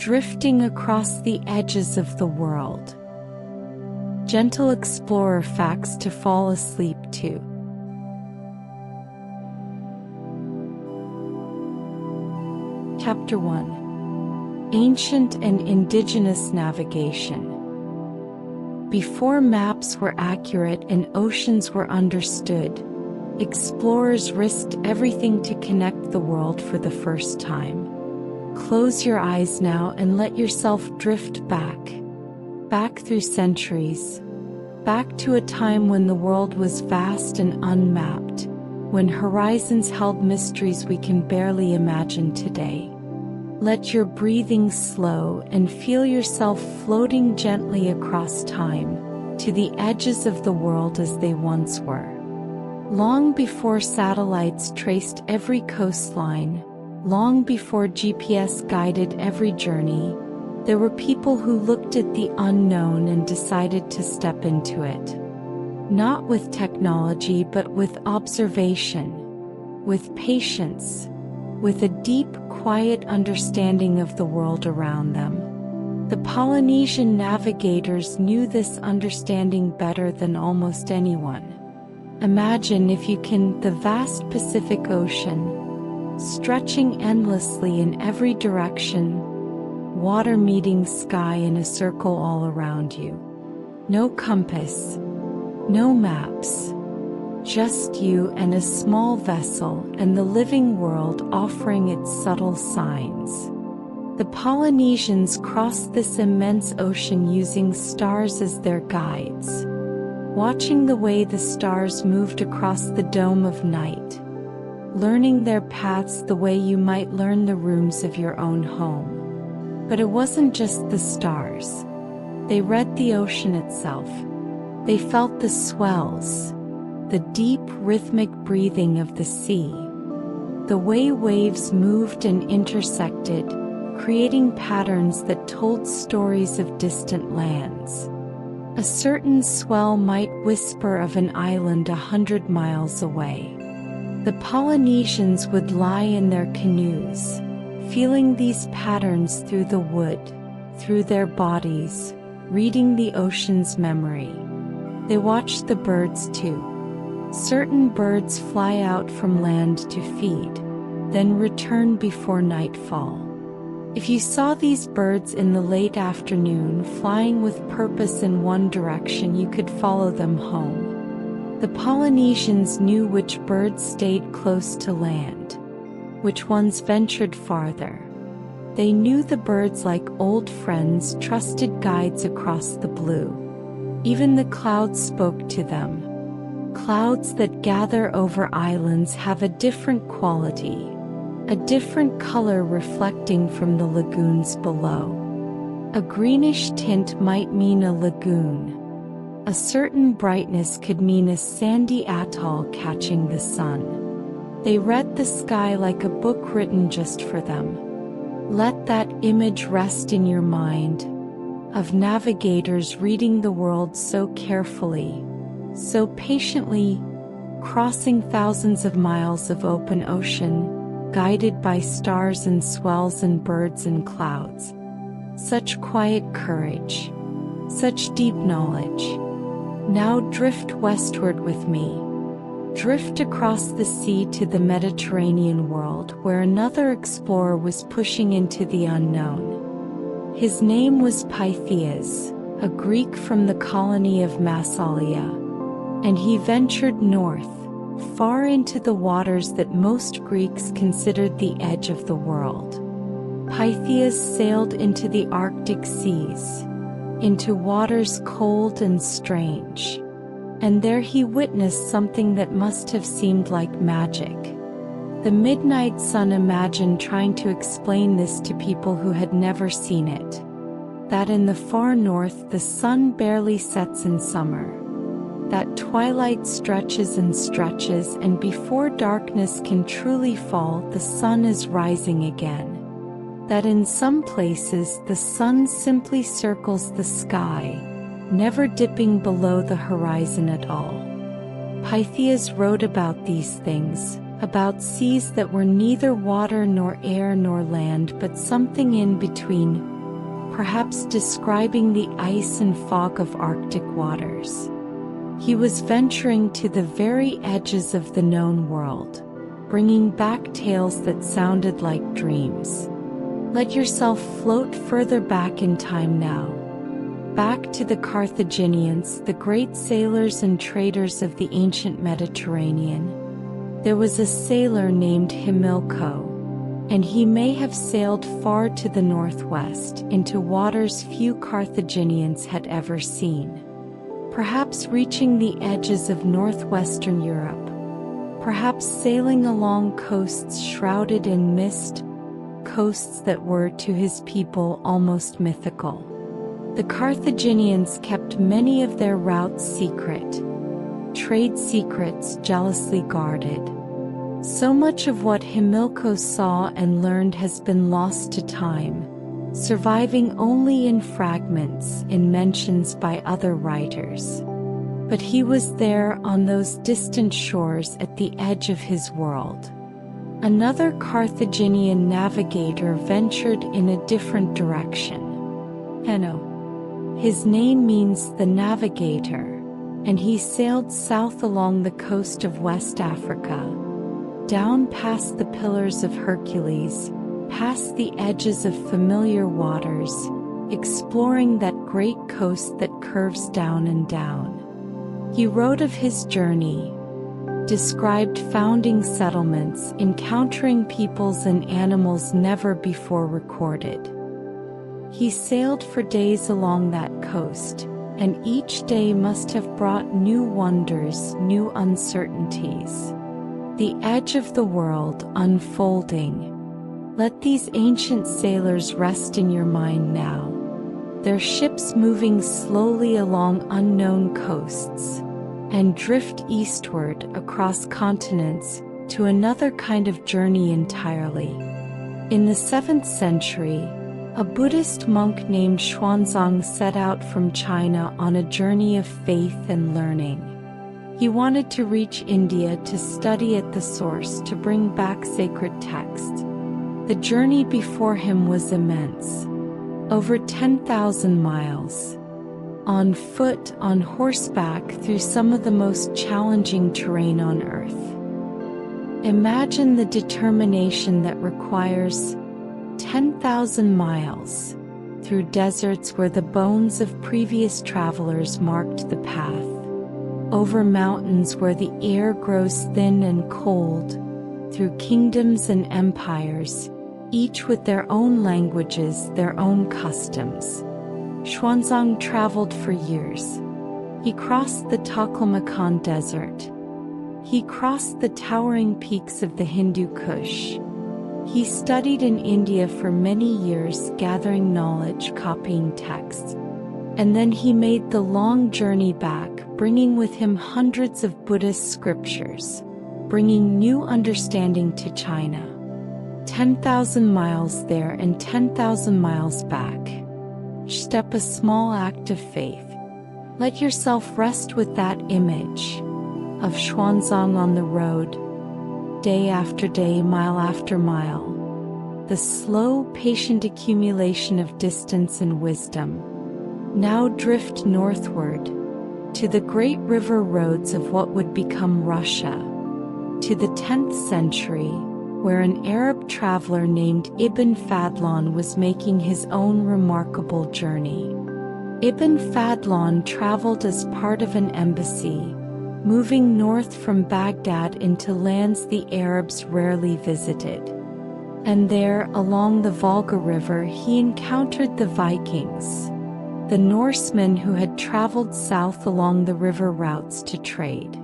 drifting across the edges of the world. Gentle explorer facts to fall asleep to. Chapter 1. Ancient and Indigenous Navigation. Before maps were accurate and oceans were understood, explorers risked everything to connect the world for the first time. Close your eyes now and let yourself drift back through centuries, back to a time when the world was vast and unmapped, when horizons held mysteries we can barely imagine today. Let your breathing slow and feel yourself floating gently across time, to the edges of the world as they once were. Long before satellites traced every coastline, long before GPS guided every journey, there were people who looked at the unknown and decided to step into it. Not with technology, but with observation, with patience, with a deep, quiet understanding of the world around them. The Polynesian navigators knew this understanding better than almost anyone. Imagine, if you can, the vast Pacific Ocean, stretching endlessly in every direction, water meeting sky in a circle all around you. No compass, no maps, just you and a small vessel and the living world offering its subtle signs. The Polynesians crossed this immense ocean using stars as their guides, watching the way the stars moved across the dome of night, learning their paths the way you might learn the rooms of your own home. But it wasn't just the stars. They read the ocean itself. They felt the swells, the deep rhythmic breathing of the sea, the way waves moved and intersected, creating patterns that told stories of distant lands. A certain swell might whisper of an island 100 miles away. The Polynesians would lie in their canoes, feeling these patterns through the wood, through their bodies, reading the ocean's memory. They watched the birds too. Certain birds fly out from land to feed, then return before nightfall. If you saw these birds in the late afternoon flying with purpose in one direction, you could follow them home. The Polynesians knew which birds stayed close to land, which ones ventured farther. They knew the birds like old friends, trusted guides across the blue. Even the clouds spoke to them. Clouds that gather over islands have a different quality, a different color reflecting from the lagoons below. A greenish tint might mean a lagoon. A certain brightness could mean a sandy atoll catching the sun. They read the sky like a book written just for them. Let that image rest in your mind, of navigators reading the world so carefully, so patiently, crossing thousands of miles of open ocean, guided by stars and swells and birds and clouds. Such quiet courage, such deep knowledge. Now drift westward with me. Drift across the sea to the Mediterranean world, where another explorer was pushing into the unknown. His name was Pytheas, a Greek from the colony of Massalia, and he ventured north, far into the waters that most Greeks considered the edge of the world. Pytheas sailed into the Arctic seas, into waters cold and strange. And there he witnessed something that must have seemed like magic. The midnight sun. Imagined trying to explain this to people who had never seen it. That in the far north the sun barely sets in summer. That twilight stretches and stretches, and before darkness can truly fall, the sun is rising again. That in some places the sun simply circles the sky, never dipping below the horizon at all. Pytheas wrote about these things, about seas that were neither water nor air nor land but something in between, perhaps describing the ice and fog of Arctic waters. He was venturing to the very edges of the known world, bringing back tales that sounded like dreams. Let yourself float further back in time now. Back to the Carthaginians, the great sailors and traders of the ancient Mediterranean. There was a sailor named Himilco, and he may have sailed far to the northwest, into waters few Carthaginians had ever seen. Perhaps reaching the edges of northwestern Europe. Perhaps sailing along coasts shrouded in mist, coasts that were to his people almost mythical. The Carthaginians kept many of their routes secret, trade secrets jealously guarded. So much of what Himilco saw and learned has been lost to time, surviving only in fragments, in mentions by other writers. But he was there on those distant shores at the edge of his world. Another Carthaginian navigator ventured in a different direction. Hanno. His name means the navigator, and he sailed south along the coast of West Africa, down past the Pillars of Hercules, past the edges of familiar waters, exploring that great coast that curves down and down. He wrote of his journey, described founding settlements, encountering peoples and animals never before recorded. He sailed for days along that coast, and each day must have brought new wonders, new uncertainties. The edge of the world unfolding. Let these ancient sailors rest in your mind now. Their ships moving slowly along unknown coasts, and drift eastward across continents to another kind of journey entirely. In the 7th century, a Buddhist monk named Xuanzang set out from China on a journey of faith and learning. He wanted to reach India to study at the source, to bring back sacred texts. The journey before him was immense. Over 10,000 miles. On foot, on horseback, through some of the most challenging terrain on earth. Imagine the determination that requires 10,000 miles, through deserts where the bones of previous travelers marked the path, over mountains where the air grows thin and cold, through kingdoms and empires, each with their own languages, their own customs. Xuanzang traveled for years. He crossed the Taklamakan Desert. He crossed the towering peaks of the Hindu Kush. He studied in India for many years, gathering knowledge, copying texts. And then he made the long journey back, bringing with him hundreds of Buddhist scriptures, bringing new understanding to China. 10,000 miles there and 10,000 miles back. Step a small act of faith. Let yourself rest with that image of Xuanzang on the road, day after day, mile after mile. The slow, patient accumulation of distance and wisdom. Now drift northward, to the great river roads of what would become Russia, to the 10th century, where an Arab traveler named Ibn Fadlan was making his own remarkable journey. Ibn Fadlan traveled as part of an embassy, moving north from Baghdad into lands the Arabs rarely visited. And there, along the Volga River, he encountered the Vikings, the Norsemen who had traveled south along the river routes to trade.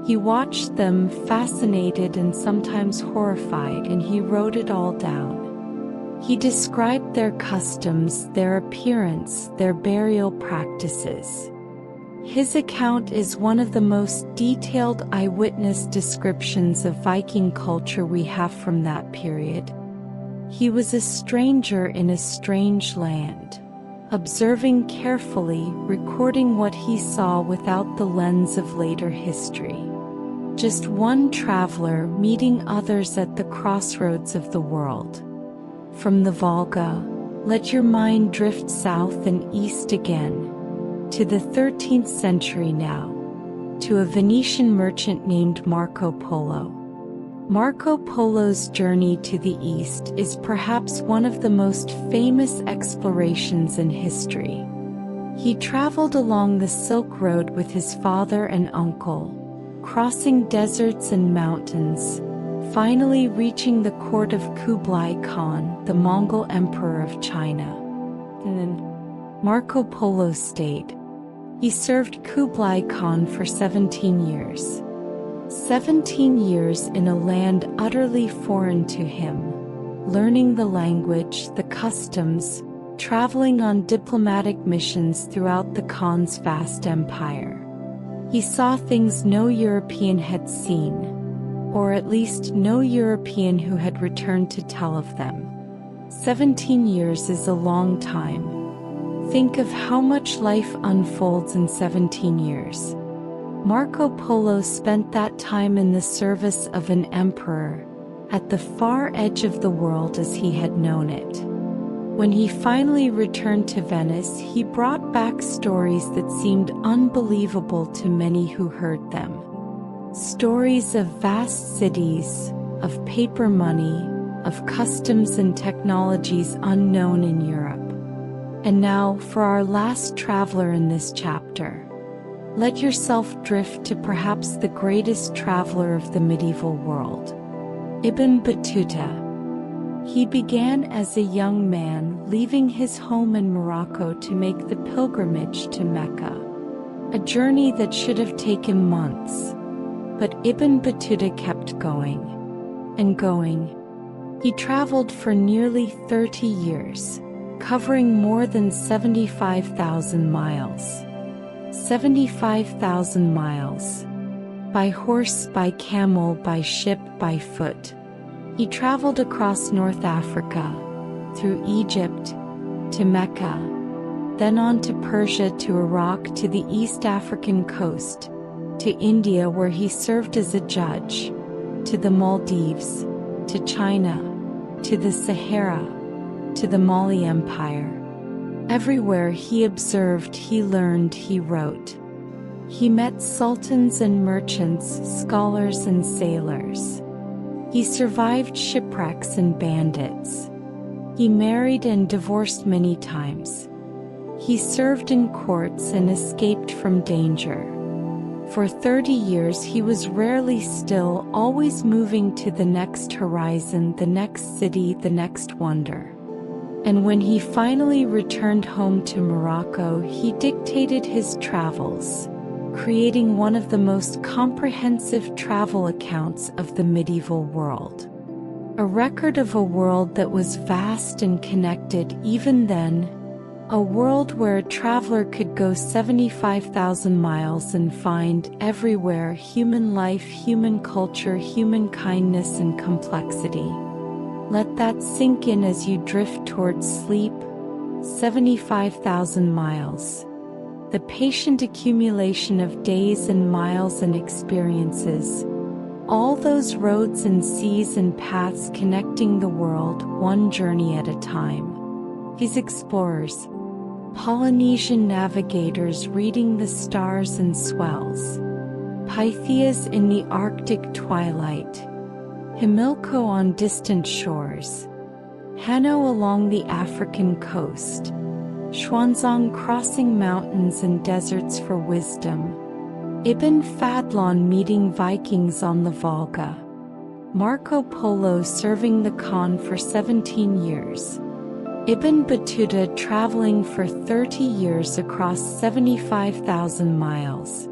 He watched them, fascinated and sometimes horrified, and he wrote it all down. He described their customs, their appearance, their burial practices. His account is one of the most detailed eyewitness descriptions of Viking culture we have from that period. He was a stranger in a strange land, observing carefully, recording what he saw without the lens of later history. Just one traveler meeting others at the crossroads of the world. From the Volga, Let your mind drift south and east again, to the 13th century now, to a Venetian merchant named Marco Polo. Marco Polo's journey to the east is perhaps one of the most famous explorations in history. He traveled along the Silk Road with his father and uncle, crossing deserts and mountains, finally reaching the court of Kublai Khan, the Mongol Emperor of China. And then Marco Polo stayed. He served Kublai Khan for 17 years. 17 years in a land utterly foreign to him, learning the language, the customs, traveling on diplomatic missions throughout the Khan's vast empire. He saw things no European had seen, or at least no European who had returned to tell of them. 17 years is a long time. Think of how much life unfolds in 17 years. Marco Polo spent that time in the service of an emperor, at the far edge of the world as he had known it. When he finally returned to Venice, he brought back stories that seemed unbelievable to many who heard them. Stories of vast cities, of paper money, of customs and technologies unknown in Europe. And now, for our last traveler in this chapter. Let yourself drift to perhaps the greatest traveler of the medieval world, Ibn Battuta. He began as a young man, leaving his home in Morocco to make the pilgrimage to Mecca, a journey that should have taken months. But Ibn Battuta kept going and going. He traveled for nearly 30 years, covering more than 75,000 miles. 75,000 miles. By horse, by camel, by ship, by foot. He traveled across North Africa, through Egypt, to Mecca, then on to Persia, to Iraq, to the East African coast, to India where he served as a judge, to the Maldives, to China, to the Sahara, to the Mali Empire. Everywhere he observed, he learned, he wrote. He met sultans and merchants, scholars and sailors. He survived shipwrecks and bandits. He married and divorced many times. He served in courts and escaped from danger. For 30 years he was rarely still, always moving to the next horizon, the next city, the next wonder. And when he finally returned home to Morocco, he dictated his travels, creating one of the most comprehensive travel accounts of the medieval world. A record of a world that was vast and connected even then, a world where a traveler could go 75,000 miles and find everywhere human life, human culture, human kindness and complexity. Let that sink in as you drift towards sleep. 75,000 miles. The patient accumulation of days and miles and experiences. All those roads and seas and paths connecting the world, one journey at a time. His explorers, Polynesian navigators reading the stars and swells. Pytheas in the Arctic twilight. Himilco on distant shores. Hanno along the African coast. Xuanzang crossing mountains and deserts for wisdom. Ibn Fadlan meeting Vikings on the Volga. Marco Polo serving the Khan for 17 years. Ibn Battuta traveling for 30 years across 75,000 miles.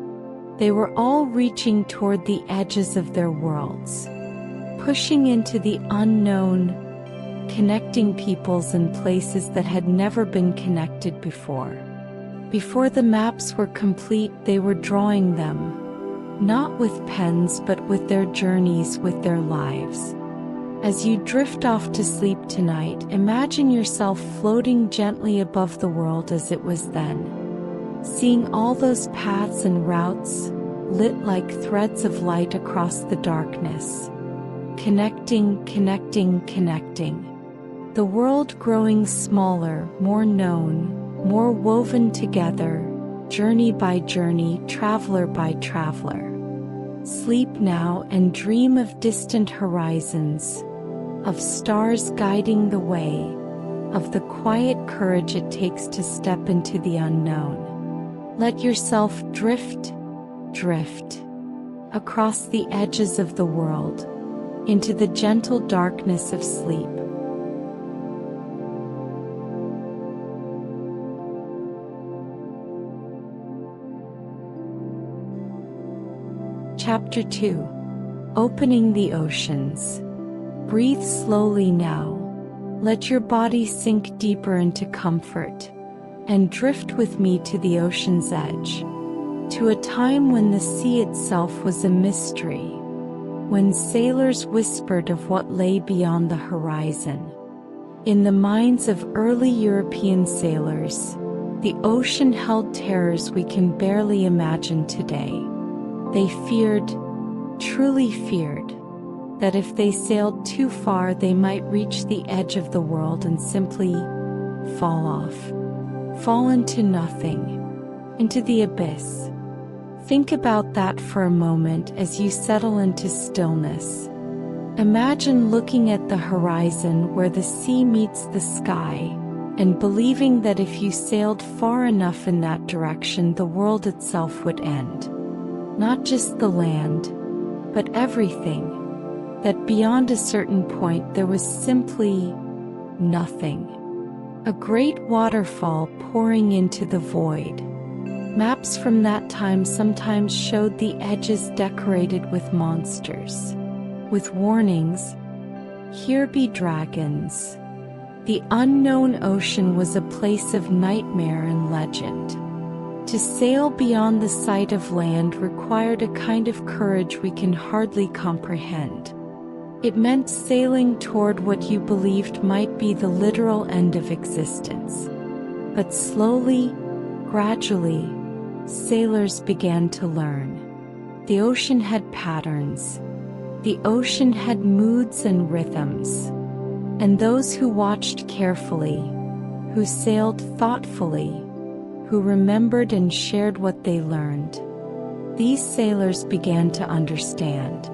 They were all reaching toward the edges of their worlds, pushing into the unknown, connecting peoples and places that had never been connected before. Before the maps were complete, they were drawing them, not with pens but with their journeys, with their lives. As you drift off to sleep tonight, imagine yourself floating gently above the world as it was then, seeing all those paths and routes, lit like threads of light across the darkness. Connecting, connecting, connecting. the world growing smaller, more known, more woven together, journey by journey, traveler by traveler. Sleep now and dream of distant horizons, of stars guiding the way, of the quiet courage it takes to step into the unknown. Let yourself drift, drift, across the edges of the world, into the gentle darkness of sleep. Chapter 2. Opening the Oceans. Breathe slowly now. Let your body sink deeper into comfort, and drift with me to the ocean's edge, to a time when the sea itself was a mystery, when sailors whispered of what lay beyond the horizon. In the minds of early European sailors, the ocean held terrors we can barely imagine today. They feared, truly feared, that if they sailed too far they might reach the edge of the world and simply fall off, fall into nothing, into the abyss. Think about that for a moment as you settle into stillness. Imagine looking at the horizon where the sea meets the sky, and believing that if you sailed far enough in that direction the world itself would end. Not just the land, but everything. That beyond a certain point there was simply nothing. A great waterfall pouring into the void. Maps from that time sometimes showed the edges decorated with monsters, with warnings, "Here be dragons." The unknown ocean was a place of nightmare and legend. To sail beyond the sight of land required a kind of courage we can hardly comprehend. It meant sailing toward what you believed might be the literal end of existence. But slowly, gradually, sailors began to learn. The ocean had patterns. The ocean had moods and rhythms. And those who watched carefully, who sailed thoughtfully, who remembered and shared what they learned, these sailors began to understand.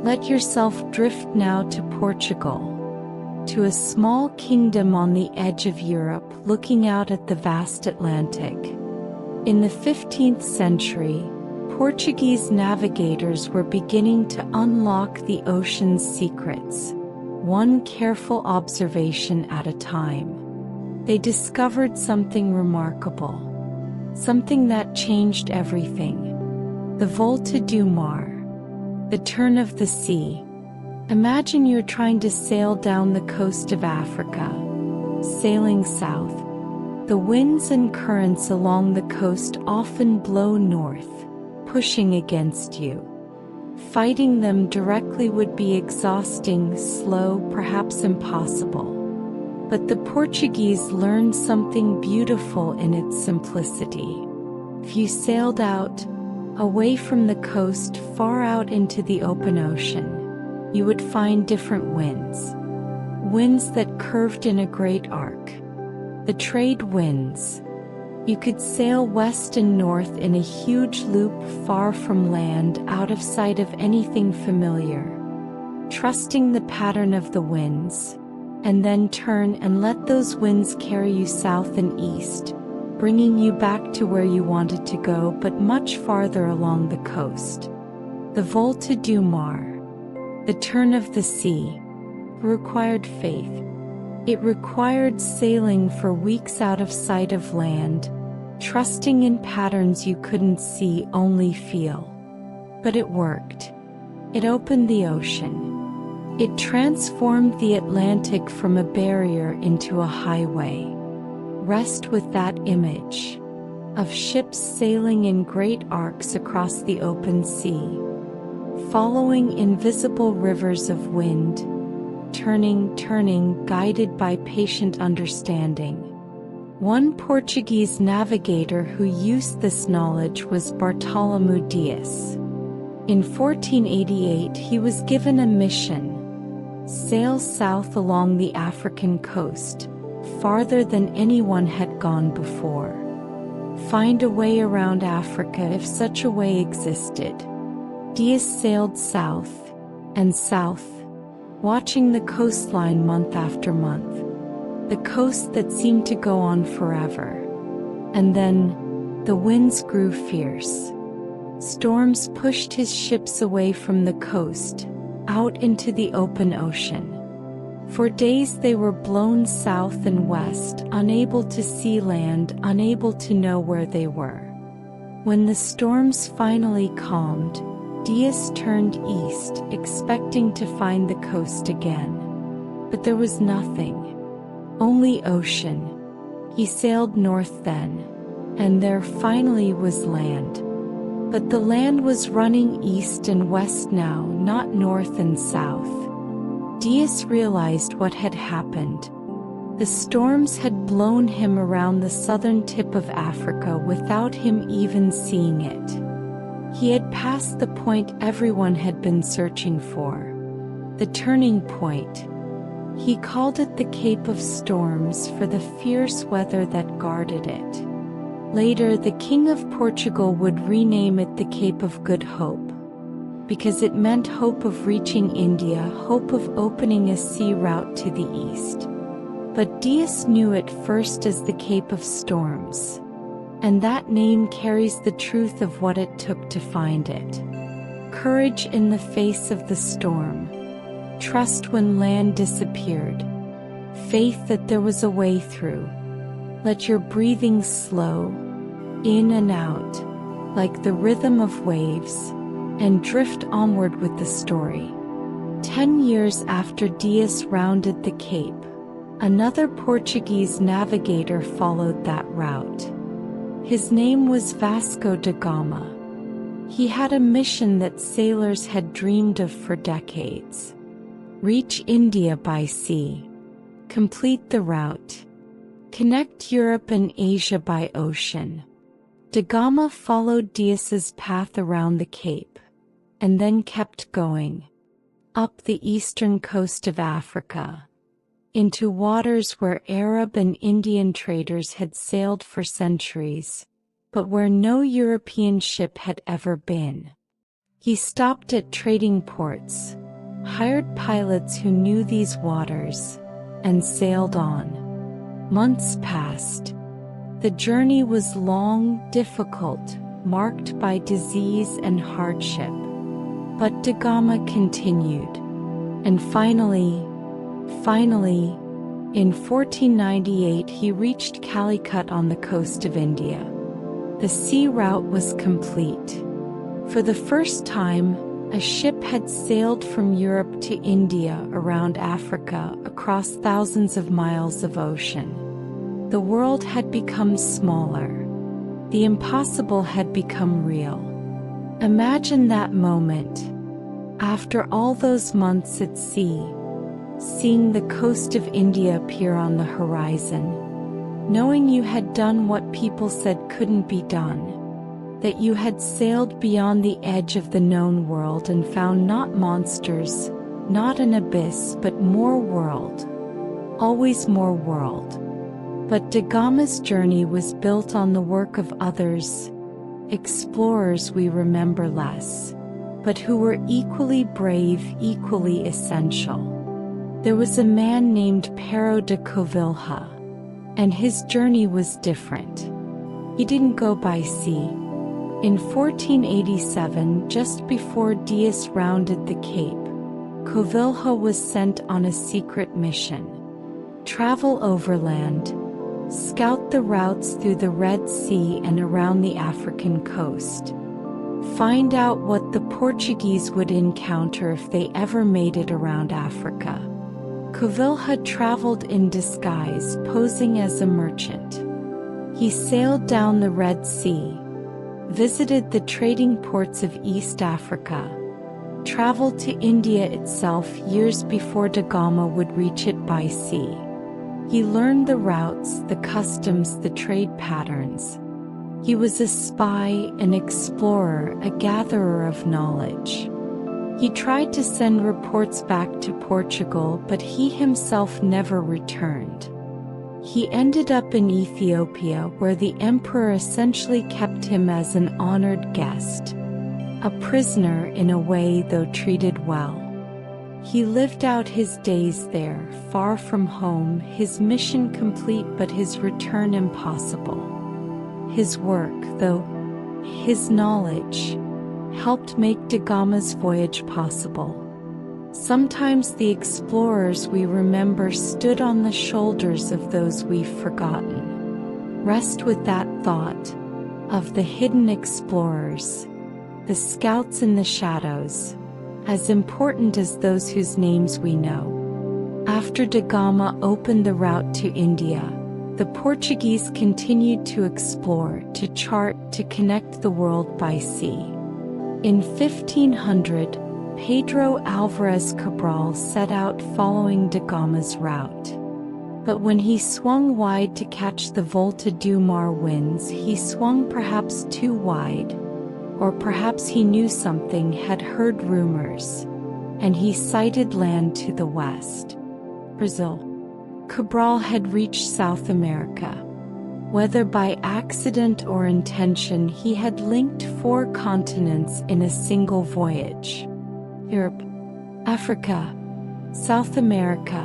Let yourself drift now to Portugal, to a small kingdom on the edge of Europe looking out at the vast Atlantic. In the 15th century, Portuguese navigators were beginning to unlock the ocean's secrets, one careful observation at a time. They discovered something remarkable, something that changed everything. The Volta do Mar, the turn of the sea. Imagine you're trying to sail down the coast of Africa, sailing south. The winds and currents along the coast often blow north, pushing against you. Fighting them directly would be exhausting, slow, perhaps impossible. But the Portuguese learned something beautiful in its simplicity. If you sailed out, away from the coast, far out into the open ocean, you would find different winds. Winds that curved in a great arc. The trade winds. You could sail west and north in a huge loop far from land, out of sight of anything familiar, trusting the pattern of the winds, and then turn and let those winds carry you south and east, bringing you back to where you wanted to go but much farther along the coast. The Volta do Mar, the turn of the sea, required faith. It required sailing for weeks out of sight of land, trusting in patterns you couldn't see, only feel. But it worked. It opened the ocean. It transformed the Atlantic from a barrier into a highway. Rest with that image of ships sailing in great arcs across the open sea, following invisible rivers of wind, turning, guided by patient understanding. One Portuguese navigator who used this knowledge was Bartolomeu Dias. In 1488 he was given a mission, sail south along the African coast, farther than anyone had gone before. Find a way around Africa if such a way existed. Dias sailed south and south, watching the coastline month after month, the coast that seemed to go on forever. And then, the winds grew fierce. Storms pushed his ships away from the coast, out into the open ocean. For days they were blown south and west, unable to see land, unable to know where they were. When the storms finally calmed, Dias turned east, expecting to find the coast again. But there was nothing. Only ocean. He sailed north then, and there finally was land. But the land was running east and west now, not north and south. Dias realized what had happened. The storms had blown him around the southern tip of Africa without him even seeing it. He had passed the point everyone had been searching for. The turning point. He called it the Cape of Storms for the fierce weather that guarded it. Later, the King of Portugal would rename it the Cape of Good Hope, because it meant hope of reaching India, hope of opening a sea route to the east. But Dias knew it first as the Cape of Storms, and that name carries the truth of what it took to find it. Courage in the face of the storm, trust when land disappeared, faith that there was a way through. Let your breathing slow, in and out, like the rhythm of waves, and drift onward with the story. 10 years after Dias rounded the Cape, another Portuguese navigator followed that route. His name was Vasco da Gama. He had a mission that sailors had dreamed of for decades. Reach India by sea. Complete the route. Connect Europe and Asia by ocean. Da Gama followed Dias's path around the Cape, and then kept going, up the eastern coast of Africa, into waters where Arab and Indian traders had sailed for centuries, but where no European ship had ever been. He stopped at trading ports, hired pilots who knew these waters, and sailed on. Months passed. The journey was long, difficult, marked by disease and hardship. But da Gama continued. And finally, in 1498 he reached Calicut on the coast of India. The sea route was complete. For the first time, a ship had sailed from Europe to India around Africa across thousands of miles of ocean. The world had become smaller. The impossible had become real. Imagine that moment. After all those months at sea, seeing the coast of India appear on the horizon, knowing you had done what people said couldn't be done, that you had sailed beyond the edge of the known world and found not monsters, not an abyss, but more world. Always more world. But da Gama's journey was built on the work of others, explorers we remember less, but who were equally brave, equally essential. There was a man named Pero de Covilhã, and his journey was different. He didn't go by sea. In 1487, just before Dias rounded the Cape, Covilhã was sent on a secret mission. Travel overland, scout the routes through the Red Sea and around the African coast. Find out what the Portuguese would encounter if they ever made it around Africa. Covilhã traveled in disguise, posing as a merchant. He sailed down the Red Sea, visited the trading ports of East Africa, traveled to India itself years before da Gama would reach it by sea. He learned the routes, the customs, the trade patterns. He was a spy, an explorer, a gatherer of knowledge. He tried to send reports back to Portugal, but he himself never returned. He ended up in Ethiopia, where the emperor essentially kept him as an honored guest. A prisoner in a way, though treated well. He lived out his days there, far from home, his mission complete but his return impossible. His work, though his knowledge, helped make da Gama's voyage possible. Sometimes the explorers we remember stood on the shoulders of those we've forgotten. Rest with that thought of the hidden explorers, the scouts in the shadows, as important as those whose names we know. After da Gama opened the route to India, the Portuguese continued to explore, to chart, to connect the world by sea. In 1500, Pedro Alvarez Cabral set out following da Gama's route. But when he swung wide to catch the Volta do Mar winds, he swung perhaps too wide, or perhaps he knew something, had heard rumors, and he sighted land to the west. Brazil. Cabral had reached South America. Whether by accident or intention, he had linked 4 continents in a single voyage. Europe, Africa, South America.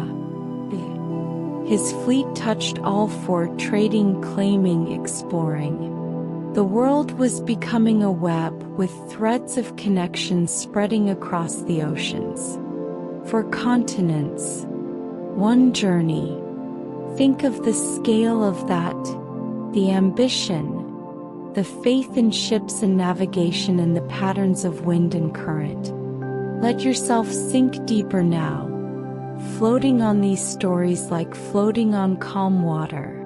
His fleet touched all 4, trading, claiming, exploring. The world was becoming a web, with threads of connections spreading across the oceans. 4 continents, 1 journey. Think of the scale of that, the ambition, the faith in ships and navigation, and the patterns of wind and current. Let yourself sink deeper now, floating on these stories like floating on calm water,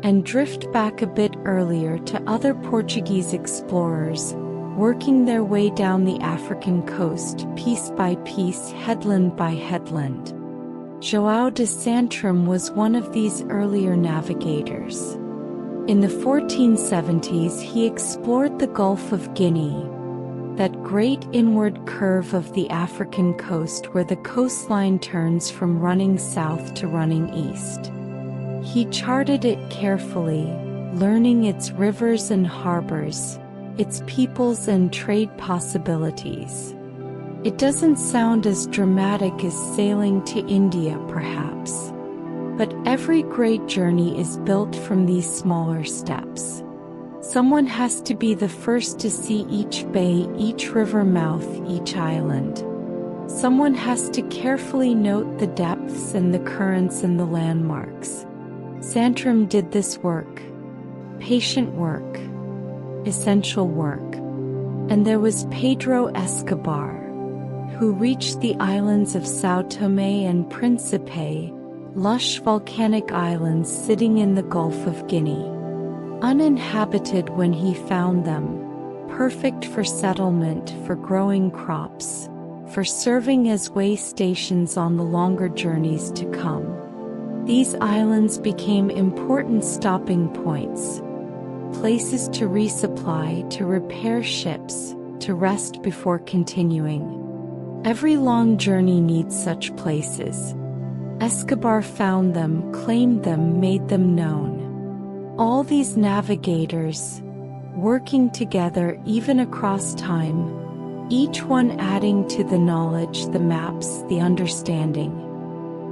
and drift back a bit earlier to other Portuguese explorers, working their way down the African coast, piece by piece, headland by headland. João de Santarém was one of these earlier navigators. In the 1470s, he explored the Gulf of Guinea, that great inward curve of the African coast where the coastline turns from running south to running east. He charted it carefully, learning its rivers and harbors, its peoples and trade possibilities. It doesn't sound as dramatic as sailing to India, perhaps. But every great journey is built from these smaller steps. Someone has to be the first to see each bay, each river mouth, each island. Someone has to carefully note the depths and the currents and the landmarks. Santarém did this work. Patient work. Essential work. And there was Pedro Escobar, who reached the islands of São Tomé and Príncipe, lush volcanic islands sitting in the Gulf of Guinea. Uninhabited when he found them, perfect for settlement, for growing crops, for serving as way stations on the longer journeys to come. These islands became important stopping points, places to resupply, to repair ships, to rest before continuing. Every long journey needs such places. Escobar found them, claimed them, made them known. All these navigators, working together even across time, each one adding to the knowledge, the maps, the understanding.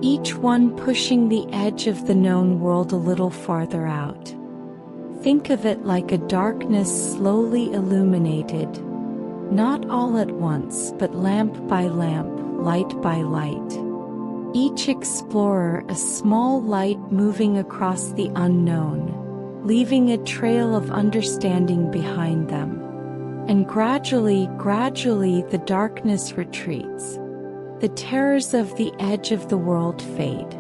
Each one pushing the edge of the known world a little farther out. Think of it like a darkness slowly illuminated, not all at once, but lamp by lamp, light by light. Each explorer a small light moving across the unknown, leaving a trail of understanding behind them. And gradually, the darkness retreats. The terrors of the edge of the world fade.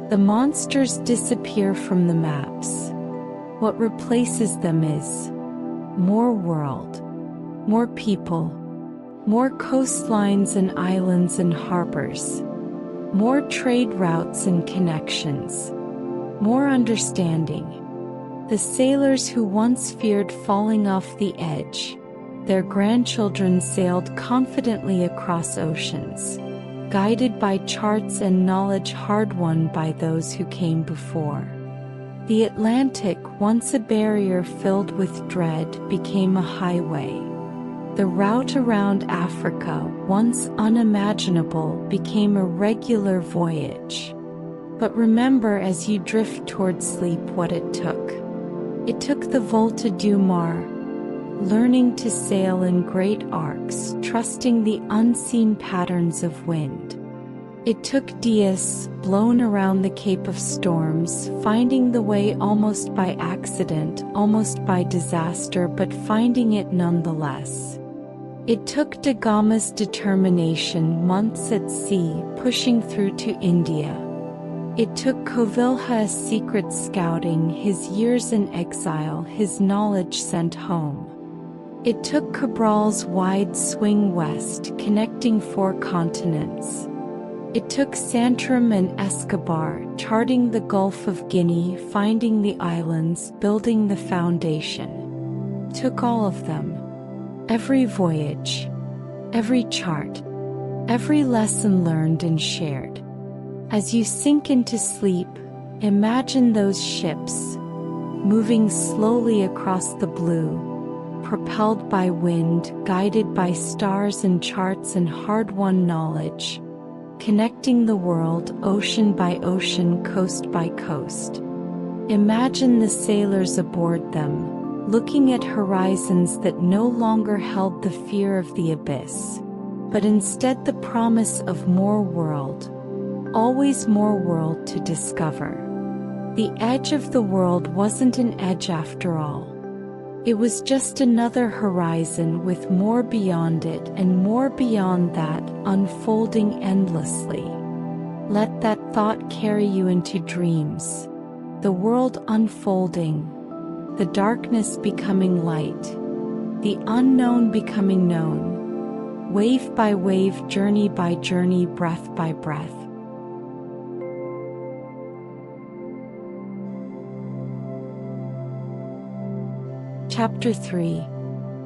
The monsters disappear from the maps. What replaces them is more world, more people, more coastlines and islands and harbors, more trade routes and connections, more understanding. The sailors who once feared falling off the edge, Their grandchildren sailed confidently across oceans, guided by charts and knowledge hard-won by those who came before. The Atlantic, once a barrier filled with dread, became a highway. The route around Africa, once unimaginable, became a regular voyage. But remember as you drift toward sleep what it took. It took the Volta du Mar, learning to sail in great arcs, trusting the unseen patterns of wind. It took Dias, blown around the Cape of Storms, finding the way almost by accident, almost by disaster, but finding it nonetheless. It took Da Gama's determination, months at sea, pushing through to India. It took Covilha's secret scouting, his years in exile, his knowledge sent home. It took Cabral's wide swing west, connecting 4 continents. It took Santram and Escobar, charting the Gulf of Guinea, finding the islands, building the foundation. It took all of them. Every voyage, every chart, every lesson learned and shared. As you sink into sleep, imagine those ships, moving slowly across the blue, propelled by wind, guided by stars and charts and hard-won knowledge, connecting the world, ocean by ocean, coast by coast. Imagine the sailors aboard them, looking at horizons that no longer held the fear of the abyss, but instead the promise of more world. Always more world to discover. The edge of the world wasn't an edge after all. It was just another horizon with more beyond it and more beyond that, unfolding endlessly. Let that thought carry you into dreams. The world unfolding, the darkness becoming light, the unknown becoming known, wave by wave, journey by journey, breath by breath. Chapter 3.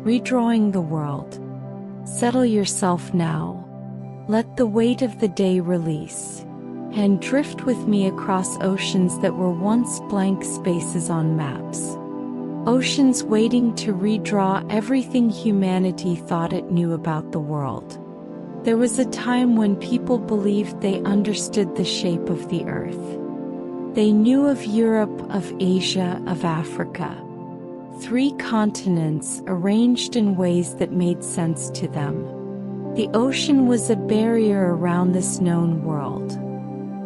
Redrawing the World. Settle yourself now. Let the weight of the day release, and drift with me across oceans that were once blank spaces on maps. Oceans waiting to redraw everything humanity thought it knew about the world. There was a time when people believed they understood the shape of the earth. They knew of Europe, of Asia, of Africa. 3 continents arranged in ways that made sense to them. The ocean was a barrier around this known world,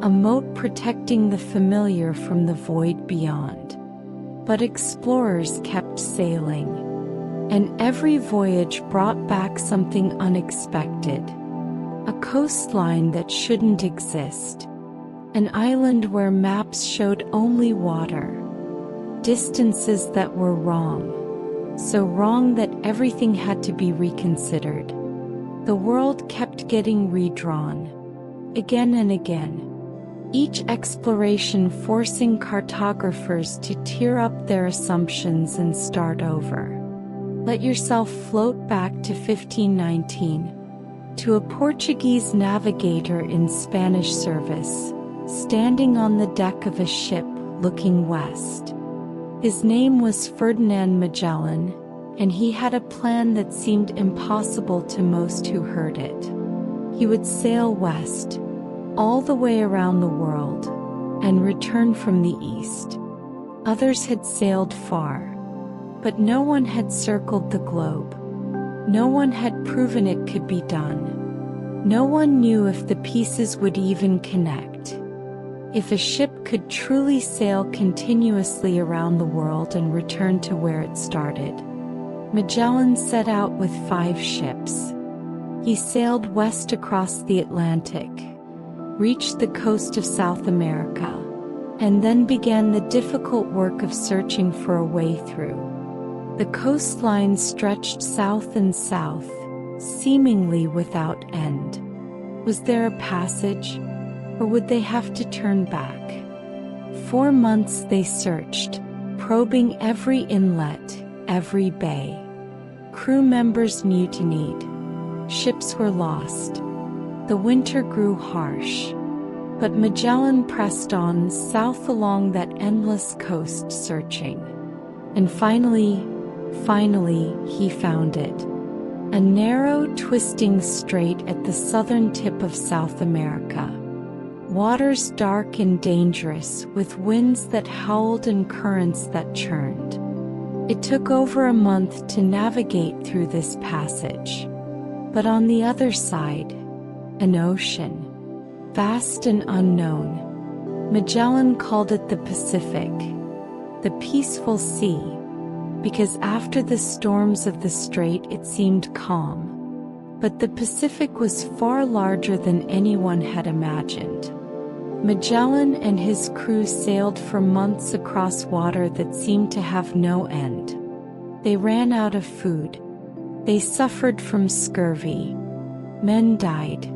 a moat protecting the familiar from the void beyond. But explorers kept sailing, and every voyage brought back something unexpected. A coastline that shouldn't exist, an island where maps showed only water. Distances that were wrong, so wrong that everything had to be reconsidered. The world kept getting redrawn, again and again. Each exploration forcing cartographers to tear up their assumptions and start over. Let yourself float back to 1519, to a Portuguese navigator in Spanish service, standing on the deck of a ship looking west. His name was Ferdinand Magellan, and he had a plan that seemed impossible to most who heard it. He would sail west, all the way around the world, and return from the east. Others had sailed far, but no one had circled the globe. No one had proven it could be done. No one knew if the pieces would even connect. If a ship could truly sail continuously around the world and return to where it started. Magellan set out with 5 ships. He sailed west across the Atlantic, reached the coast of South America, and then began the difficult work of searching for a way through. The coastline stretched south and south, seemingly without end. Was there a passage? Or would they have to turn back? 4 months they searched, probing every inlet, every bay. crew members mutinied. Ships were lost. The winter grew harsh. But Magellan pressed on south along that endless coast searching. And finally, he found it. A narrow, twisting strait at the southern tip of South America. Waters dark and dangerous, with winds that howled and currents that churned. It took over a month to navigate through this passage. But on the other side, an ocean, vast and unknown. Magellan called it the Pacific, the peaceful sea, because after the storms of the strait it seemed calm. But the Pacific was far larger than anyone had imagined. Magellan and his crew sailed for months across water that seemed to have no end. They ran out of food. They suffered from scurvy. Men died.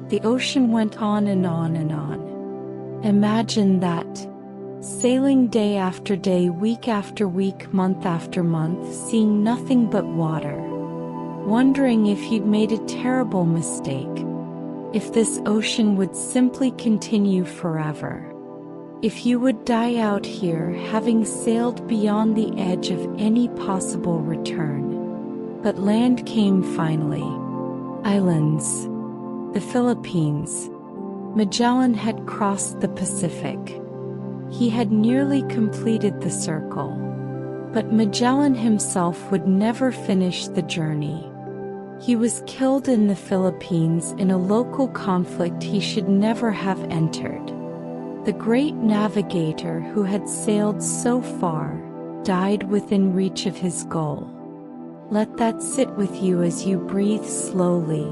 The ocean went on and on and on. Imagine that. Sailing day after day, week after week, month after month, seeing nothing but water. Wondering if you'd made a terrible mistake. If this ocean would simply continue forever. If you would die out here, having sailed beyond the edge of any possible return. But land came finally. Islands. The Philippines. Magellan had crossed the Pacific. He had nearly completed the circle. But Magellan himself would never finish the journey. He was killed in the Philippines in a local conflict he should never have entered. The great navigator who had sailed so far, died within reach of his goal. Let that sit with you as you breathe slowly.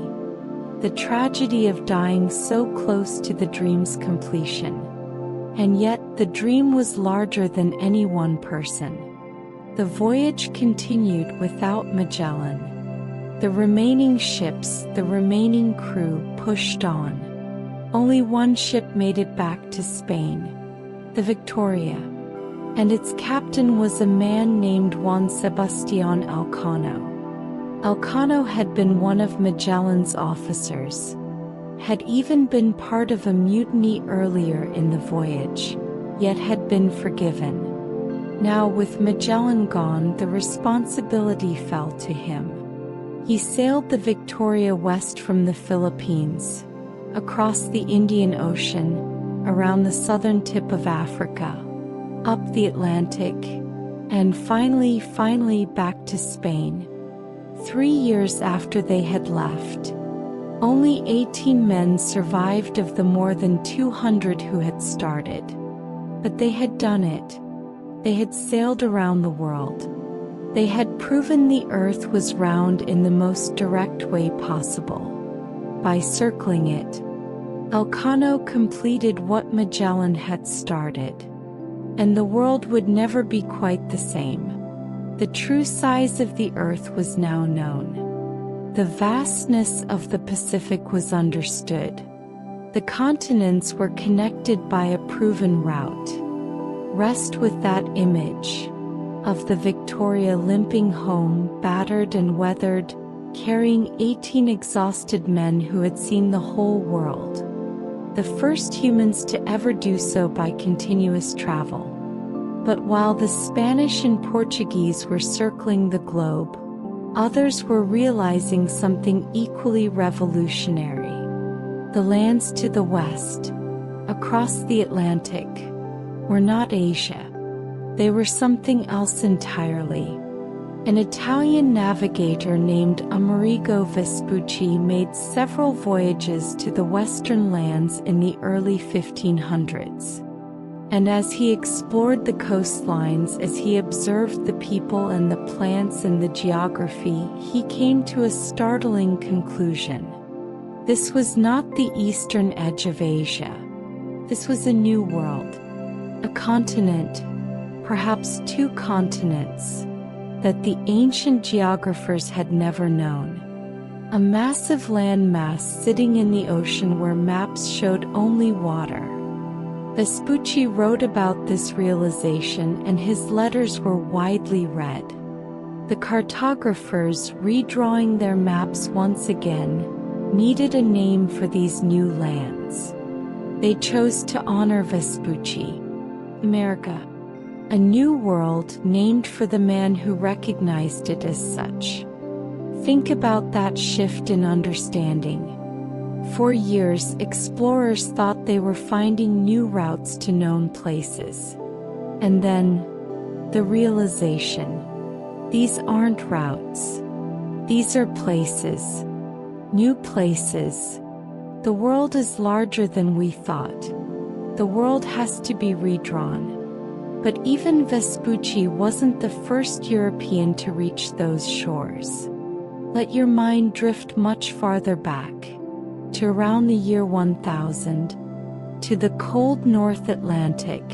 The tragedy of dying so close to the dream's completion. And yet the dream was larger than any one person. The voyage continued without Magellan. The remaining ships, the remaining crew pushed on. Only one ship made it back to Spain, the Victoria. And its captain was a man named Juan Sebastián Elcano. Elcano had been one of Magellan's officers, had even been part of a mutiny earlier in the voyage, yet had been forgiven. Now with Magellan gone, the responsibility fell to him. He sailed the Victoria west from the Philippines, across the Indian Ocean, around the southern tip of Africa, up the Atlantic, and finally back to Spain. 3 years after they had left. Only 18 men survived of the more than 200 who had started. But they had done it. They had sailed around the world. They had proven the earth was round in the most direct way possible. By circling it, Elcano completed what Magellan had started. And the world would never be quite the same. The true size of the earth was now known. The vastness of the Pacific was understood. The continents were connected by a proven route. Rest with that image of the Victoria limping home, battered and weathered, carrying 18 exhausted men who had seen the whole world. The first humans to ever do so by continuous travel. But while the Spanish and Portuguese were circling the globe, others were realizing something equally revolutionary. The lands to the west, across the Atlantic, were not Asia. They were something else entirely. An Italian navigator named Amerigo Vespucci made several voyages to the western lands in the early 1500s. And as he explored the coastlines, as he observed the people and the plants and the geography, he came to a startling conclusion. This was not the eastern edge of Asia. This was a new world. A continent, perhaps two continents, that the ancient geographers had never known. A massive landmass sitting in the ocean where maps showed only water. Vespucci wrote about this realization, and his letters were widely read. The cartographers, redrawing their maps once again, needed a name for these new lands. They chose to honor Vespucci, America, a new world named for the man who recognized it as such. Think about that shift in understanding. For years, explorers thought they were finding new routes to known places. And then, the realization. These aren't routes. These are places. New places. The world is larger than we thought. The world has to be redrawn. But even Vespucci wasn't the first European to reach those shores. Let your mind drift much farther back, to around the year 1000, to the cold North Atlantic,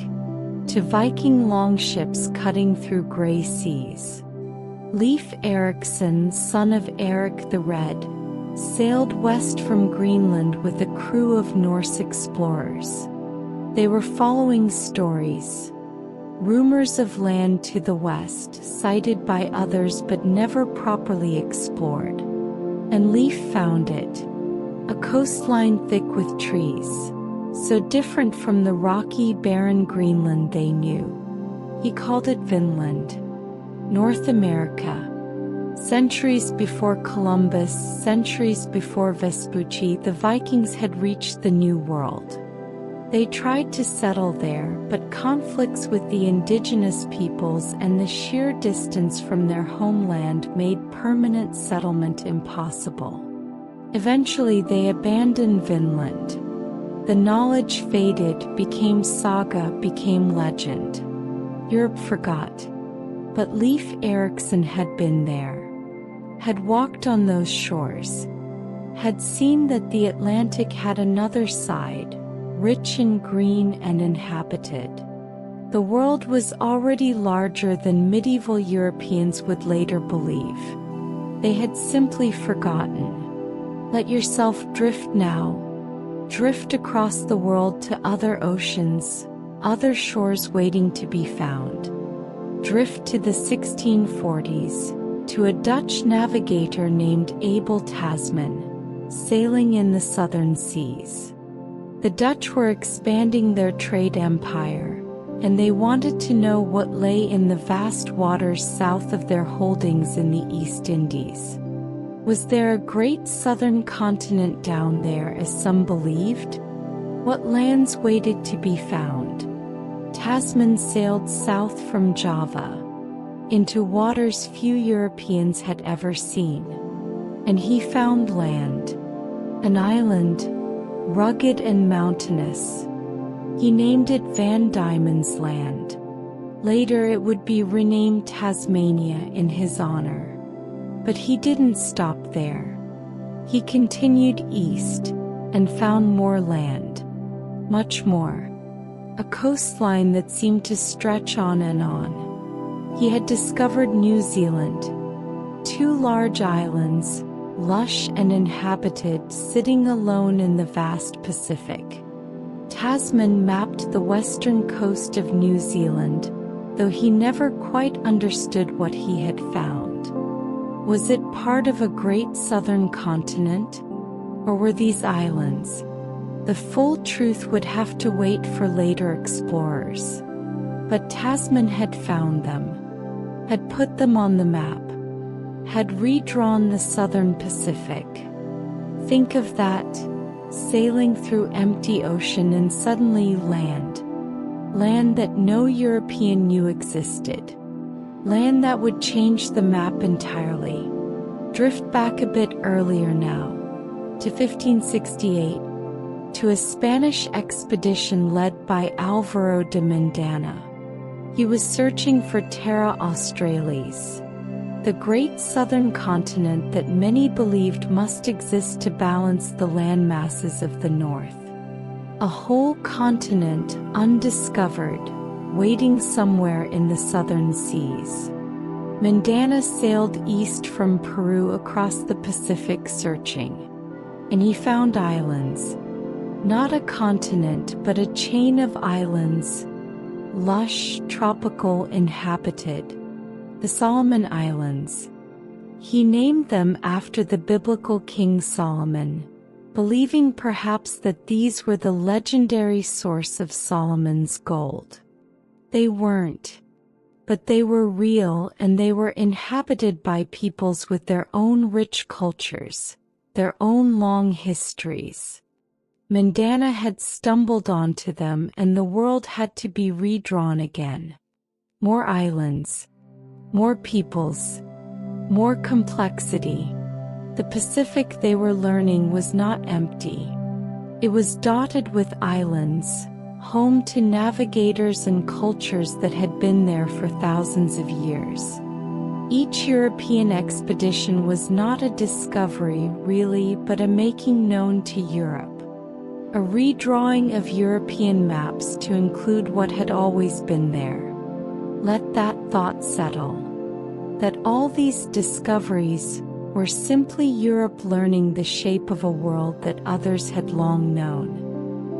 to Viking longships cutting through gray seas. Leif Erikson, son of Eric the Red, sailed west from Greenland with a crew of Norse explorers. They were following stories, rumors of land to the west, cited by others but never properly explored. And Leif found it. A coastline thick with trees, so different from the rocky, barren Greenland they knew. He called it Vinland, North America. Centuries before Columbus, centuries before Vespucci, the Vikings had reached the New World. They tried to settle there, but conflicts with the indigenous peoples and the sheer distance from their homeland made permanent settlement impossible. Eventually they abandoned Vinland. The knowledge faded, became saga, became legend. Europe forgot. But Leif Erikson had been there, had walked on those shores, had seen that the Atlantic had another side, rich and green and inhabited. The world was already larger than medieval Europeans would later believe. They had simply forgotten. Let yourself drift now. Drift across the world to other oceans, other shores waiting to be found. Drift to the 1640s, to a Dutch navigator named Abel Tasman, sailing in the southern seas. The Dutch were expanding their trade empire, and they wanted to know what lay in the vast waters south of their holdings in the East Indies. Was there a great southern continent down there, as some believed? What lands waited to be found? Tasman sailed south from Java, into waters few Europeans had ever seen. And he found land, an island, rugged and mountainous. He named it Van Diemen's Land. Later it would be renamed Tasmania in his honor. But he didn't stop there. He continued east, and found more land. Much more. A coastline that seemed to stretch on and on. He had discovered New Zealand. 2 large islands, lush and inhabited, sitting alone in the vast Pacific. Tasman mapped the western coast of New Zealand, though he never quite understood what he had found. Was it part of a great southern continent? Or were these islands? The full truth would have to wait for later explorers. But Tasman had found them, had put them on the map, had redrawn the southern Pacific. Think of that, sailing through empty ocean and suddenly land. Land that no European knew existed. Land that would change the map entirely. Drift back a bit earlier now, to 1568. To a Spanish expedition led by Álvaro de Mendana. He was searching for Terra Australis, the great southern continent that many believed must exist to balance the land masses of the north. A whole continent, undiscovered, waiting somewhere in the southern seas. Mendana sailed east from Peru across the Pacific searching. And he found islands. Not a continent, but a chain of islands, lush, tropical, inhabited. the Solomon Islands. He named them after the biblical King Solomon, believing perhaps that these were the legendary source of Solomon's gold. They weren't. But they were real, and they were inhabited by peoples with their own rich cultures, their own long histories. Mandana had stumbled onto them, and the world had to be redrawn again. More islands, more peoples, more complexity. The Pacific, they were learning, was not empty. It was dotted with islands, home to navigators and cultures that had been there for thousands of years. Each European expedition was not a discovery, really, but a making known to Europe. A redrawing of European maps to include what had always been there. Let that thought settle. That all these discoveries were simply Europe learning the shape of a world that others had long known.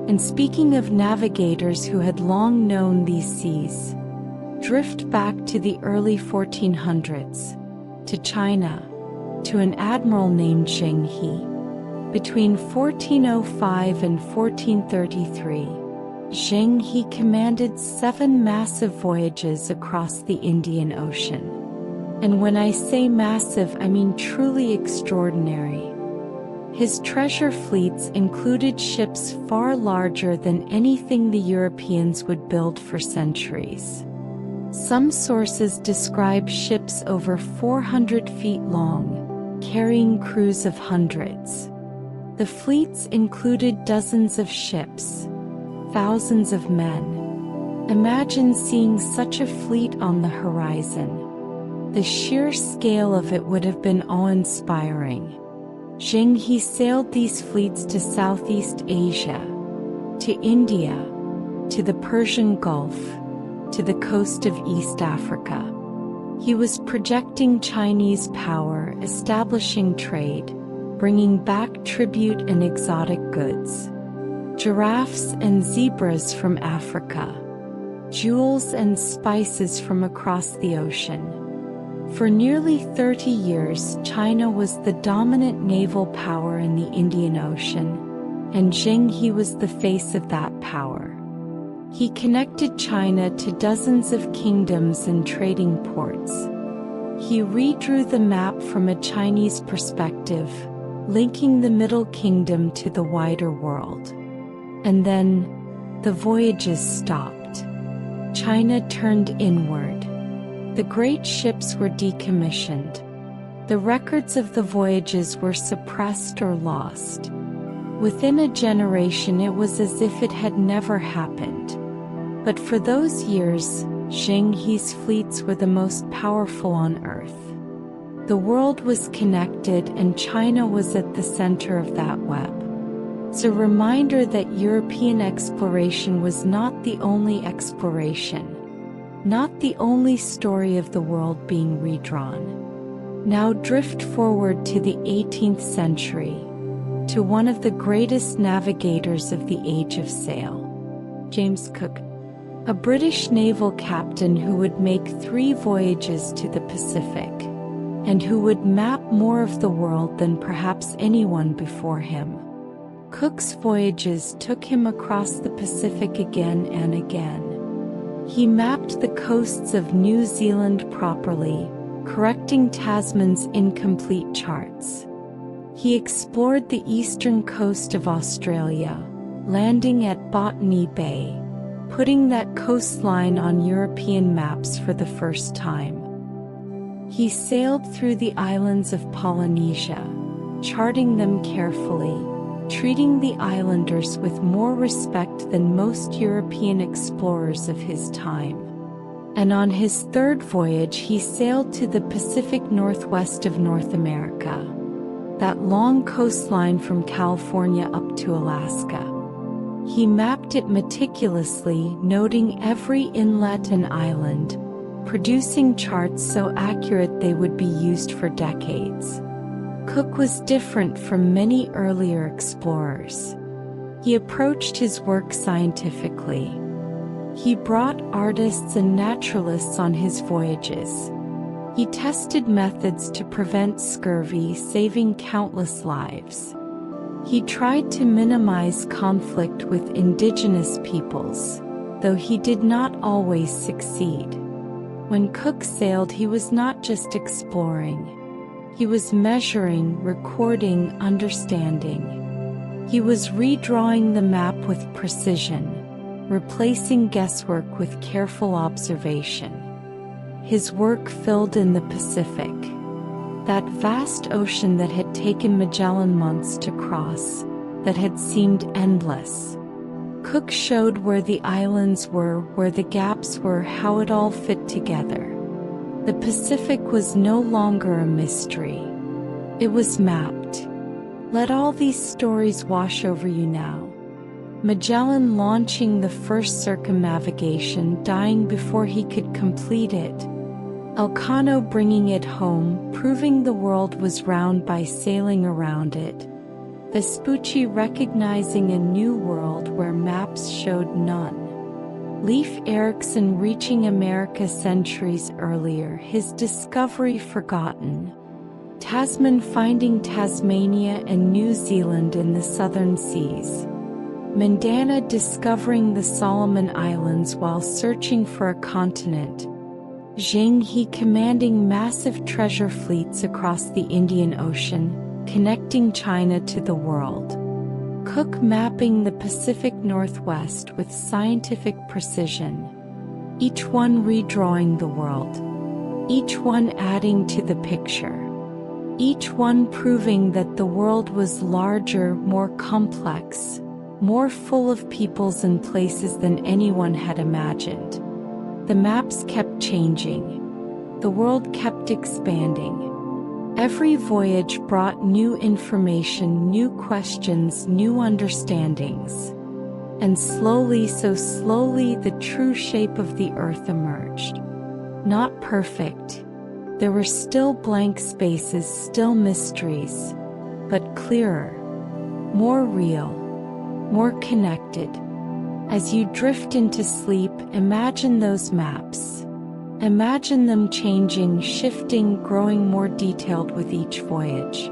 And speaking of navigators who had long known these seas, drift back to the early 1400s, to China, to an admiral named Zheng He. Between 1405 and 1433, Zheng He commanded 7 massive voyages across the Indian Ocean. And when I say massive, I mean truly extraordinary. His treasure fleets included ships far larger than anything the Europeans would build for centuries. Some sources describe ships over 400 feet long, carrying crews of hundreds. The fleets included dozens of ships, thousands of men. Imagine seeing such a fleet on the horizon. The sheer scale of it would have been awe-inspiring. Zheng He sailed these fleets to Southeast Asia, to India, to the Persian Gulf, to the coast of East Africa. He was projecting Chinese power, establishing trade, bringing back tribute and exotic goods. Giraffes and zebras from Africa. Jewels and spices from across the ocean. For nearly 30 years, China was the dominant naval power in the Indian Ocean, and Zheng He was the face of that power. He connected China to dozens of kingdoms and trading ports. He redrew the map from a Chinese perspective, linking the Middle Kingdom to the wider world. And then, the voyages stopped. China turned inward. The great ships were decommissioned. The records of the voyages were suppressed or lost. Within a generation, it was as if it had never happened. But for those years, Zheng He's fleets were the most powerful on Earth. The world was connected, and China was at the center of that web. It's a reminder that European exploration was not the only exploration. Not the only story of the world being redrawn. Now drift forward to the 18th century, to one of the greatest navigators of the Age of Sail, James Cook, a British naval captain who would make 3 voyages to the Pacific, and who would map more of the world than perhaps anyone before him. Cook's voyages took him across the Pacific again and again. He mapped the coasts of New Zealand properly, correcting Tasman's incomplete charts. He explored the eastern coast of Australia, landing at Botany Bay, putting that coastline on European maps for the first time. He sailed through the islands of Polynesia, charting them carefully, treating the islanders with more respect than most European explorers of his time. And on his 3rd voyage, he sailed to the Pacific Northwest of North America, that long coastline from California up to Alaska. He mapped it meticulously, noting every inlet and island, producing charts so accurate they would be used for decades. Cook was different from many earlier explorers. He approached his work scientifically. He brought artists and naturalists on his voyages. He tested methods to prevent scurvy, saving countless lives. He tried to minimize conflict with indigenous peoples, though he did not always succeed. When Cook sailed, he was not just exploring. He was measuring, recording, understanding. He was redrawing the map with precision, replacing guesswork with careful observation. His work filled in the Pacific, that vast ocean that had taken Magellan months to cross, that had seemed endless. Cook showed where the islands were, where the gaps were, how it all fit together. The Pacific was no longer a mystery. It was mapped. Let all these stories wash over you now. Magellan launching the first circumnavigation, dying before he could complete it. Elcano bringing it home, proving the world was round by sailing around it. Vespucci recognizing a new world where maps showed none. Leif Erikson reaching America centuries earlier, his discovery forgotten. Tasman finding Tasmania and New Zealand in the southern seas. Mandana discovering the Solomon Islands while searching for a continent. Zheng He commanding massive treasure fleets across the Indian Ocean, connecting China to the world. Cook mapping the Pacific Northwest with scientific precision. Each one redrawing the world. Each one adding to the picture. Each one proving that the world was larger, more complex, more full of peoples and places than anyone had imagined. The maps kept changing. The world kept expanding. Every voyage brought new information, new questions, new understandings. And slowly, so slowly, the true shape of the Earth emerged. Not perfect. There were still blank spaces, still mysteries, but clearer, more real, more connected. As you drift into sleep, imagine those maps. Imagine them changing, shifting, growing more detailed with each voyage.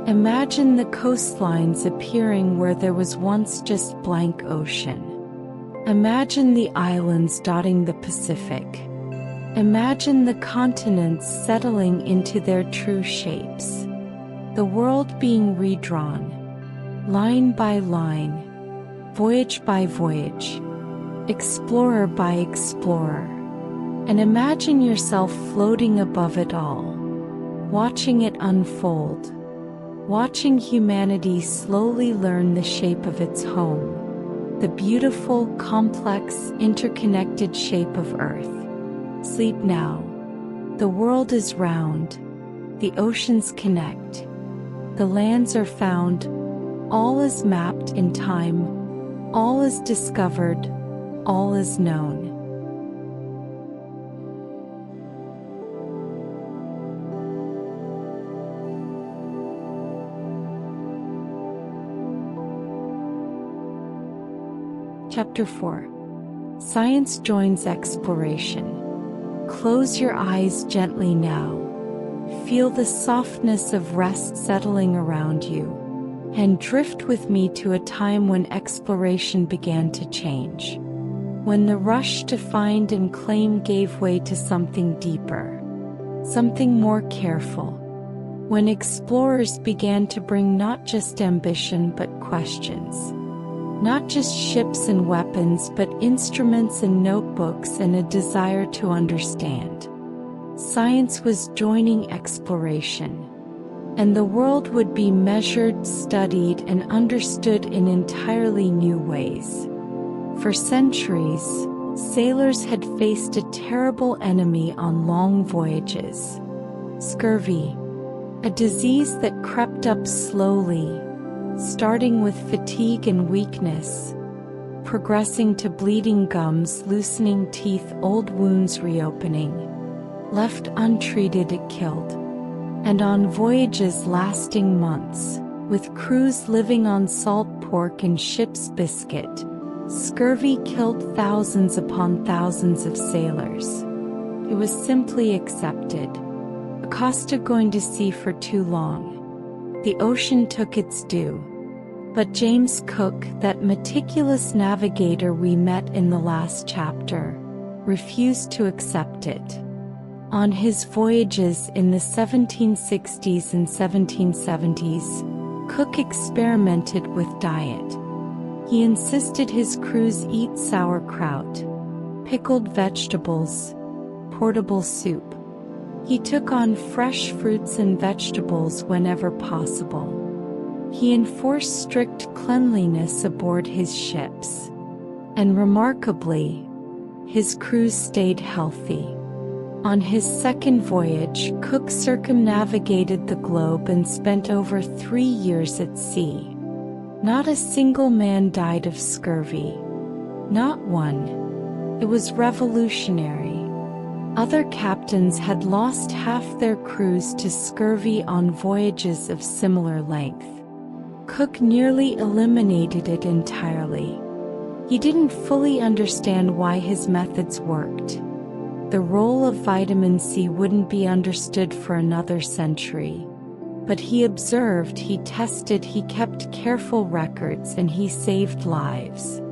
Imagine the coastlines appearing where there was once just blank ocean. Imagine the islands dotting the Pacific. Imagine the continents settling into their true shapes. The world being redrawn, line by line, voyage by voyage, explorer by explorer. And imagine yourself floating above it all, watching it unfold, watching humanity slowly learn the shape of its home, the beautiful, complex, interconnected shape of Earth. Sleep now. The world is round, the oceans connect, the lands are found, all is mapped in time, all is discovered, all is known. Chapter 4. Science joins exploration. Close your eyes gently now. Feel the softness of rest settling around you, and drift with me to a time when exploration began to change. When the rush to find and claim gave way to something deeper, something more careful. When explorers began to bring not just ambition but questions. Not just ships and weapons, but instruments and notebooks and a desire to understand. Science was joining exploration, and the world would be measured, studied, and understood in entirely new ways. For centuries, sailors had faced a terrible enemy on long voyages. Scurvy, a disease that crept up slowly, starting with fatigue and weakness, progressing to bleeding gums, loosening teeth, old wounds reopening. Left untreated, it killed. And on voyages lasting months, with crews living on salt pork and ship's biscuit, scurvy killed thousands upon thousands of sailors. It was simply accepted. Acosta going to sea for too long. The ocean took its due. But James Cook, that meticulous navigator we met in the last chapter, refused to accept it. On his voyages in the 1760s and 1770s, Cook experimented with diet. He insisted his crews eat sauerkraut, pickled vegetables, portable soup. He took on fresh fruits and vegetables whenever possible. He enforced strict cleanliness aboard his ships. And remarkably, his crews stayed healthy. On his second voyage, Cook circumnavigated the globe and spent over 3 years at sea. Not a single man died of scurvy. Not one. It was revolutionary. Other captains had lost half their crews to scurvy on voyages of similar length. Cook nearly eliminated it entirely. He didn't fully understand why his methods worked. The role of vitamin C wouldn't be understood for another century. But he observed, he tested, he kept careful records, and he saved lives.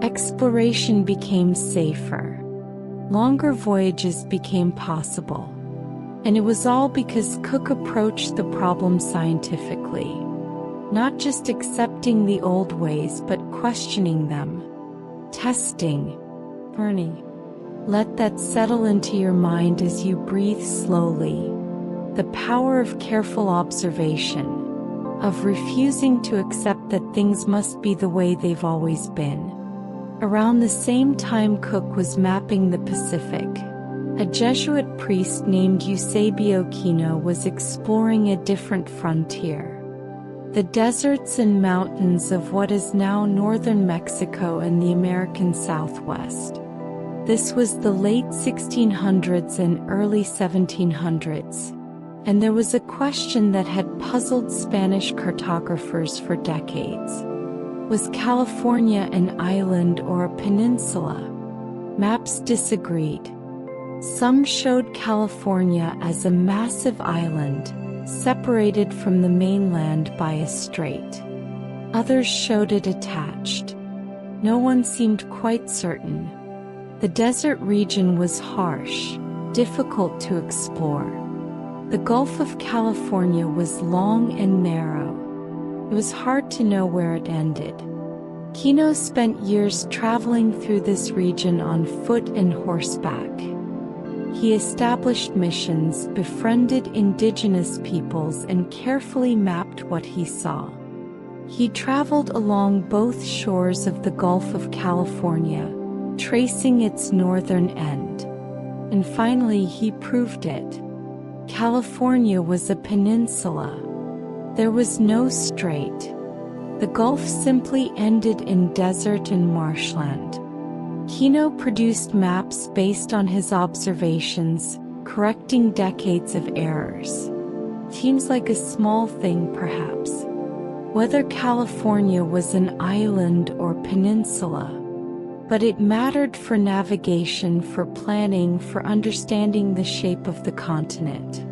Exploration became safer. Longer voyages became possible. And it was all because Cook approached the problem scientifically. Not just accepting the old ways but questioning them. Testing. Bernie. Let that settle into your mind as you breathe slowly. The power of careful observation. Of refusing to accept that things must be the way they've always been. Around the same time Cook was mapping the Pacific, a Jesuit priest named Eusebio Kino was exploring a different frontier. The deserts and mountains of what is now northern Mexico and the American Southwest. This was the late 1600s and early 1700s, and there was a question that had puzzled Spanish cartographers for decades. Was California an island or a peninsula? Maps disagreed. Some showed California as a massive island, separated from the mainland by a strait. Others showed it attached. No one seemed quite certain. The desert region was harsh, difficult to explore. The Gulf of California was long and narrow. It was hard to know where it ended. Kino spent years traveling through this region on foot and horseback. He established missions, befriended indigenous peoples, and carefully mapped what he saw. He traveled along both shores of the Gulf of California, tracing its northern end. And finally he proved it. California was a peninsula. There was no strait. The Gulf simply ended in desert and marshland. Kino produced maps based on his observations, correcting decades of errors. Seems like a small thing perhaps. Whether California was an island or peninsula. But it mattered for navigation, for planning, for understanding the shape of the continent.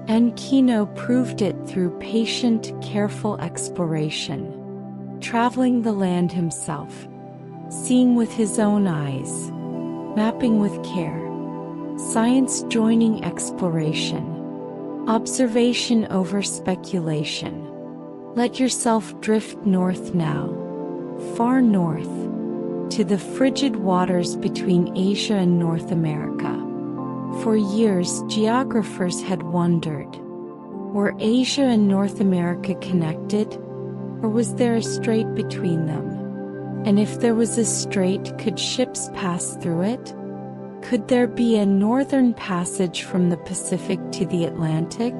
And Kino proved it through patient, careful exploration. Traveling the land himself. Seeing with his own eyes. Mapping with care. Science joining exploration. Observation over speculation. Let yourself drift north now. Far north. To the frigid waters between Asia and North America. For years, geographers had wondered. Were Asia and North America connected? Or was there a strait between them? And if there was a strait, could ships pass through it? Could there be a northern passage from the Pacific to the Atlantic?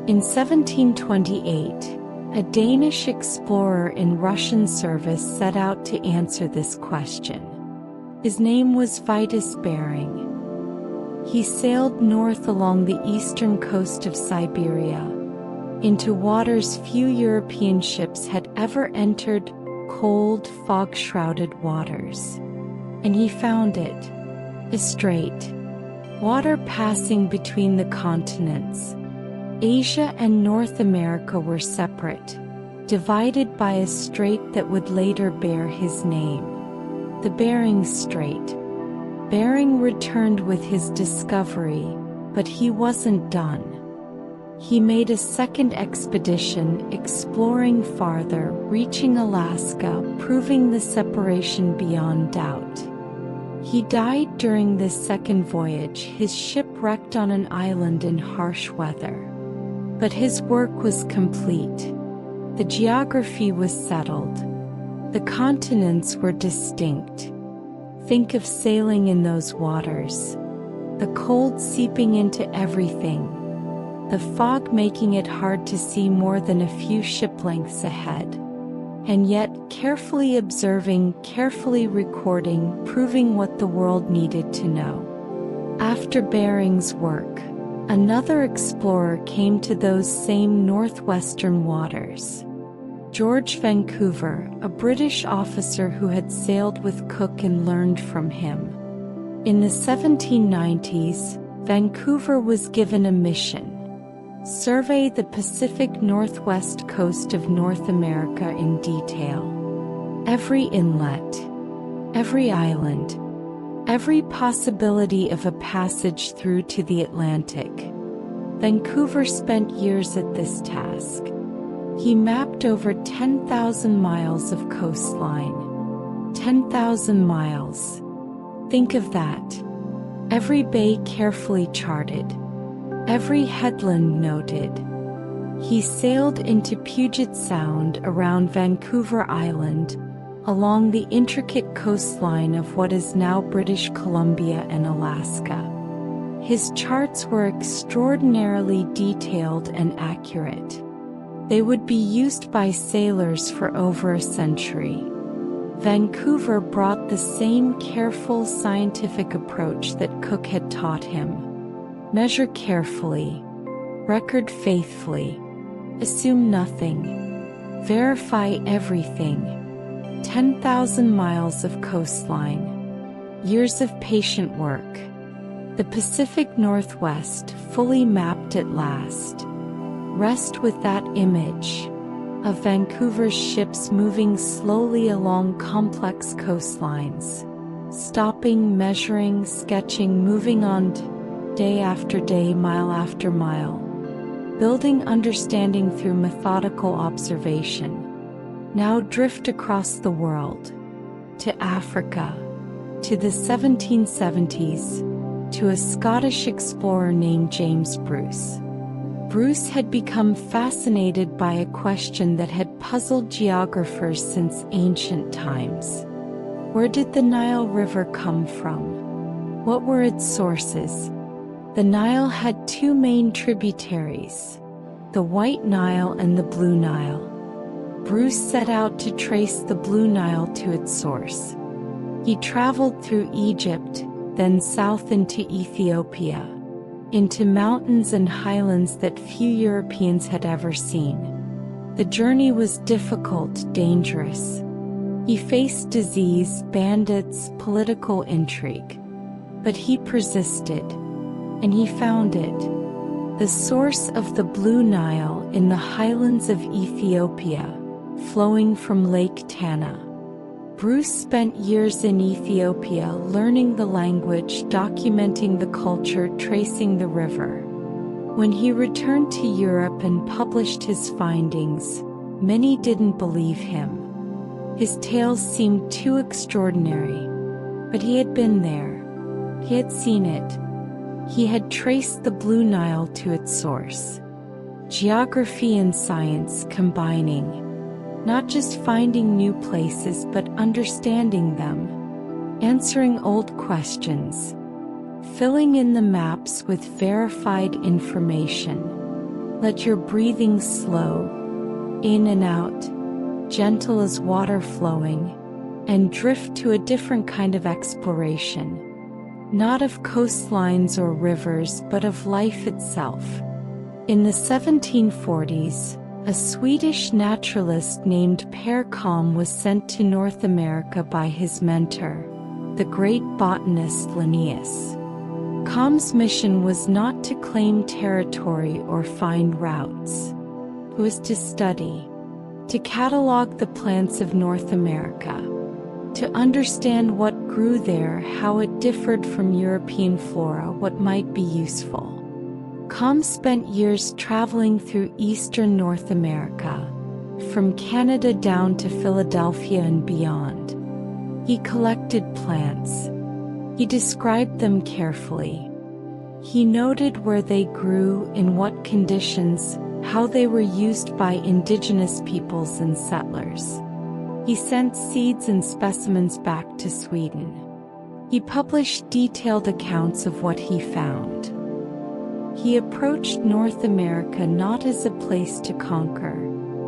In 1728, a Danish explorer in Russian service set out to answer this question. His name was Vitus Bering. He sailed north along the eastern coast of Siberia, into waters few European ships had ever entered, cold, fog-shrouded waters. And he found it. A strait. Water passing between the continents. Asia and North America were separate, divided by a strait that would later bear his name, the Bering Strait. Bering returned with his discovery, but he wasn't done. He made a second expedition, exploring farther, reaching Alaska, proving the separation beyond doubt. He died during this second voyage, his ship wrecked on an island in harsh weather. But his work was complete. The geography was settled. The continents were distinct. Think of sailing in those waters. The cold seeping into everything. The fog making it hard to see more than a few ship lengths ahead. And yet, carefully observing, carefully recording, proving what the world needed to know. After Bering's work, another explorer came to those same northwestern waters. George Vancouver, a British officer who had sailed with Cook and learned from him. In the 1790s, Vancouver was given a mission. Survey the Pacific Northwest coast of North America in detail. Every inlet, every island, every possibility of a passage through to the Atlantic. Vancouver spent years at this task. He mapped over 10,000 miles of coastline. 10,000 miles. Think of that. Every bay carefully charted. Every headland noted. He sailed into Puget Sound, around Vancouver Island, along the intricate coastline of what is now British Columbia and Alaska. His charts were extraordinarily detailed and accurate. They would be used by sailors for over a century. Vancouver brought the same careful scientific approach that Cook had taught him. Measure carefully, record faithfully, assume nothing, verify everything. 10,000 miles of coastline, years of patient work. The Pacific Northwest fully mapped at last. Rest with that image of Vancouver's ships moving slowly along complex coastlines, stopping, measuring, sketching, moving on day after day, mile after mile, building understanding through methodical observation. Now drift across the world, to Africa, to the 1770s, to a Scottish explorer named James Bruce. Bruce had become fascinated by a question that had puzzled geographers since ancient times. Where did the Nile River come from? What were its sources? The Nile had two main tributaries, the White Nile and the Blue Nile. Bruce set out to trace the Blue Nile to its source. He traveled through Egypt, then south into Ethiopia, into mountains and highlands that few Europeans had ever seen. The journey was difficult, dangerous. He faced disease, bandits, political intrigue. But he persisted. And he found it. The source of the Blue Nile in the highlands of Ethiopia, flowing from Lake Tana. Bruce spent years in Ethiopia learning the language, documenting the culture, tracing the river. When he returned to Europe and published his findings, many didn't believe him. His tales seemed too extraordinary. But he had been there. He had seen it. He had traced the Blue Nile to its source. Geography and science combining, not just finding new places but understanding them, answering old questions, filling in the maps with verified information. Let your breathing slow, in and out, gentle as water flowing, and drift to a different kind of exploration. Not of coastlines or rivers, but of life itself. In the 1740s, a Swedish naturalist named Per Kalm was sent to North America by his mentor, the great botanist Linnaeus. Com's mission was not to claim territory or find routes. It was to study, to catalog the plants of North America, to understand what grew there, how it differed from European flora, what might be useful. Com spent years traveling through eastern North America, from Canada down to Philadelphia and beyond. He collected plants. He described them carefully. He noted where they grew, in what conditions, how they were used by indigenous peoples and settlers. He sent seeds and specimens back to Sweden. He published detailed accounts of what he found. He approached North America not as a place to conquer,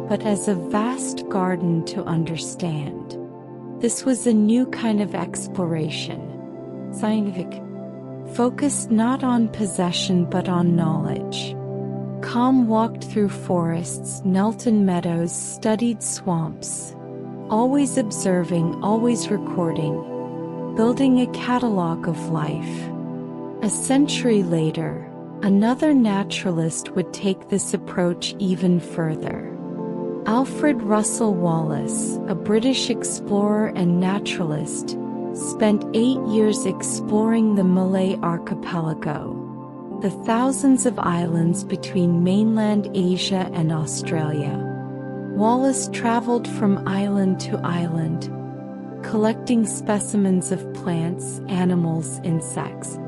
but as a vast garden to understand. This was a new kind of exploration, scientific, focused not on possession but on knowledge. Com walked through forests, knelt in meadows, studied swamps, always observing, always recording, building a catalog of life. A century later, another naturalist would take this approach even further. Alfred Russel Wallace, a British explorer and naturalist, spent 8 years exploring the Malay archipelago, the thousands of islands between mainland Asia and Australia. Wallace traveled from island to island, collecting specimens of plants, animals, insects.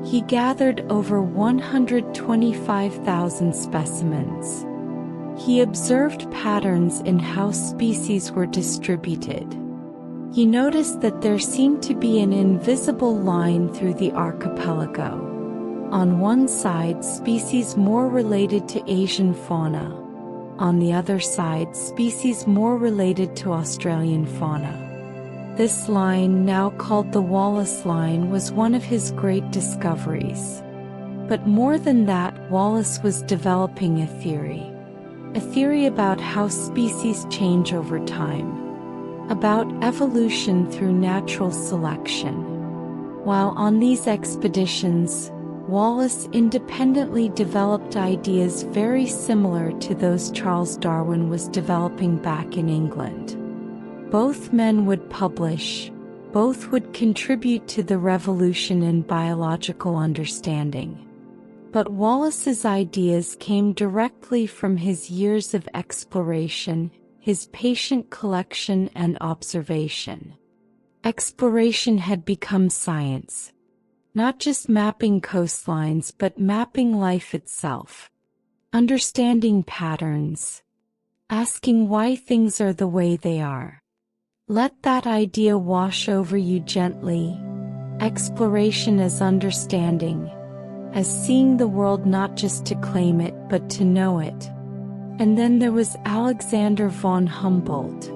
He gathered over 125,000 specimens. He observed patterns in how species were distributed. He noticed that there seemed to be an invisible line through the archipelago. On one side, species more related to Asian fauna. On the other side, species more related to Australian fauna. This line, now called the Wallace Line, was one of his great discoveries. But more than that, Wallace was developing a theory about how species change over time, about evolution through natural selection. While on these expeditions, Wallace independently developed ideas very similar to those Charles Darwin was developing back in England. Both men would publish, both would contribute to the revolution in biological understanding. But Wallace's ideas came directly from his years of exploration, his patient collection and observation. Exploration had become science. Not just mapping coastlines but mapping life itself. Understanding patterns. Asking why things are the way they are. Let that idea wash over you gently. Exploration as understanding. As seeing the world not just to claim it but to know it. And then there was Alexander von Humboldt.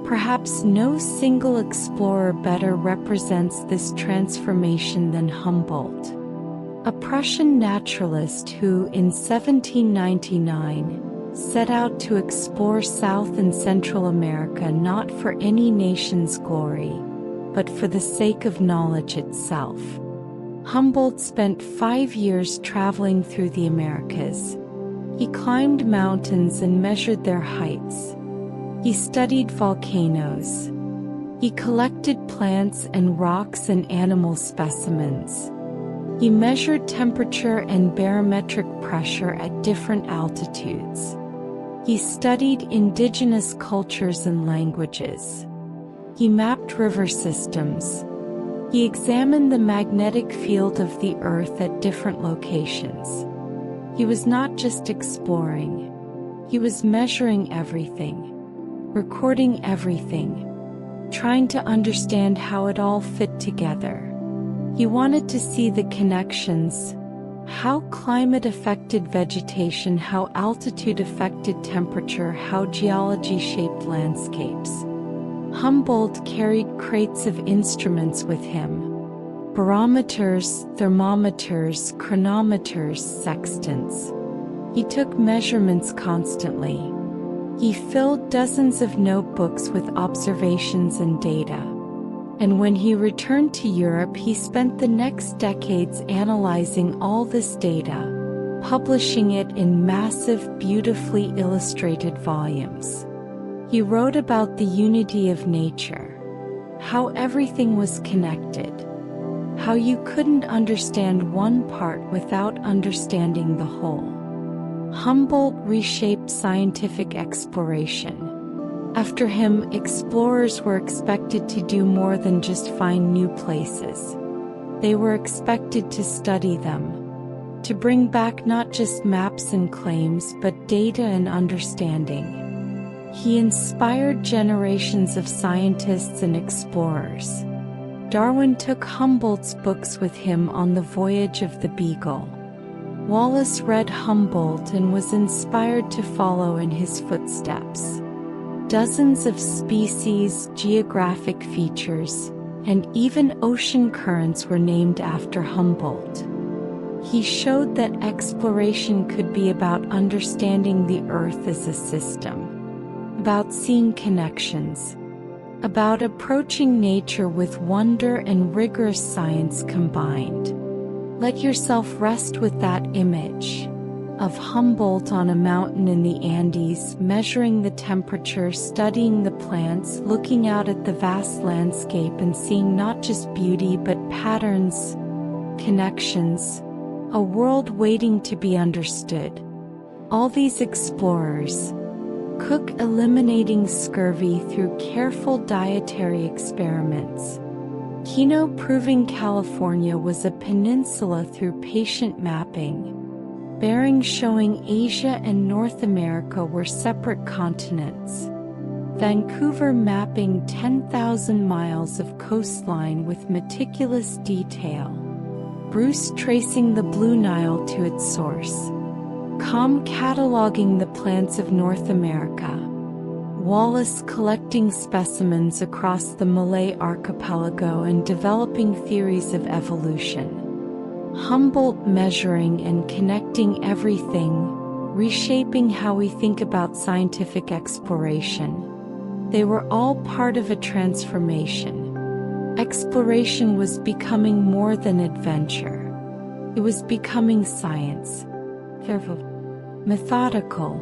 Perhaps no single explorer better represents this transformation than Humboldt. A Prussian naturalist who, in 1799, set out to explore South and Central America not for any nation's glory, but for the sake of knowledge itself. Humboldt spent 5 years traveling through the Americas. He climbed mountains and measured their heights. He studied volcanoes. He collected plants and rocks and animal specimens. He measured temperature and barometric pressure at different altitudes. He studied indigenous cultures and languages. He mapped river systems. He examined the magnetic field of the Earth at different locations. He was not just exploring. He was measuring everything, recording everything, trying to understand how it all fit together. He wanted to see the connections, how climate affected vegetation, how altitude affected temperature, how geology shaped landscapes. Humboldt carried crates of instruments with him. Barometers, thermometers, chronometers, sextants. He took measurements constantly. He filled dozens of notebooks with observations and data. And when he returned to Europe, he spent the next decades analyzing all this data, publishing it in massive, beautifully illustrated volumes. He wrote about the unity of nature, how everything was connected, how you couldn't understand one part without understanding the whole. Humboldt reshaped scientific exploration. After him, explorers were expected to do more than just find new places. They were expected to study them, to bring back not just maps and claims but data and understanding. He inspired generations of scientists and explorers. Darwin took Humboldt's books with him on the voyage of the Beagle. Wallace read Humboldt and was inspired to follow in his footsteps. Dozens of species, geographic features, and even ocean currents were named after Humboldt. He showed that exploration could be about understanding the Earth as a system, about seeing connections, about approaching nature with wonder and rigorous science combined. Let yourself rest with that image of Humboldt on a mountain in the Andes, measuring the temperature, studying the plants, looking out at the vast landscape and seeing not just beauty but patterns, connections, a world waiting to be understood. All these explorers, Cook eliminating scurvy through careful dietary experiments, Kino proving California was a peninsula through patient mapping, Bering showing Asia and North America were separate continents, Vancouver mapping 10,000 miles of coastline with meticulous detail, Bruce tracing the Blue Nile to its source, Com cataloging the plants of North America, Wallace collecting specimens across the Malay archipelago and developing theories of evolution, Humboldt measuring and connecting everything, reshaping how we think about scientific exploration. They were all part of a transformation. Exploration was becoming more than adventure. It was becoming science. Methodical,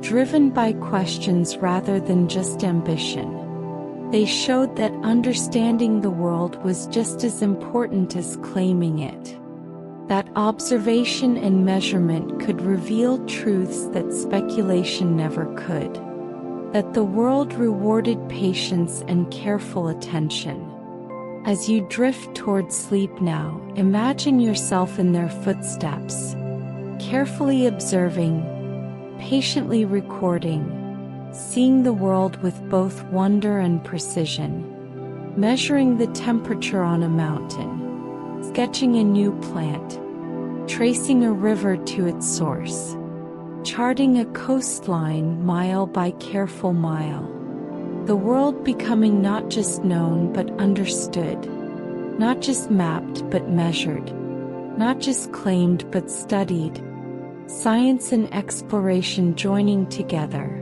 driven by questions rather than just ambition. They showed that understanding the world was just as important as claiming it. That observation and measurement could reveal truths that speculation never could. That the world rewarded patience and careful attention. As you drift toward sleep now, imagine yourself in their footsteps, carefully observing, patiently recording, seeing the world with both wonder and precision, measuring the temperature on a mountain, sketching a new plant, tracing a river to its source, charting a coastline mile by careful mile. The world becoming not just known but understood, not just mapped but measured, not just claimed but studied. Science and exploration joining together,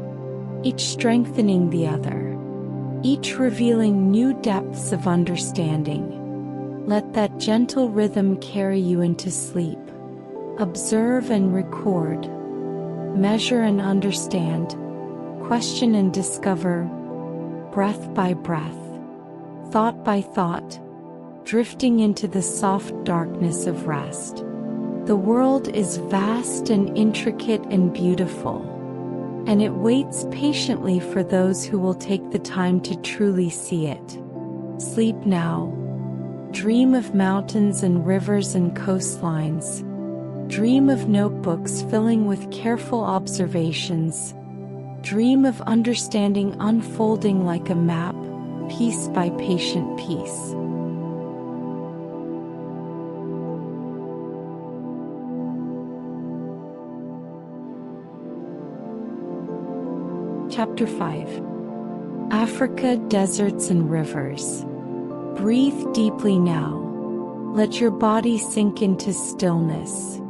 each strengthening the other, each revealing new depths of understanding. Let that gentle rhythm carry you into sleep. Observe and record, measure and understand, question and discover, breath by breath, thought by thought, drifting into the soft darkness of rest. The world is vast and intricate and beautiful, and it waits patiently for those who will take the time to truly see it. Sleep now. Dream of mountains and rivers and coastlines. Dream of notebooks filling with careful observations. Dream of understanding unfolding like a map, piece by patient piece. Chapter 5. Africa, Deserts and Rivers. Breathe deeply now. Let your body sink into stillness,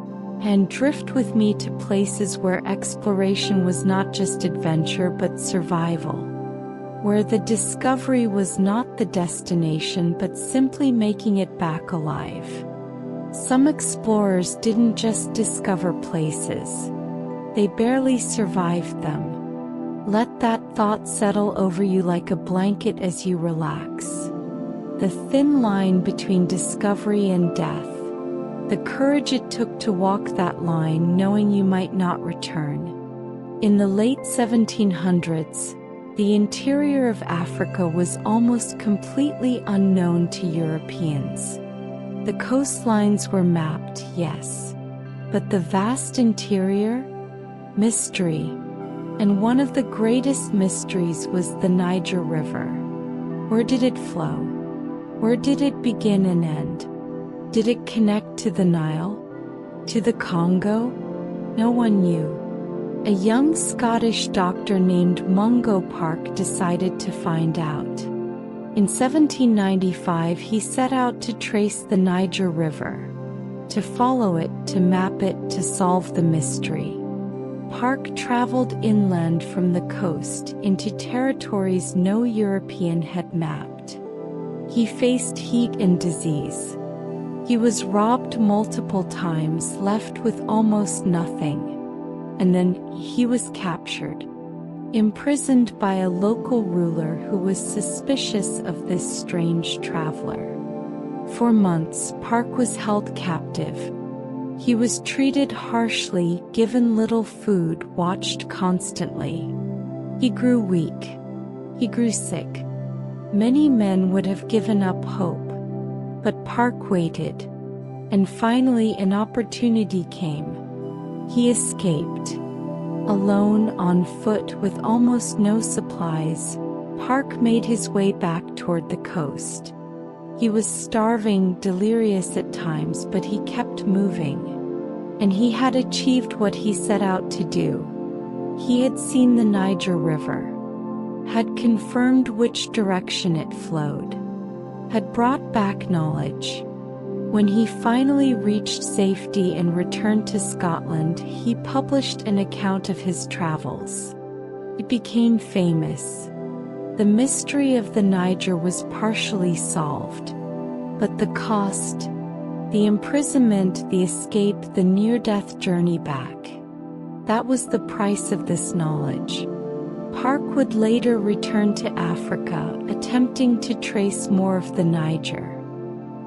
and drift with me to places where exploration was not just adventure but survival. where the discovery was not the destination but simply making it back alive. Some explorers didn't just discover places, they barely survived them. Let that thought settle over you like a blanket as you relax. The thin line between discovery and death. The courage it took to walk that line knowing you might not return. In the late 1700s, the interior of Africa was almost completely unknown to Europeans. The coastlines were mapped, yes, but the vast interior? Mystery. And one of the greatest mysteries was the Niger River. Where did it flow? Where did it begin and end? Did it connect to the Nile? To the Congo? No one knew. A young Scottish doctor named Mungo Park decided to find out. In 1795 he set out to trace the Niger River, to follow it, to map it, to solve the mystery. Park traveled inland from the coast into territories no European had mapped. He faced heat and disease. He was robbed multiple times, left with almost nothing. And then he was captured, imprisoned by a local ruler who was suspicious of this strange traveler. For months, Park was held captive. He was treated harshly, given little food, watched constantly. He grew weak. He grew sick. Many men would have given up hope. But Park waited. And finally an opportunity came. He escaped. Alone, on foot, with almost no supplies, Park made his way back toward the coast. He was starving, delirious at times, but he kept moving. And he had achieved what he set out to do. He had seen the Niger River, had confirmed which direction it flowed, had brought back knowledge. When he finally reached safety and returned to Scotland, he published an account of his travels. It became famous. The mystery of the Niger was partially solved. But the cost, the imprisonment, the escape, the near-death journey back, that was the price of this knowledge. Park would later return to Africa, attempting to trace more of the Niger.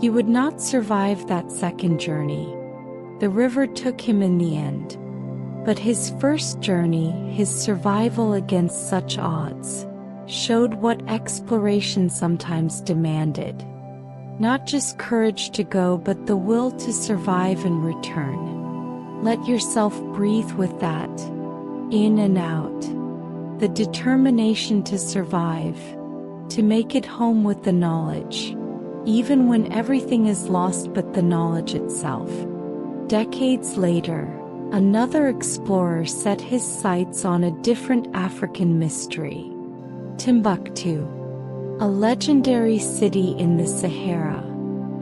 He would not survive that second journey. The river took him in the end. But his first journey, his survival against such odds, showed what exploration sometimes demanded. Not just courage to go, but the will to survive and return. Let yourself breathe with that, in and out. The determination to survive, to make it home with the knowledge. Even when everything is lost but the knowledge itself. Decades later, another explorer set his sights on a different African mystery. Timbuktu, a legendary city in the Sahara,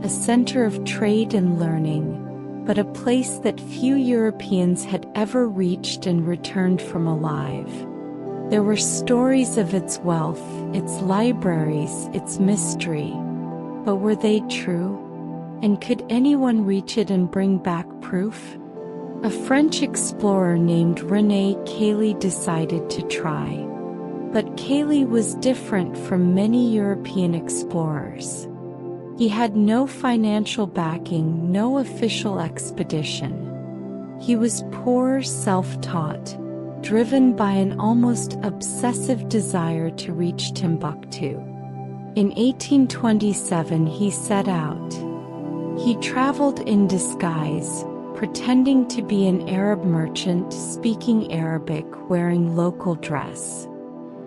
a center of trade and learning, but a place that few Europeans had ever reached and returned from alive. There were stories of its wealth, its libraries, its mystery. But were they true? And could anyone reach it and bring back proof? A French explorer named René Caillie decided to try. But Caillie was different from many European explorers. He had no financial backing, no official expedition. He was poor, self-taught, driven by an almost obsessive desire to reach Timbuktu. In 1827 he set out. He traveled in disguise, pretending to be an Arab merchant, speaking Arabic, wearing local dress.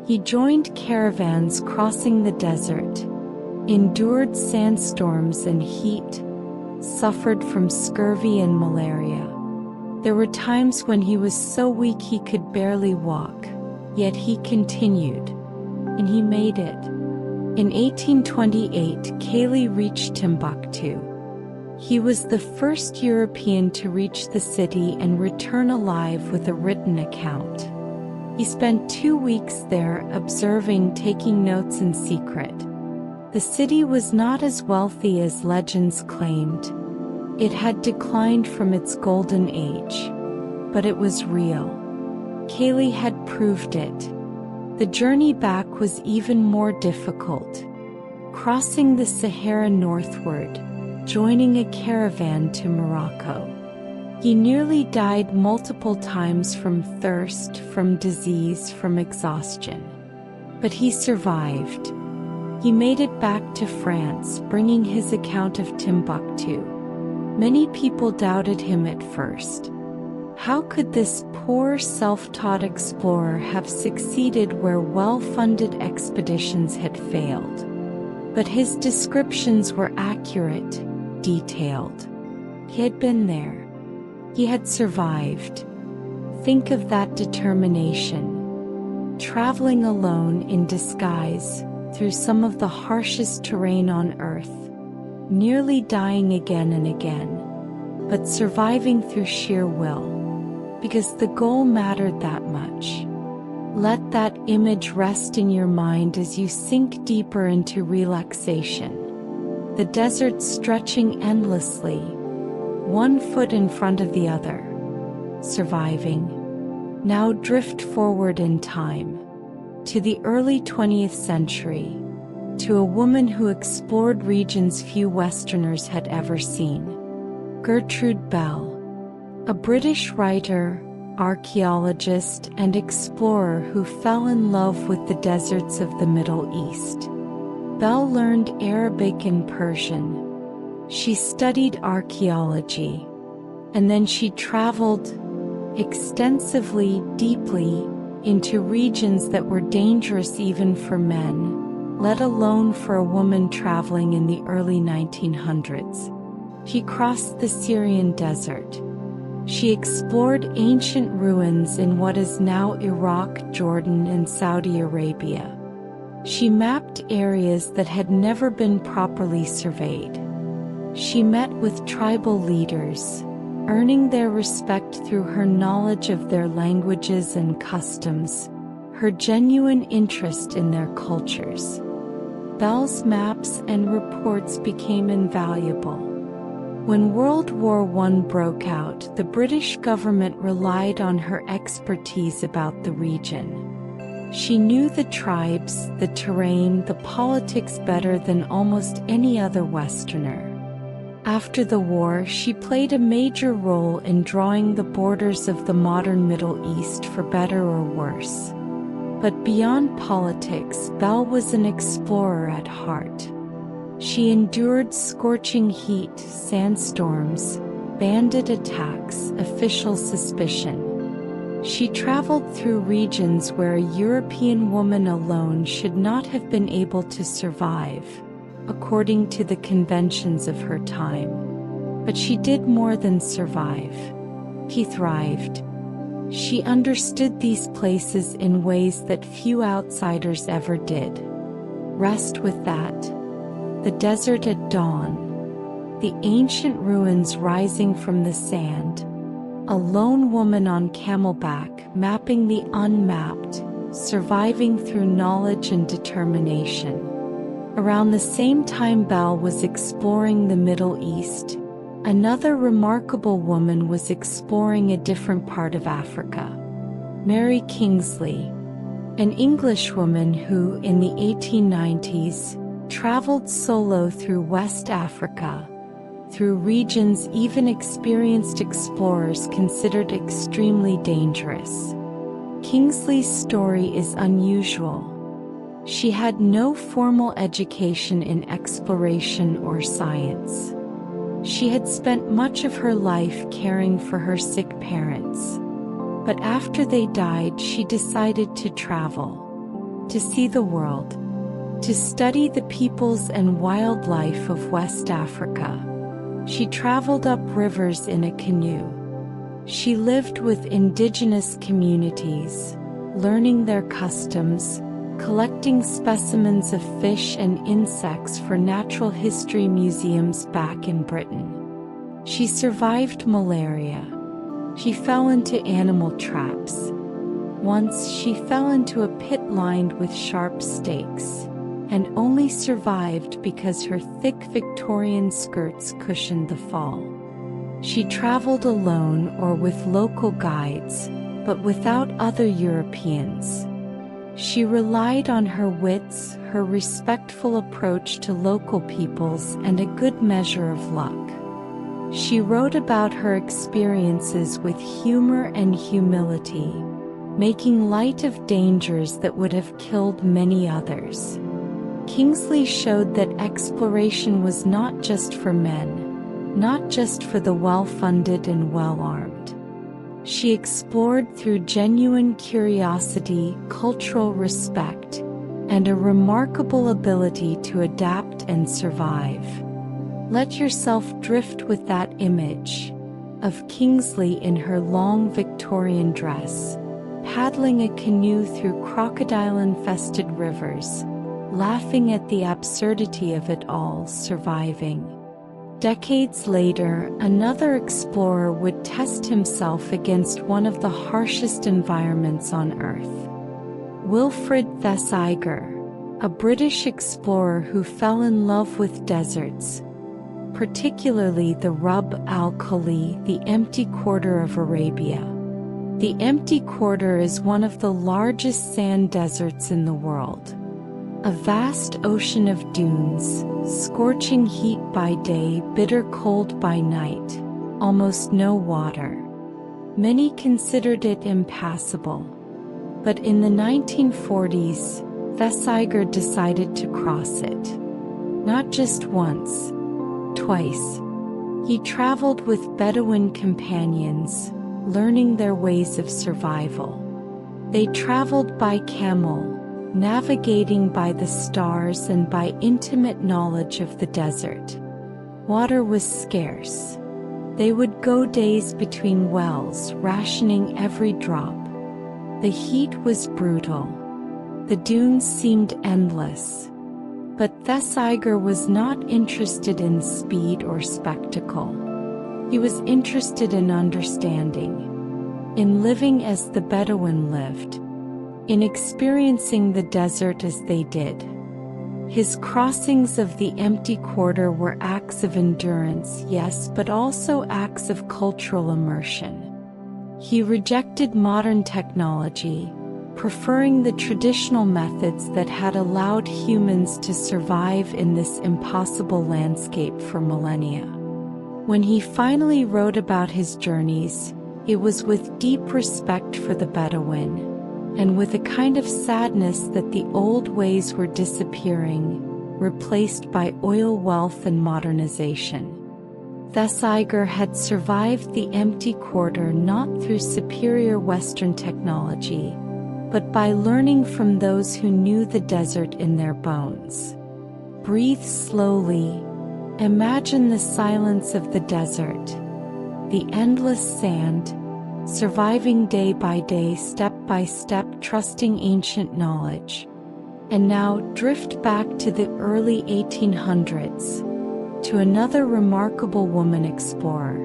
He joined caravans crossing the desert, endured sandstorms and heat, suffered from scurvy and malaria. There were times when he was so weak he could barely walk, yet he continued. And he made it. In 1828, Caillie reached Timbuktu. He was the first European to reach the city and return alive with a written account. He spent 2 weeks there observing, taking notes in secret. The city was not as wealthy as legends claimed. It had declined from its golden age. But it was real. Kaylee had proved it. The journey back was even more difficult. Crossing the Sahara northward, joining a caravan to Morocco. He nearly died multiple times from thirst, from disease, from exhaustion. But he survived. He made it back to France, bringing his account of Timbuktu. Many people doubted him at first. How could this poor self-taught explorer have succeeded where well-funded expeditions had failed? But his descriptions were accurate, detailed. He had been there. He had survived. Think of that determination. Traveling alone in disguise, through some of the harshest terrain on Earth, nearly dying again and again, but surviving through sheer will, because the goal mattered that much. Let that image rest in your mind as you sink deeper into relaxation. The desert stretching endlessly, one foot in front of the other. Surviving. Now drift forward in time, to the early 20th century, to a woman who explored regions few Westerners had ever seen. Gertrude Bell, a British writer, archaeologist, and explorer who fell in love with the deserts of the Middle East. Bell learned Arabic and Persian. She studied archaeology, and then she traveled extensively, deeply, into regions that were dangerous even for men, let alone for a woman traveling in the early 1900s. She crossed the Syrian desert. She explored ancient ruins in what is now Iraq, Jordan, and Saudi Arabia. She mapped areas that had never been properly surveyed. She met with tribal leaders, earning their respect through her knowledge of their languages and customs, her genuine interest in their cultures. Bell's maps and reports became invaluable. When World War I broke out, the British government relied on her expertise about the region. She knew the tribes, the terrain, the politics better than almost any other Westerner. After the war, she played a major role in drawing the borders of the modern Middle East for better or worse. But beyond politics, Bell was an explorer at heart. She endured scorching heat, sandstorms, bandit attacks, official suspicion. She traveled through regions where a European woman alone should not have been able to survive, according to the conventions of her time. But she did more than survive. She thrived. She understood these places in ways that few outsiders ever did. Rest with that. The desert at dawn. The ancient ruins rising from the sand. A lone woman on camelback, mapping the unmapped, surviving through knowledge and determination. Around the same time Bell was exploring the Middle East, another remarkable woman was exploring a different part of Africa. Mary Kingsley, an Englishwoman who, in the 1890s, traveled solo through West Africa, through regions even experienced explorers considered extremely dangerous. Kingsley's story is unusual. She had no formal education in exploration or science. She had spent much of her life caring for her sick parents. But after they died, she decided to travel, to see the world, to study the peoples and wildlife of West Africa. She traveled up rivers in a canoe. She lived with indigenous communities, learning their customs, collecting specimens of fish and insects for natural history museums back in Britain. She survived malaria. She fell into animal traps. Once she fell into a pit lined with sharp stakes, and only survived because her thick Victorian skirts cushioned the fall. She traveled alone or with local guides, but without other Europeans. She relied on her wits, her respectful approach to local peoples, and a good measure of luck. She wrote about her experiences with humor and humility, making light of dangers that would have killed many others. Kingsley showed that exploration was not just for men, not just for the well-funded and well-armed. She explored through genuine curiosity, cultural respect, and a remarkable ability to adapt and survive. Let yourself drift with that image of Kingsley in her long Victorian dress, paddling a canoe through crocodile-infested rivers, laughing at the absurdity of it all, surviving. Decades later, another explorer would test himself against one of the harshest environments on Earth. Wilfred Thesiger, a British explorer who fell in love with deserts, particularly the Rub al-Khali, the empty quarter of Arabia. The empty quarter is one of the largest sand deserts in the world. A vast ocean of dunes, scorching heat by day, bitter cold by night, almost no water. Many considered it impassable. But in the 1940s, Thesiger decided to cross it. Not just once, twice. He traveled with Bedouin companions, learning their ways of survival. They traveled by camel, navigating by the stars and by intimate knowledge of the desert. Water was scarce. They would go days between wells, rationing every drop. The heat was brutal. The dunes seemed endless. But Thesiger was not interested in speed or spectacle. He was interested in understanding, in living as the Bedouin lived, in experiencing the desert as they did. His crossings of the empty quarter were acts of endurance, yes, but also acts of cultural immersion. He rejected modern technology, preferring the traditional methods that had allowed humans to survive in this impossible landscape for millennia. When he finally wrote about his journeys, it was with deep respect for the Bedouin, and with a kind of sadness that the old ways were disappearing, replaced by oil wealth and modernization. Thesiger had survived the empty quarter not through superior Western technology, but by learning from those who knew the desert in their bones. Breathe slowly. Imagine the silence of the desert, the endless sand, surviving day by day, step by step, trusting ancient knowledge. And now drift back to the early 1800s, to another remarkable woman explorer,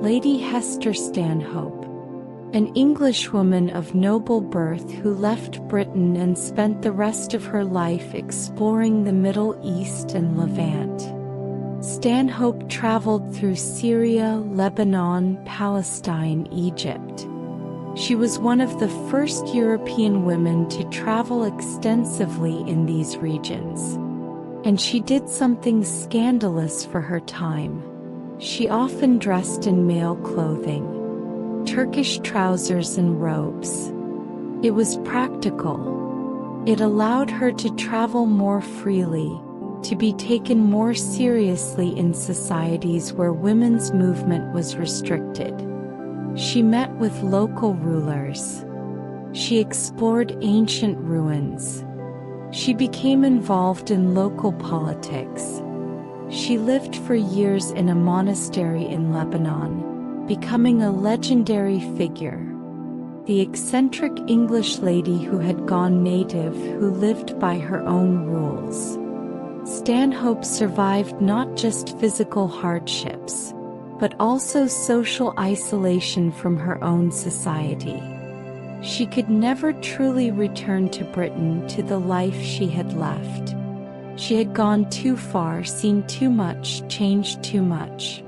Lady Hester Stanhope, an Englishwoman of noble birth who left Britain and spent the rest of her life exploring the Middle East and Levant. Stanhope traveled through Syria, Lebanon, Palestine, Egypt. She was one of the first European women to travel extensively in these regions. And she did something scandalous for her time. She often dressed in male clothing, Turkish trousers and robes. It was practical. It allowed her to travel more freely, to be taken more seriously in societies where women's movement was restricted. She met with local rulers. She explored ancient ruins. She became involved in local politics. She lived for years in a monastery in Lebanon, becoming a legendary figure. The eccentric English lady who had gone native, who lived by her own rules. Stanhope survived not just physical hardships, but also social isolation from her own society. She could never truly return to Britain, to the life she had left. She had gone too far, seen too much, changed too much.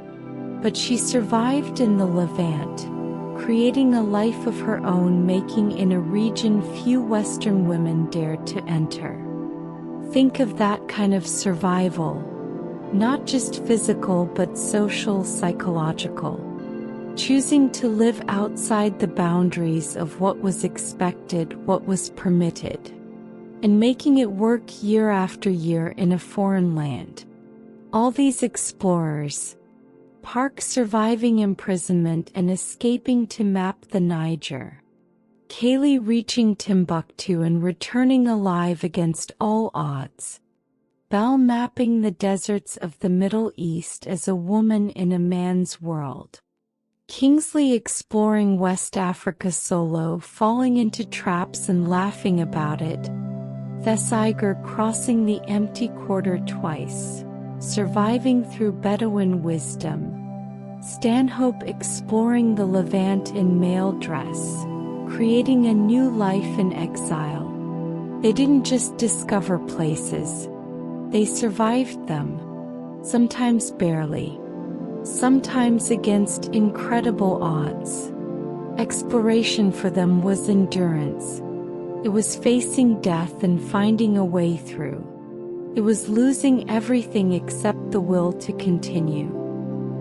But she survived in the Levant, creating a life of her own, making in a region few Western women dared to enter. Think of that kind of survival, not just physical but social, psychological. Choosing to live outside the boundaries of what was expected, what was permitted, and making it work year after year in a foreign land. All these explorers, Park surviving imprisonment and escaping to map the Niger, Kaylee reaching Timbuktu and returning alive against all odds, Belle mapping the deserts of the Middle East as a woman in a man's world, Kingsley exploring West Africa solo, falling into traps and laughing about it, Thesiger crossing the empty quarter twice, surviving through Bedouin wisdom, Stanhope exploring the Levant in male dress, creating a new life in exile. They didn't just discover places, they survived them, sometimes barely, sometimes against incredible odds. Exploration for them was endurance. It was facing death and finding a way through. It was losing everything except the will to continue.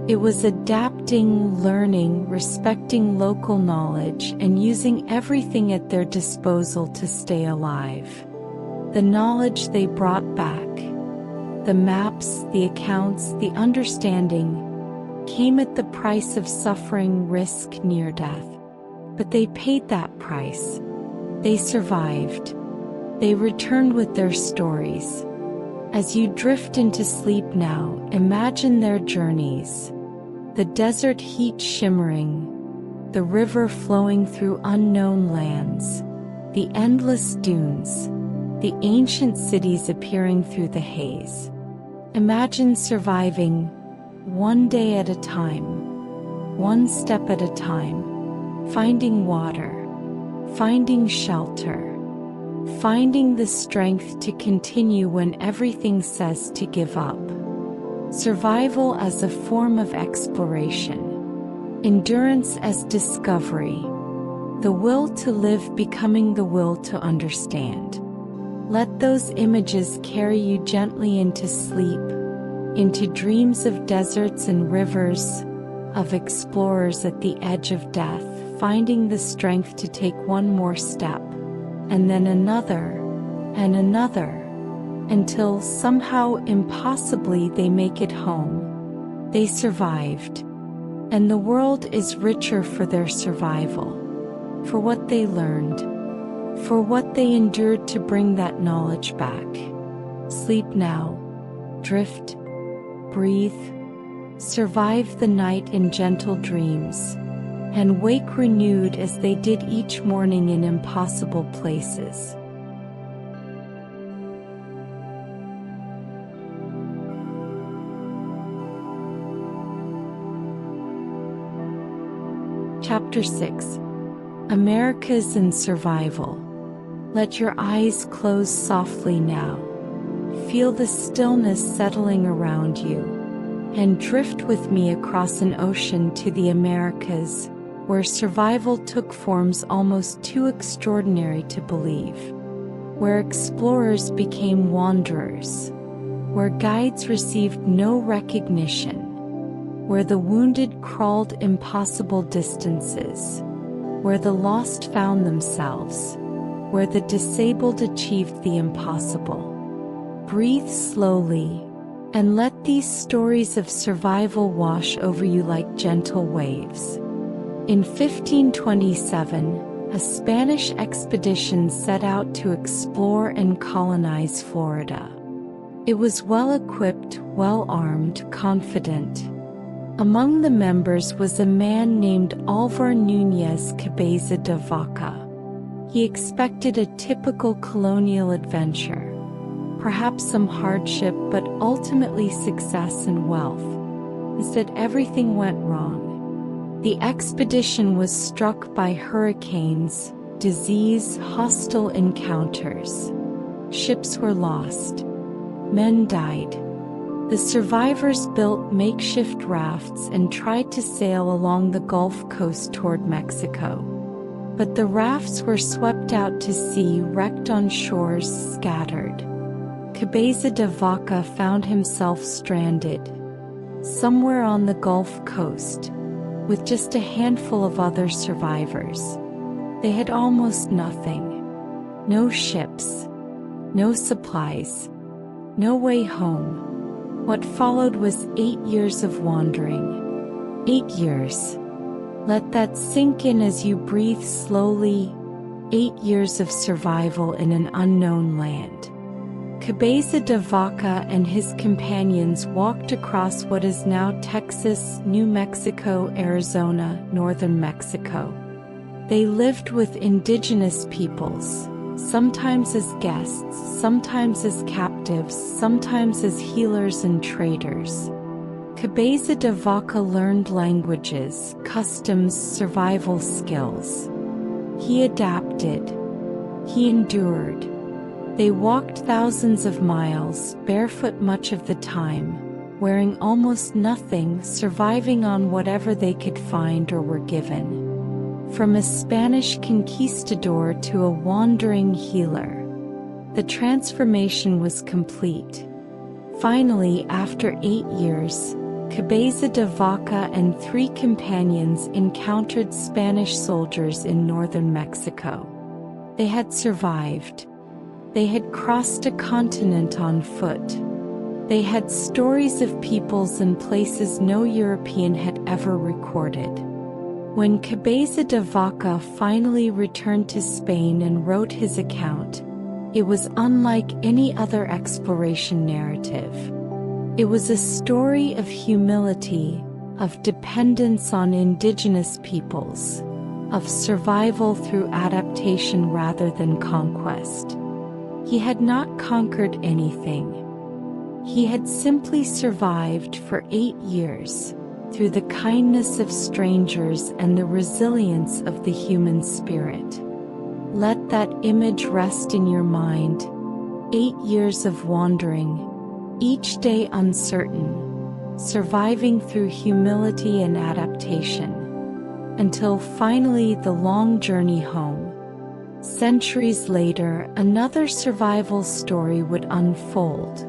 It was adapting, learning, respecting local knowledge, and using everything at their disposal to stay alive. The knowledge they brought back, the maps, the accounts, the understanding, came at the price of suffering, risk, near death. But they paid that price. They survived. They returned with their stories. As you drift into sleep now, imagine their journeys. The desert heat shimmering, the river flowing through unknown lands, the endless dunes, the ancient cities appearing through the haze. Imagine surviving, one day at a time, one step at a time, finding water, finding shelter, finding the strength to continue when everything says to give up. Survival as a form of exploration, endurance as discovery, the will to live becoming the will to understand. Let those images carry you gently into sleep, into dreams of deserts and rivers, of explorers at the edge of death, finding the strength to take one more step, and then another, and another, until somehow impossibly they make it home. They survived, and the world is richer for their survival, for what they learned, for what they endured to bring that knowledge back. Sleep now, drift, breathe, survive the night in gentle dreams, and wake renewed as they did each morning in impossible places. Chapter 6. Americas in Survival. Let your eyes close softly now. Feel the stillness settling around you, and drift with me across an ocean to the Americas, where survival took forms almost too extraordinary to believe, where explorers became wanderers, where guides received no recognition, where the wounded crawled impossible distances, where the lost found themselves, where the disabled achieved the impossible. Breathe slowly, and let these stories of survival wash over you like gentle waves. In 1527, a Spanish expedition set out to explore and colonize Florida. It was well-equipped, well-armed, confident. Among the members was a man named Alvar Núñez Cabeza de Vaca. He expected a typical colonial adventure, perhaps some hardship but ultimately success and wealth. Instead, everything went wrong. The expedition was struck by hurricanes, disease, hostile encounters. Ships were lost. Men died. The survivors built makeshift rafts and tried to sail along the Gulf Coast toward Mexico. But the rafts were swept out to sea, wrecked on shores, scattered. Cabeza de Vaca found himself stranded somewhere on the Gulf Coast, with just a handful of other survivors. They had almost nothing. No ships, no supplies, no way home. What followed was 8 years of wandering. 8 years. Let that sink in as you breathe slowly. 8 years of survival in an unknown land. Cabeza de Vaca and his companions walked across what is now Texas, New Mexico, Arizona, northern Mexico. They lived with indigenous peoples, sometimes as guests, sometimes as captives, sometimes as healers and traders. Cabeza de Vaca learned languages, customs, survival skills. He adapted. He endured. They walked thousands of miles, barefoot much of the time, wearing almost nothing, surviving on whatever they could find or were given. From a Spanish conquistador to a wandering healer, the transformation was complete. Finally, after 8 years, Cabeza de Vaca and 3 companions encountered Spanish soldiers in northern Mexico. They had survived. They had crossed a continent on foot. They had stories of peoples and places no European had ever recorded. When Cabeza de Vaca finally returned to Spain and wrote his account, it was unlike any other exploration narrative. It was a story of humility, of dependence on indigenous peoples, of survival through adaptation rather than conquest. He had not conquered anything. He had simply survived for 8 years, through the kindness of strangers and the resilience of the human spirit. Let that image rest in your mind. 8 years of wandering, each day uncertain, surviving through humility and adaptation, until finally the long journey home. Centuries later, another survival story would unfold.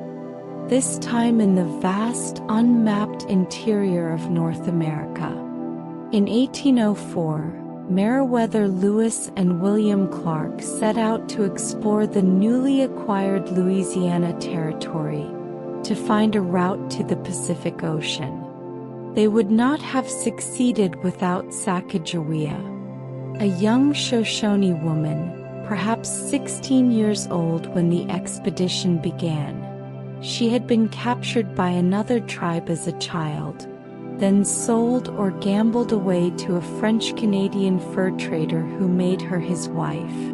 This time in the vast, unmapped interior of North America. In 1804, Meriwether Lewis and William Clark set out to explore the newly acquired Louisiana Territory, to find a route to the Pacific Ocean. They would not have succeeded without Sacagawea, a young Shoshone woman, perhaps 16 years old when the expedition began. She had been captured by another tribe as a child, then sold or gambled away to a French-Canadian fur trader who made her his wife.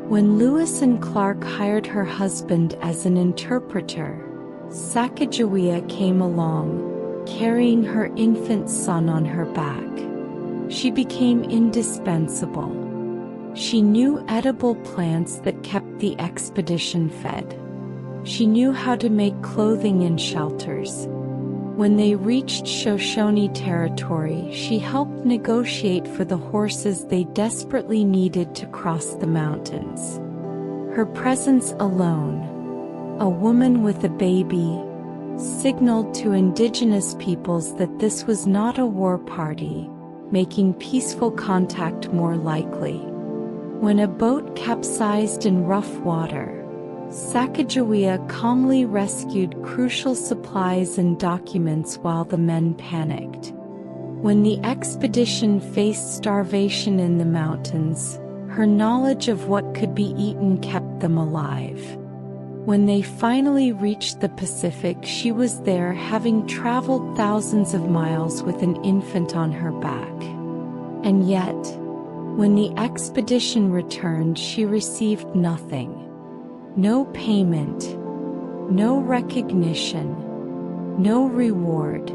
When Lewis and Clark hired her husband as an interpreter, Sacagawea came along, carrying her infant son on her back. She became indispensable. She knew edible plants that kept the expedition fed. She knew how to make clothing and shelters. When they reached Shoshone territory, she helped negotiate for the horses they desperately needed to cross the mountains. Her presence alone, a woman with a baby, signaled to indigenous peoples that this was not a war party, making peaceful contact more likely. When a boat capsized in rough water, Sacagawea calmly rescued crucial supplies and documents while the men panicked. When the expedition faced starvation in the mountains, her knowledge of what could be eaten kept them alive. When they finally reached the Pacific, she was there, having traveled thousands of miles with an infant on her back. And yet, when the expedition returned, she received nothing. No payment, no recognition, no reward.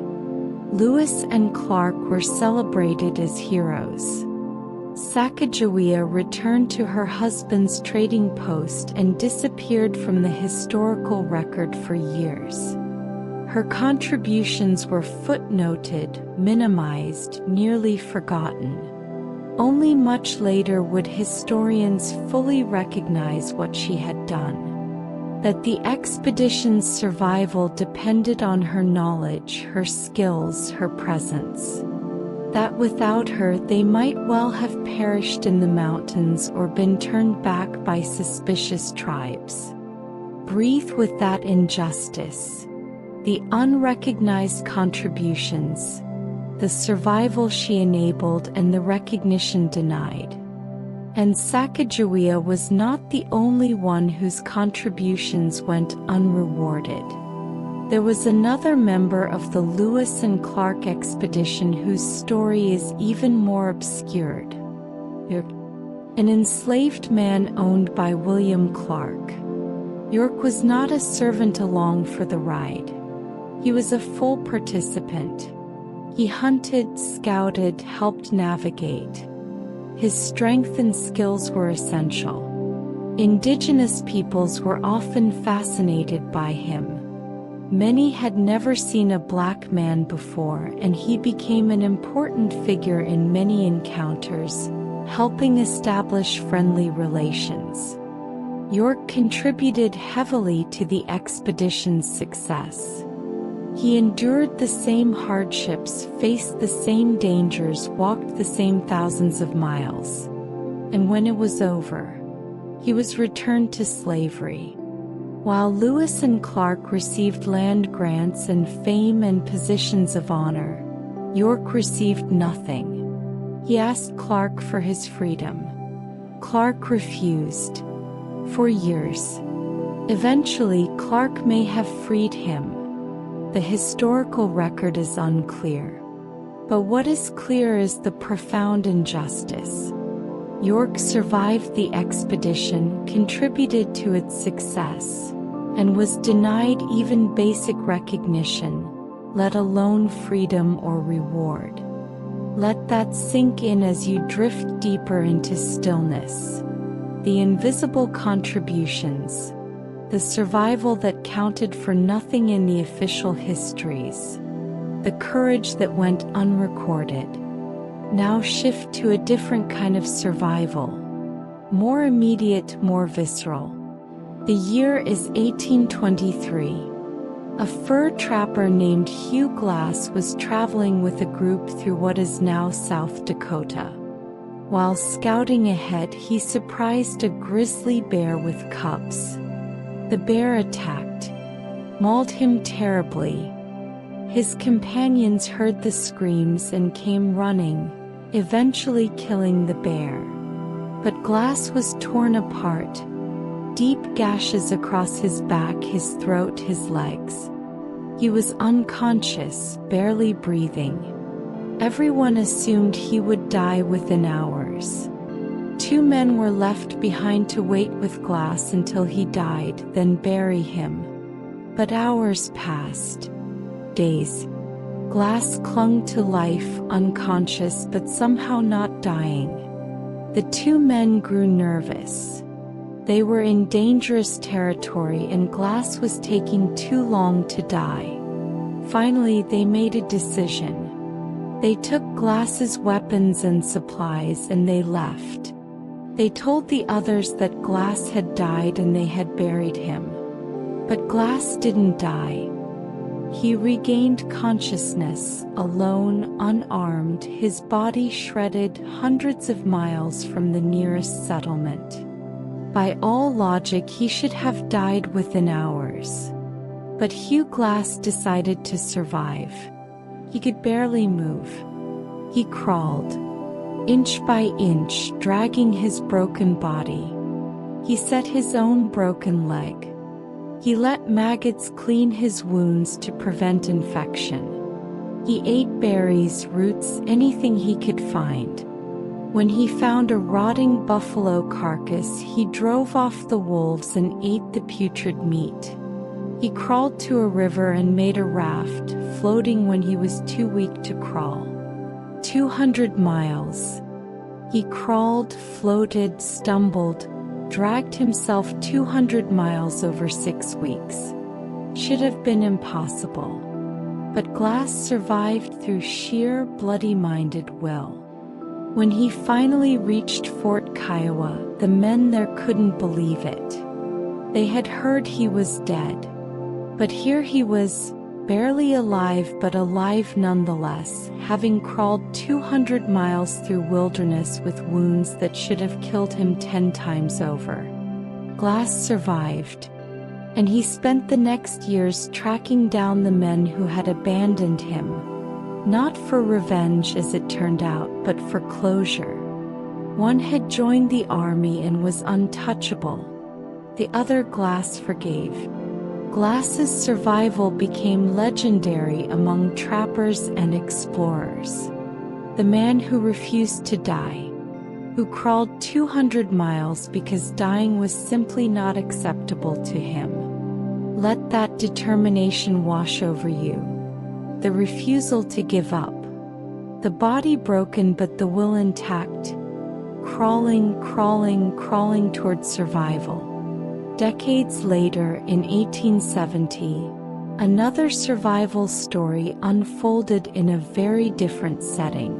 Lewis and Clark were celebrated as heroes. Sacagawea returned to her husband's trading post and disappeared from the historical record for years. Her contributions were footnoted, minimized, nearly forgotten. Only much later would historians fully recognize what she had done. That the expedition's survival depended on her knowledge, her skills, her presence. That without her they might well have perished in the mountains or been turned back by suspicious tribes. Breathe with that injustice. The unrecognized contributions, the survival she enabled and the recognition denied. And Sacagawea was not the only one whose contributions went unrewarded. There was another member of the Lewis and Clark expedition whose story is even more obscured. An enslaved man owned by William Clark. York was not a servant along for the ride. He was a full participant. He hunted, scouted, helped navigate. His strength and skills were essential. Indigenous peoples were often fascinated by him. Many had never seen a black man before, and he became an important figure in many encounters, helping establish friendly relations. York contributed heavily to the expedition's success. He endured the same hardships, faced the same dangers, walked the same thousands of miles. And when it was over, he was returned to slavery. While Lewis and Clark received land grants and fame and positions of honor, York received nothing. He asked Clark for his freedom. Clark refused. For years. Eventually, Clark may have freed him. The historical record is unclear. But what is clear is the profound injustice. York survived the expedition, contributed to its success, and was denied even basic recognition, let alone freedom or reward. Let that sink in as you drift deeper into stillness. The invisible contributions, the survival that counted for nothing in the official histories, the courage that went unrecorded. Now shift to a different kind of survival, more immediate, more visceral. The year is 1823. A fur trapper named Hugh Glass was traveling with a group through what is now South Dakota. While scouting ahead, he surprised a grizzly bear with cubs. The bear attacked, mauled him terribly. His companions heard the screams and came running, eventually killing the bear. But Glass was torn apart, deep gashes across his back, his throat, his legs. He was unconscious, barely breathing. Everyone assumed he would die within hours. 2 men were left behind to wait with Glass until he died, then bury him. But hours passed. Days. Glass clung to life, unconscious but somehow not dying. The 2 men grew nervous. They were in dangerous territory and Glass was taking too long to die. Finally, they made a decision. They took Glass's weapons and supplies and they left. They told the others that Glass had died and they had buried him. But Glass didn't die. He regained consciousness, alone, unarmed, his body shredded hundreds of miles from the nearest settlement. By all logic, he should have died within hours. But Hugh Glass decided to survive. He could barely move. He crawled, inch by inch, dragging his broken body. He set his own broken leg. He let maggots clean his wounds to prevent infection. He ate berries, roots, anything he could find. When he found a rotting buffalo carcass, he drove off the wolves and ate the putrid meat. He crawled to a river and made a raft, floating when he was too weak to crawl. 200 miles. He crawled, floated, stumbled, dragged himself 200 miles over 6 weeks. Should have been impossible. But Glass survived through sheer bloody-minded will. When he finally reached Fort Kiowa, the men there couldn't believe it. They had heard he was dead. But here he was, barely alive but alive nonetheless, having crawled 200 miles through wilderness with wounds that should have killed him 10 times over. Glass survived. And he spent the next years tracking down the men who had abandoned him. Not for revenge as it turned out, but for closure. One had joined the army and was untouchable. The other Glass forgave. Glass's survival became legendary among trappers and explorers. The man who refused to die, who crawled 200 miles because dying was simply not acceptable to him. Let that determination wash over you. The refusal to give up. The body broken but the will intact. Crawling, crawling, crawling towards survival. Decades later, in 1870, another survival story unfolded in a very different setting.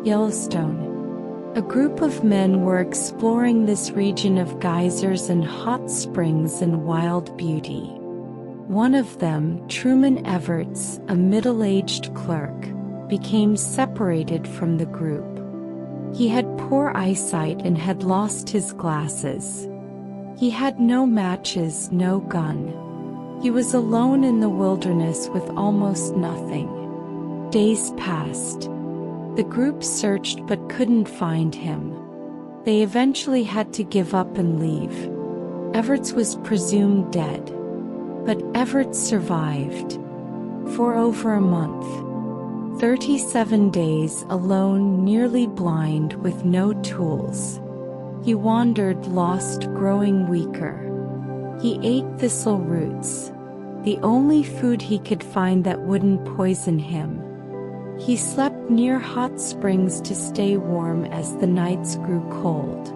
Yellowstone. A group of men were exploring this region of geysers and hot springs and wild beauty. One of them, Truman Everts, a middle-aged clerk, became separated from the group. He had poor eyesight and had lost his glasses. He had no matches, no gun. He was alone in the wilderness with almost nothing. Days passed. The group searched but couldn't find him. They eventually had to give up and leave. Everts was presumed dead. But Everts survived. For over a month. 37 days alone, nearly blind, with no tools. He wandered, lost, growing weaker. He ate thistle roots, the only food he could find that wouldn't poison him. He slept near hot springs to stay warm as the nights grew cold.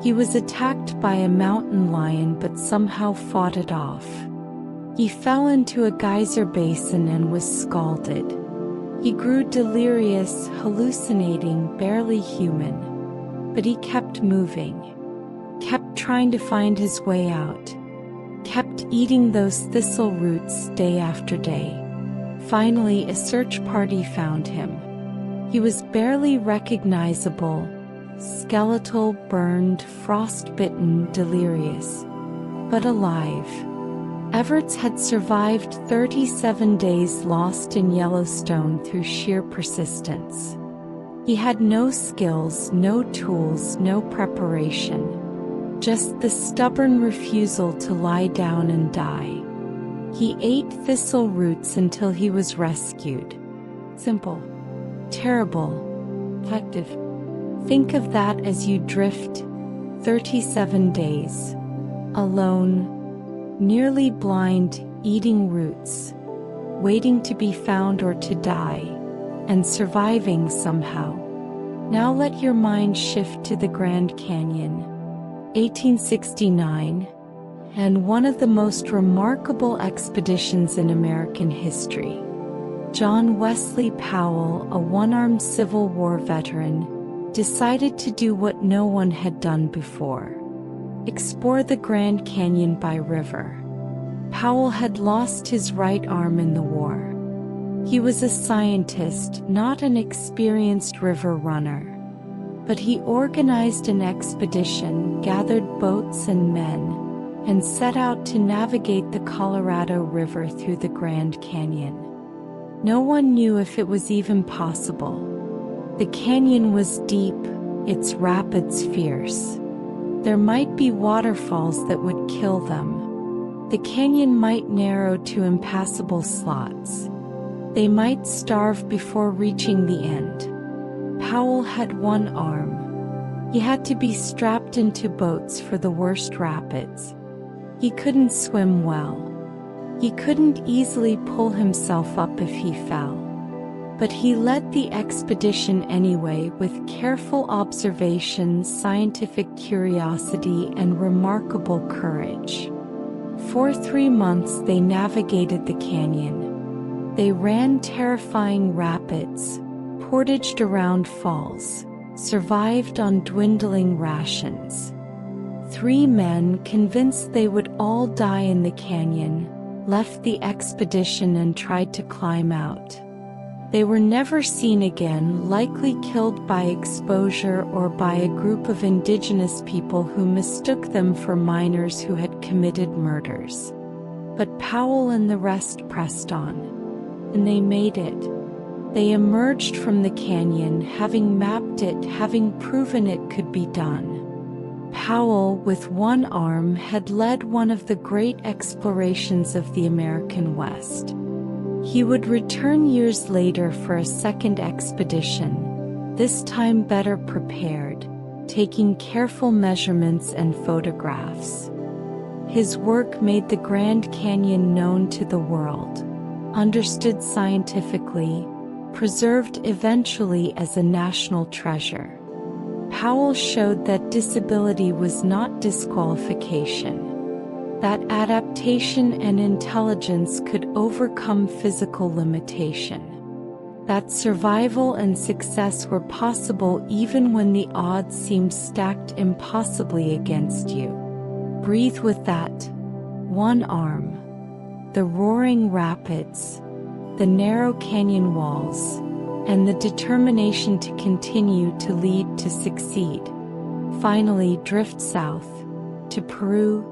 He was attacked by a mountain lion but somehow fought it off. He fell into a geyser basin and was scalded. He grew delirious, hallucinating, barely human. But he kept moving, kept trying to find his way out, kept eating those thistle roots day after day. Finally, a search party found him. He was barely recognizable, skeletal, burned, frostbitten, delirious, but alive. Everts had survived 37 days lost in Yellowstone through sheer persistence. He had no skills, no tools, no preparation. Just the stubborn refusal to lie down and die. He ate thistle roots until he was rescued. Simple. Terrible. Effective. Think of that as you drift 37 days. Alone, nearly blind, eating roots, waiting to be found or to die. And surviving somehow. Now let your mind shift to the Grand Canyon. 1869, and one of the most remarkable expeditions in American history. John Wesley Powell, a one-armed Civil War veteran, decided to do what no one had done before. Explore the Grand Canyon by river. Powell had lost his right arm in the war. He was a scientist, not an experienced river runner. But he organized an expedition, gathered boats and men, and set out to navigate the Colorado River through the Grand Canyon. No one knew if it was even possible. The canyon was deep, its rapids fierce. There might be waterfalls that would kill them. The canyon might narrow to impassable slots. They might starve before reaching the end. Powell had one arm. He had to be strapped into boats for the worst rapids. He couldn't swim well. He couldn't easily pull himself up if he fell. But he led the expedition anyway with careful observations, scientific curiosity, and remarkable courage. For 3 months they navigated the canyon. They ran terrifying rapids, portaged around falls, survived on dwindling rations. 3 men, convinced they would all die in the canyon, left the expedition and tried to climb out. They were never seen again, likely killed by exposure or by a group of indigenous people who mistook them for miners who had committed murders. But Powell and the rest pressed on. And they made it. They emerged from the canyon, having mapped it, having proven it could be done. Powell, with one arm, had led one of the great explorations of the American West. He would return years later for a second expedition, this time better prepared, taking careful measurements and photographs. His work made the Grand Canyon known to the world, understood scientifically, preserved eventually as a national treasure. Powell showed that disability was not disqualification, that adaptation and intelligence could overcome physical limitation, that survival and success were possible even when the odds seemed stacked impossibly against you. Breathe with that one arm. The roaring rapids, the narrow canyon walls, and the determination to continue to lead to succeed. Finally drift south, to Peru,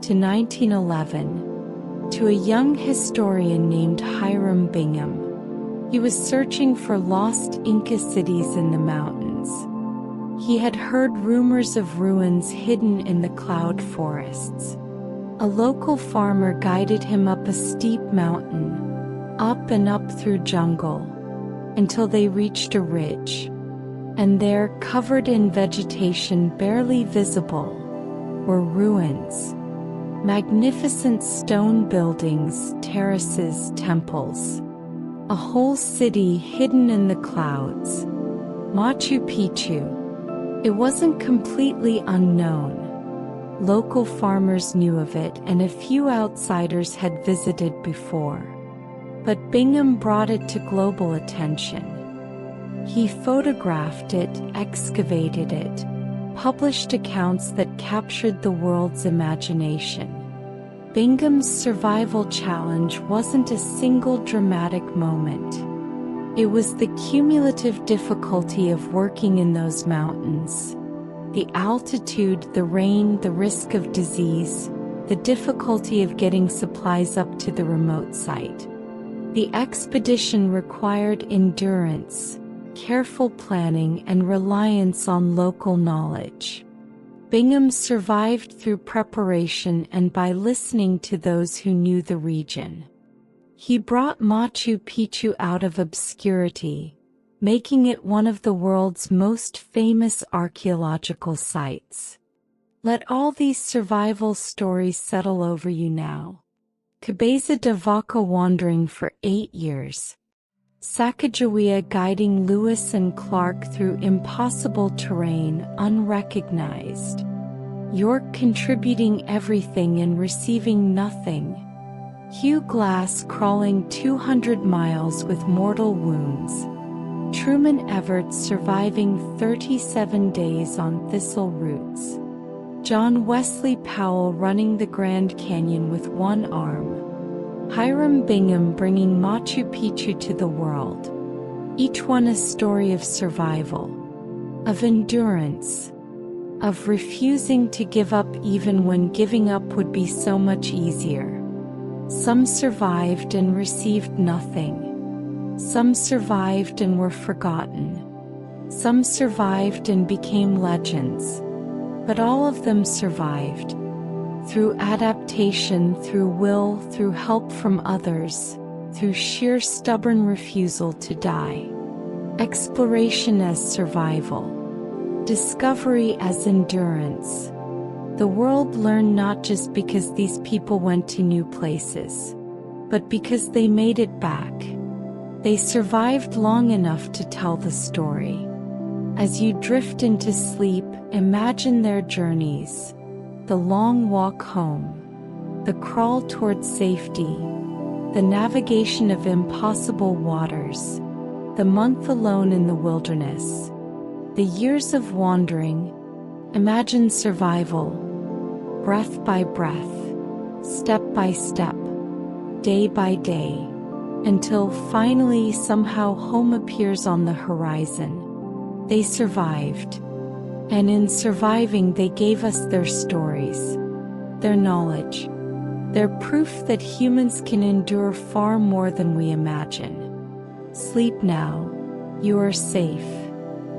to 1911, to a young historian named Hiram Bingham. He was searching for lost Inca cities in the mountains. He had heard rumors of ruins hidden in the cloud forests. A local farmer guided him up a steep mountain, up and up through jungle, until they reached a ridge. And there, covered in vegetation barely visible, were ruins. Magnificent stone buildings, terraces, temples. A whole city hidden in the clouds. Machu Picchu. It wasn't completely unknown. Local farmers knew of it and a few outsiders had visited before. But Bingham brought it to global attention. He photographed it, excavated it, published accounts that captured the world's imagination. Bingham's survival challenge wasn't a single dramatic moment. It was the cumulative difficulty of working in those mountains. The altitude, the rain, the risk of disease, the difficulty of getting supplies up to the remote site. The expedition required endurance, careful planning, and reliance on local knowledge. Bingham survived through preparation and by listening to those who knew the region. He brought Machu Picchu out of obscurity, making it one of the world's most famous archaeological sites. Let all these survival stories settle over you now. Cabeza de Vaca wandering for 8 years. Sacagawea guiding Lewis and Clark through impossible terrain, unrecognized. York contributing everything and receiving nothing. Hugh Glass crawling 200 miles with mortal wounds. Truman Everett surviving 37 days on thistle roots. John Wesley Powell running the Grand Canyon with one arm. Hiram Bingham bringing Machu Picchu to the world. Each one a story of survival, of endurance, of refusing to give up even when giving up would be so much easier. Some survived and received nothing. Some survived and were forgotten. Some survived and became legends. But all of them survived. Through adaptation, through will, through help from others, through sheer stubborn refusal to die. Exploration as survival. Discovery as endurance. The world learned not just because these people went to new places, but because they made it back. They survived long enough to tell the story. As you drift into sleep, imagine their journeys, the long walk home, the crawl towards safety, the navigation of impossible waters, the month alone in the wilderness, the years of wandering. Imagine survival, breath by breath, step by step, day by day, until finally somehow home appears on the horizon. They survived, and in surviving they gave us their stories, their knowledge, their proof that humans can endure far more than we imagine. Sleep now. You are safe.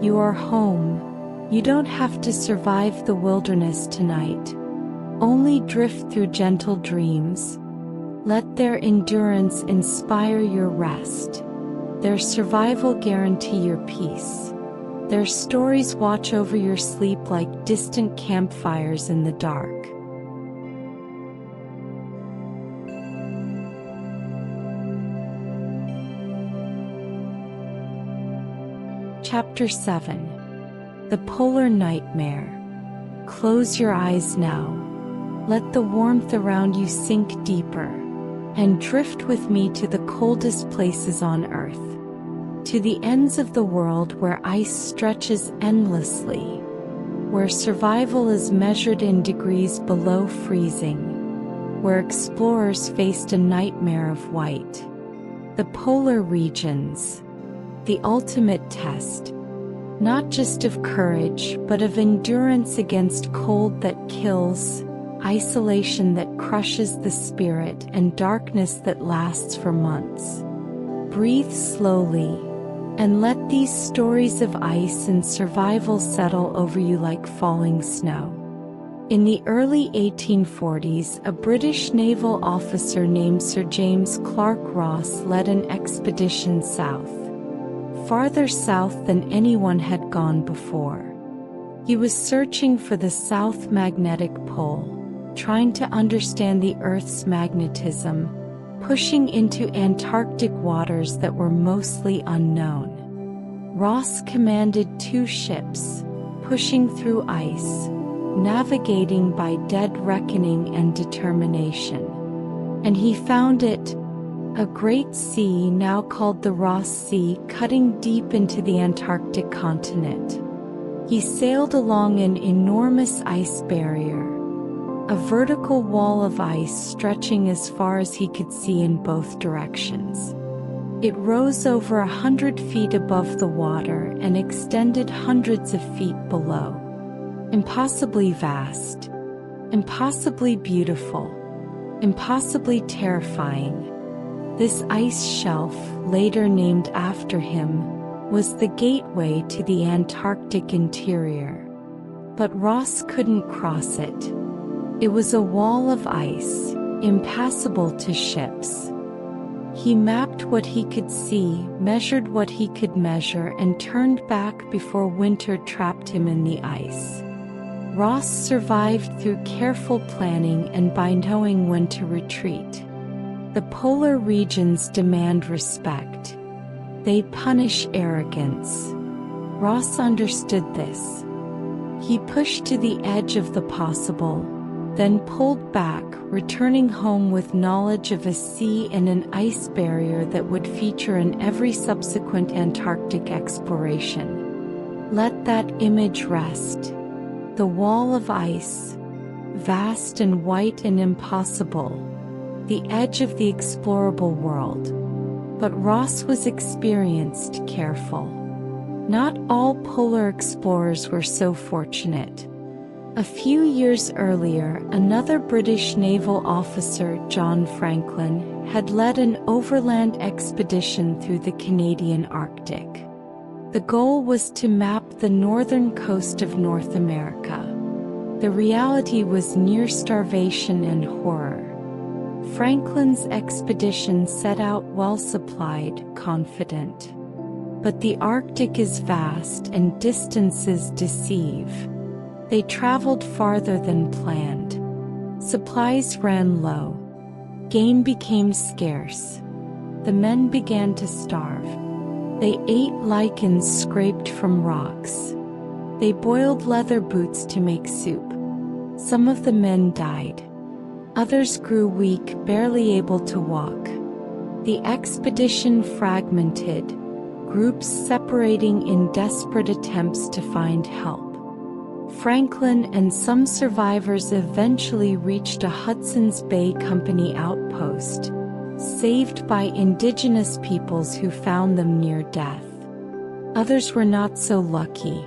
You are home. You don't have to survive the wilderness tonight. Only drift through gentle dreams. Let their endurance inspire your rest. Their survival guarantee your peace. Their stories watch over your sleep like distant campfires in the dark. Chapter 7. The Polar Nightmare. Close your eyes now. Let the warmth around you sink deeper, and drift with me to the coldest places on Earth. To the ends of the world where ice stretches endlessly, where survival is measured in degrees below freezing, where explorers faced a nightmare of white. The polar regions. The ultimate test, not just of courage but of endurance against cold that kills, isolation that crushes the spirit, and darkness that lasts for months. Breathe slowly, and let these stories of ice and survival settle over you like falling snow. In the early 1840s, a British naval officer named Sir James Clark Ross led an expedition south. Farther south than anyone had gone before. He was searching for the South Magnetic Pole, trying to understand the Earth's magnetism, pushing into Antarctic waters that were mostly unknown. Ross commanded 2 ships, pushing through ice, navigating by dead reckoning and determination. And he found it, a great sea now called the Ross Sea, cutting deep into the Antarctic continent. He sailed along an enormous ice barrier, a vertical wall of ice stretching as far as he could see in both directions. It rose over 100 feet above the water and extended hundreds of feet below. Impossibly vast, impossibly beautiful, impossibly terrifying. This ice shelf, later named after him, was the gateway to the Antarctic interior. But Ross couldn't cross it. It was a wall of ice, impassable to ships. He mapped what he could see, measured what he could measure, and turned back before winter trapped him in the ice. Ross survived through careful planning and by knowing when to retreat. The polar regions demand respect. They punish arrogance. Ross understood this. He pushed to the edge of the possible, then pulled back, returning home with knowledge of a sea and an ice barrier that would feature in every subsequent Antarctic exploration. Let that image rest. The wall of ice, vast and white and impossible, the edge of the explorable world. But Ross was experienced, careful. Not all polar explorers were so fortunate. A few years earlier, another British naval officer, John Franklin, had led an overland expedition through the Canadian Arctic. The goal was to map the northern coast of North America. The reality was near starvation and horror. Franklin's expedition set out well-supplied, confident. But the Arctic is vast and distances deceive. They traveled farther than planned. Supplies ran low. Game became scarce. the men began to starve. They ate lichens scraped from rocks. They boiled leather boots to make soup. Some of the men died. Others grew weak, barely able to walk. The expedition fragmented, groups separating in desperate attempts to find help. Franklin and some survivors eventually reached a Hudson's Bay Company outpost, saved by indigenous peoples who found them near death. Others were not so lucky.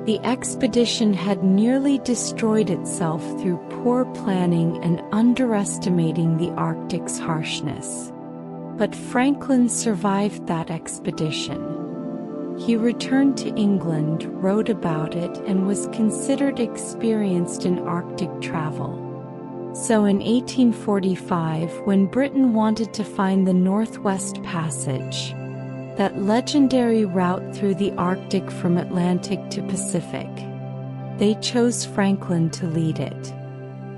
The expedition had nearly destroyed itself through poor planning and underestimating the Arctic's harshness. But Franklin survived that expedition. He returned to England, wrote about it, and was considered experienced in Arctic travel. So in 1845, when Britain wanted to find the Northwest Passage, that legendary route through the Arctic from Atlantic to Pacific, they chose Franklin to lead it.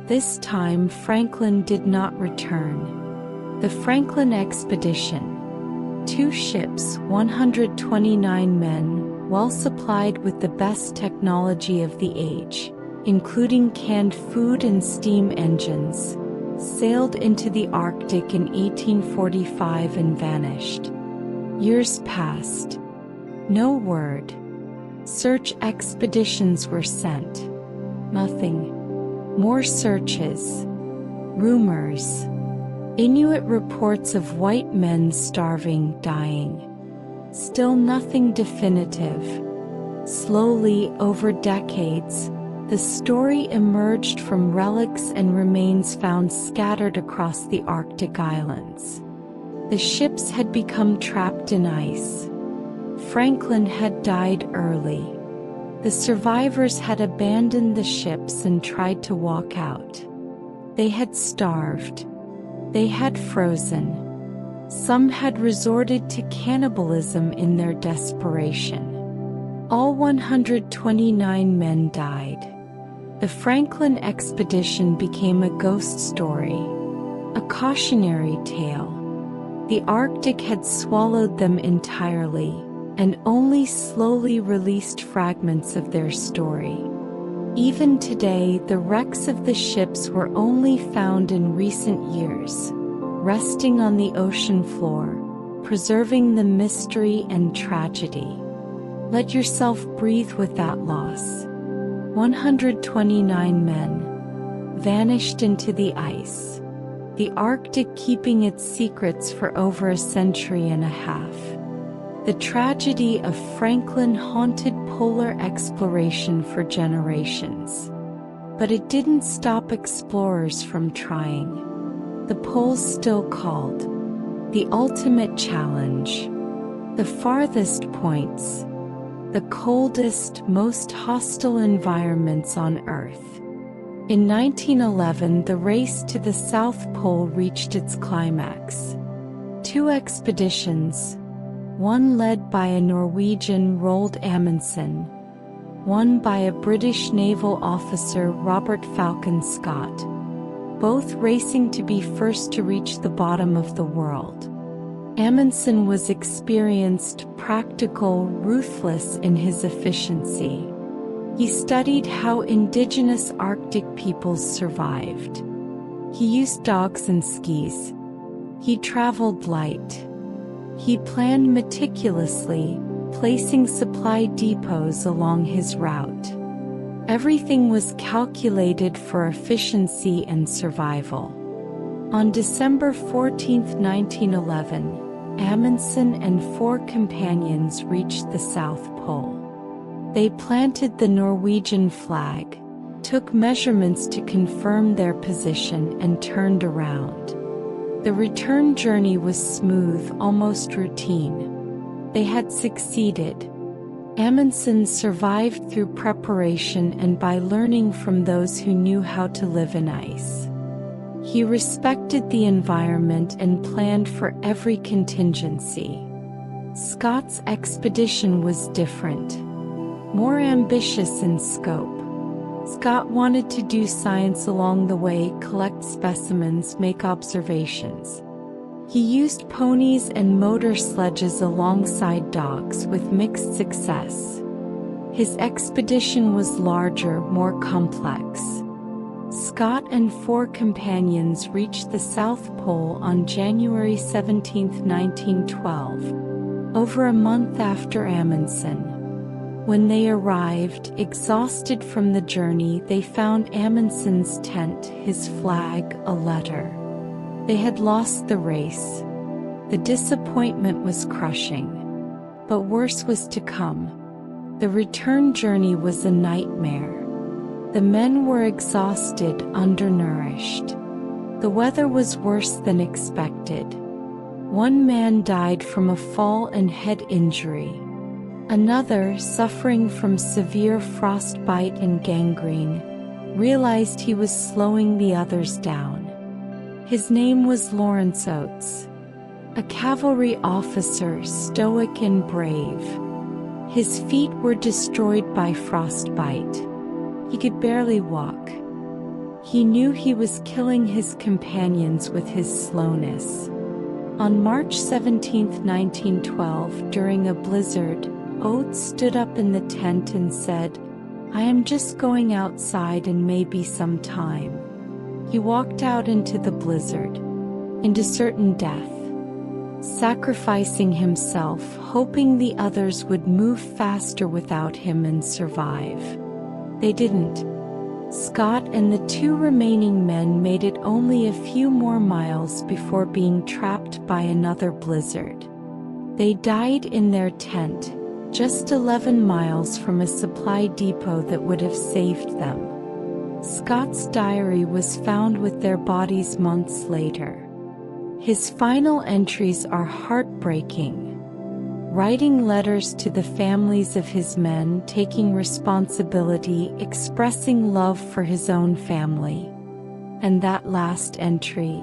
This time Franklin did not return. The Franklin expedition, 2 ships, 129 men, well supplied with the best technology of the age, including canned food and steam engines, sailed into the Arctic in 1845 and vanished. Years passed. No word. Search expeditions were sent. Nothing. More searches. Rumors. Inuit reports of white men starving, dying. Still nothing definitive. Slowly, over decades, the story emerged from relics and remains found scattered across the Arctic islands. The ships had become trapped in ice. Franklin had died early. The survivors had abandoned the ships and tried to walk out. They had starved. They had frozen. Some had resorted to cannibalism in their desperation. All 129 men died. The Franklin expedition became a ghost story, a cautionary tale. The Arctic had swallowed them entirely, and only slowly released fragments of their story. Even today, the wrecks of the ships were only found in recent years, resting on the ocean floor, preserving the mystery and tragedy. Let yourself breathe with that loss. 129 men vanished into the ice. The Arctic keeping its secrets for over a century and a half. The tragedy of Franklin haunted polar exploration for generations. But it didn't stop explorers from trying. The poles still called. The ultimate challenge. The farthest points. The coldest, most hostile environments on Earth. In 1911, the race to the South Pole reached its climax. 2 expeditions, one led by a Norwegian Roald Amundsen, one by a British naval officer Robert Falcon Scott, both racing to be first to reach the bottom of the world. Amundsen was experienced, practical, ruthless in his efficiency. He studied how indigenous Arctic peoples survived. He used dogs and skis. He traveled light. He planned meticulously, placing supply depots along his route. Everything was calculated for efficiency and survival. On December 14, 1911, Amundsen and 4 companions reached the South Pole. They planted the Norwegian flag, took measurements to confirm their position, and turned around. The return journey was smooth, almost routine. They had succeeded. Amundsen survived through preparation and by learning from those who knew how to live in ice. He respected the environment and planned for every contingency. Scott's expedition was different. More ambitious in scope. Scott wanted to do science along the way, collect specimens, make observations. He used ponies and motor sledges alongside dogs with mixed success. His expedition was larger, more complex. Scott and 4 companions reached the South Pole on January 17, 1912, over a month after Amundsen. When they arrived, exhausted from the journey, they found Amundsen's tent, his flag, a letter. They had lost the race. The disappointment was crushing. But worse was to come. The return journey was a nightmare. The men were exhausted, undernourished. The weather was worse than expected. One man died from a fall and head injury. Another, suffering from severe frostbite and gangrene, realized he was slowing the others down. His name was Lawrence Oates, a cavalry officer, stoic and brave. His feet were destroyed by frostbite. He could barely walk. He knew he was killing his companions with his slowness. On March 17, 1912, during a blizzard, Oates stood up in the tent and said, "I am just going outside and maybe some time." He walked out into the blizzard, into certain death, sacrificing himself, hoping the others would move faster without him and survive. They didn't. Scott and the 2 remaining men made it only a few more miles before being trapped by another blizzard. They died in their tent, just 11 miles from a supply depot that would have saved them. Scott's diary was found with their bodies months later. His final entries are heartbreaking. Writing letters to the families of his men, taking responsibility, expressing love for his own family. And that last entry,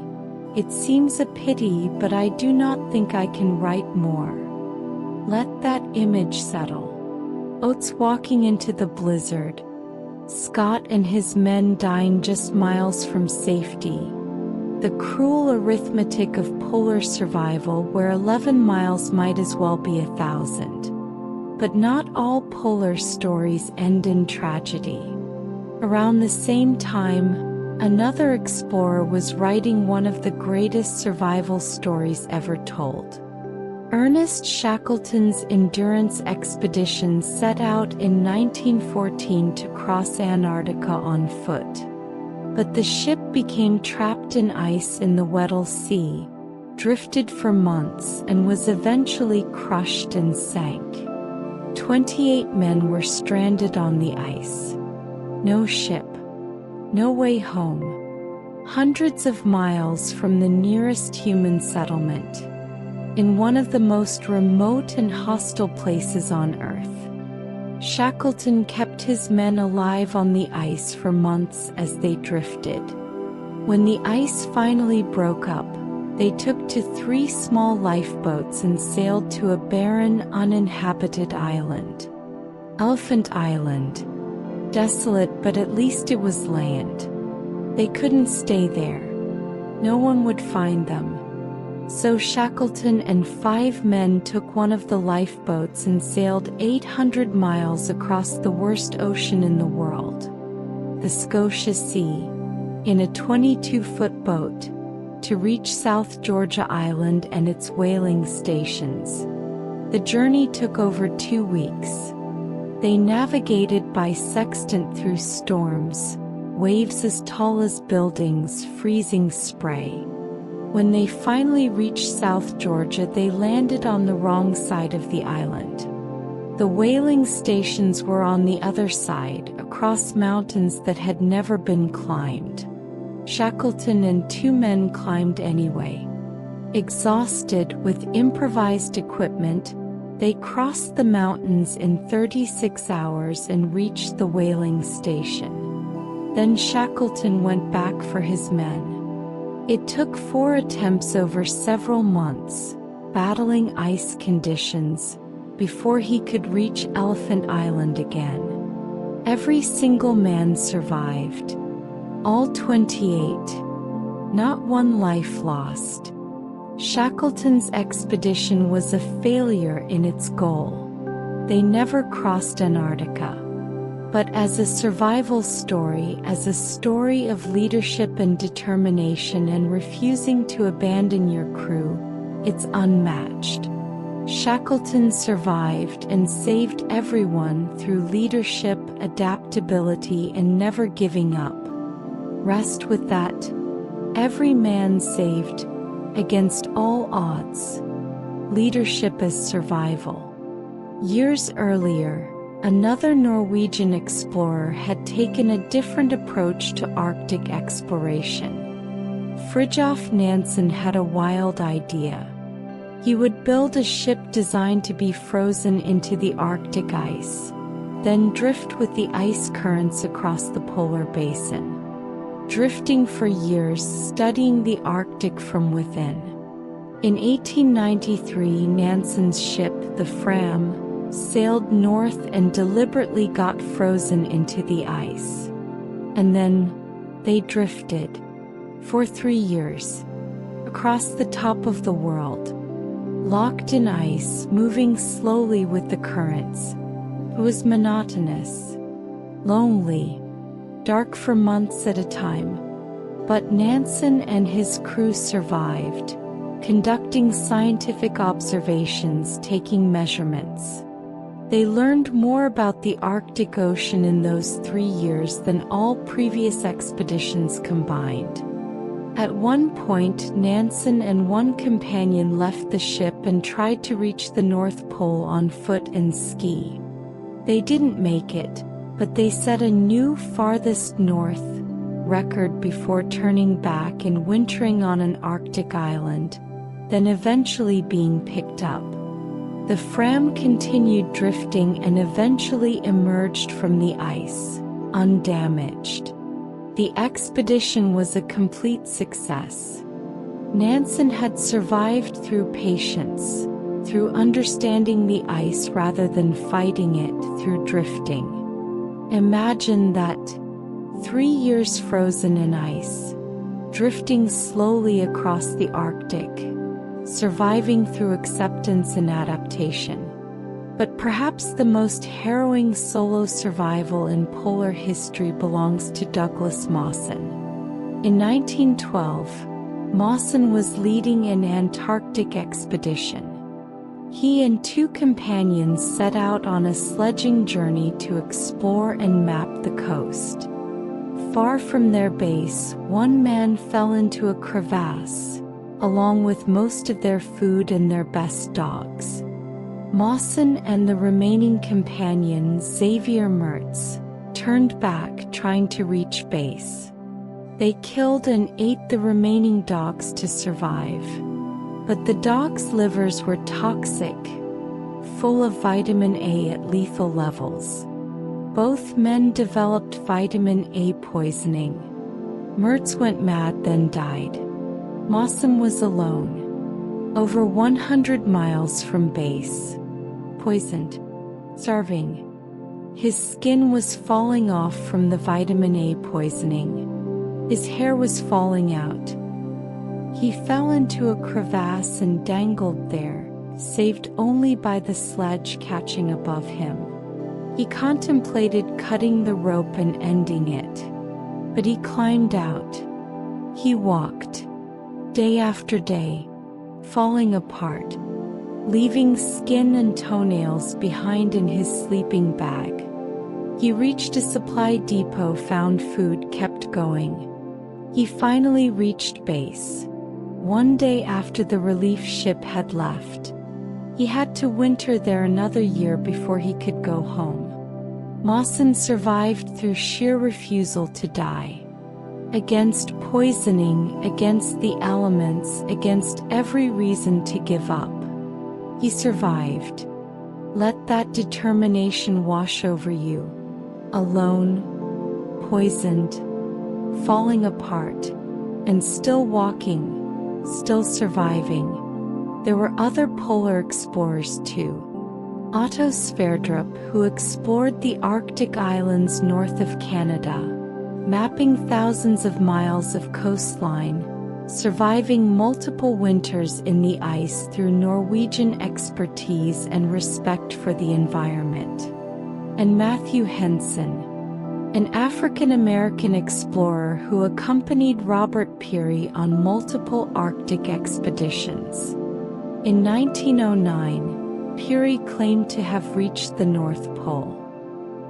"It seems a pity, but I do not think I can write more." Let that image settle. Oates walking into the blizzard. Scott and his men dying just miles from safety. The cruel arithmetic of polar survival, where 11 miles might as well be 1,000. But not all polar stories end in tragedy. Around the same time, another explorer was writing one of the greatest survival stories ever told. Ernest Shackleton's endurance expedition set out in 1914 to cross Antarctica on foot. But the ship became trapped in ice in the Weddell Sea, drifted for months, and was eventually crushed and sank. 28 men were stranded on the ice. No ship. No way home. Hundreds of miles from the nearest human settlement. In one of the most remote and hostile places on Earth. Shackleton kept his men alive on the ice for months as they drifted. When the ice finally broke up, they took to 3 small lifeboats and sailed to a barren, uninhabited island. Elephant Island. Desolate, but at least it was land. They couldn't stay there. No one would find them. So Shackleton and 5 men took one of the lifeboats and sailed 800 miles across the worst ocean in the world, the Scotia Sea, in a 22-foot boat, to reach South Georgia Island and its whaling stations. The journey took over 2 weeks. They navigated by sextant through storms, waves as tall as buildings, freezing spray. When they finally reached South Georgia, they landed on the wrong side of the island. The whaling stations were on the other side, across mountains that had never been climbed. Shackleton and 2 men climbed anyway. Exhausted, with improvised equipment, they crossed the mountains in 36 hours and reached the whaling station. Then Shackleton went back for his men. It took 4 attempts over several months, battling ice conditions, before he could reach Elephant Island again. Every single man survived. All 28. Not one life lost. Shackleton's expedition was a failure in its goal. They never crossed Antarctica. But as a survival story, as a story of leadership and determination and refusing to abandon your crew, it's unmatched. Shackleton survived and saved everyone through leadership, adaptability, and never giving up. Rest with that. Every man saved, against all odds. Leadership as survival. Years earlier, another Norwegian explorer had taken a different approach to Arctic exploration. Fridtjof Nansen had a wild idea. He would build a ship designed to be frozen into the Arctic ice, then drift with the ice currents across the polar basin. Drifting for years, studying the Arctic from within. In 1893, Nansen's ship, the Fram, sailed north and deliberately got frozen into the ice. And then, they drifted, for 3 years, across the top of the world. Locked in ice, moving slowly with the currents. It was monotonous, lonely, dark for months at a time. But Nansen and his crew survived, conducting scientific observations, taking measurements. They learned more about the Arctic Ocean in those 3 years than all previous expeditions combined. At one point, Nansen and one companion left the ship and tried to reach the North Pole on foot and ski. They didn't make it, but they set a new farthest north record before turning back and wintering on an Arctic island, then eventually being picked up. The Fram continued drifting and eventually emerged from the ice, undamaged. The expedition was a complete success. Nansen had survived through patience, through understanding the ice rather than fighting it, through drifting. Imagine that, 3 years frozen in ice, drifting slowly across the Arctic, surviving through acceptance and adaptation. But perhaps the most harrowing solo survival in polar history belongs to Douglas Mawson. In 1912, Mawson was leading an Antarctic expedition. He and 2 companions set out on a sledging journey to explore and map the coast. Far from their base, one man fell into a crevasse, along with most of their food and their best dogs. Mawson and the remaining companion, Xavier Mertz, turned back trying to reach base. They killed and ate the remaining dogs to survive. But the dogs' livers were toxic, full of vitamin A at lethal levels. Both men developed vitamin A poisoning. Mertz went mad, then died. Mawson was alone, over 100 miles from base, poisoned, starving. His skin was falling off from the vitamin A poisoning. His hair was falling out. He fell into a crevasse and dangled there, saved only by the sledge catching above him. He contemplated cutting the rope and ending it. But he climbed out. He walked, day after day, falling apart, leaving skin and toenails behind in his sleeping bag. He reached a supply depot, found food, kept going. He finally reached base. One day after the relief ship had left. He had to winter there another year before he could go home. Mawson survived through sheer refusal to die. Against poisoning, against the elements, against every reason to give up. He survived. Let that determination wash over you. Alone, poisoned, falling apart, and still walking, still surviving. There were other polar explorers too. Otto Sverdrup, who explored the Arctic islands north of Canada, mapping thousands of miles of coastline, surviving multiple winters in the ice through Norwegian expertise and respect for the environment. And Matthew Henson, an African-American explorer who accompanied Robert Peary on multiple Arctic expeditions. In 1909, Peary claimed to have reached the North Pole.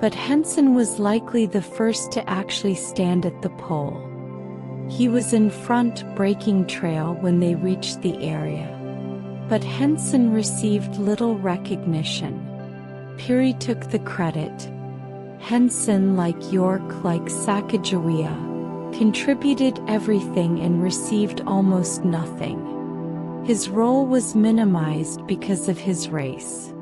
But Henson was likely the first to actually stand at the pole. He was in front breaking trail when they reached the area. But Henson received little recognition. Peary took the credit. Henson, like York, like Sacagawea, contributed everything and received almost nothing. His role was minimized because of his race.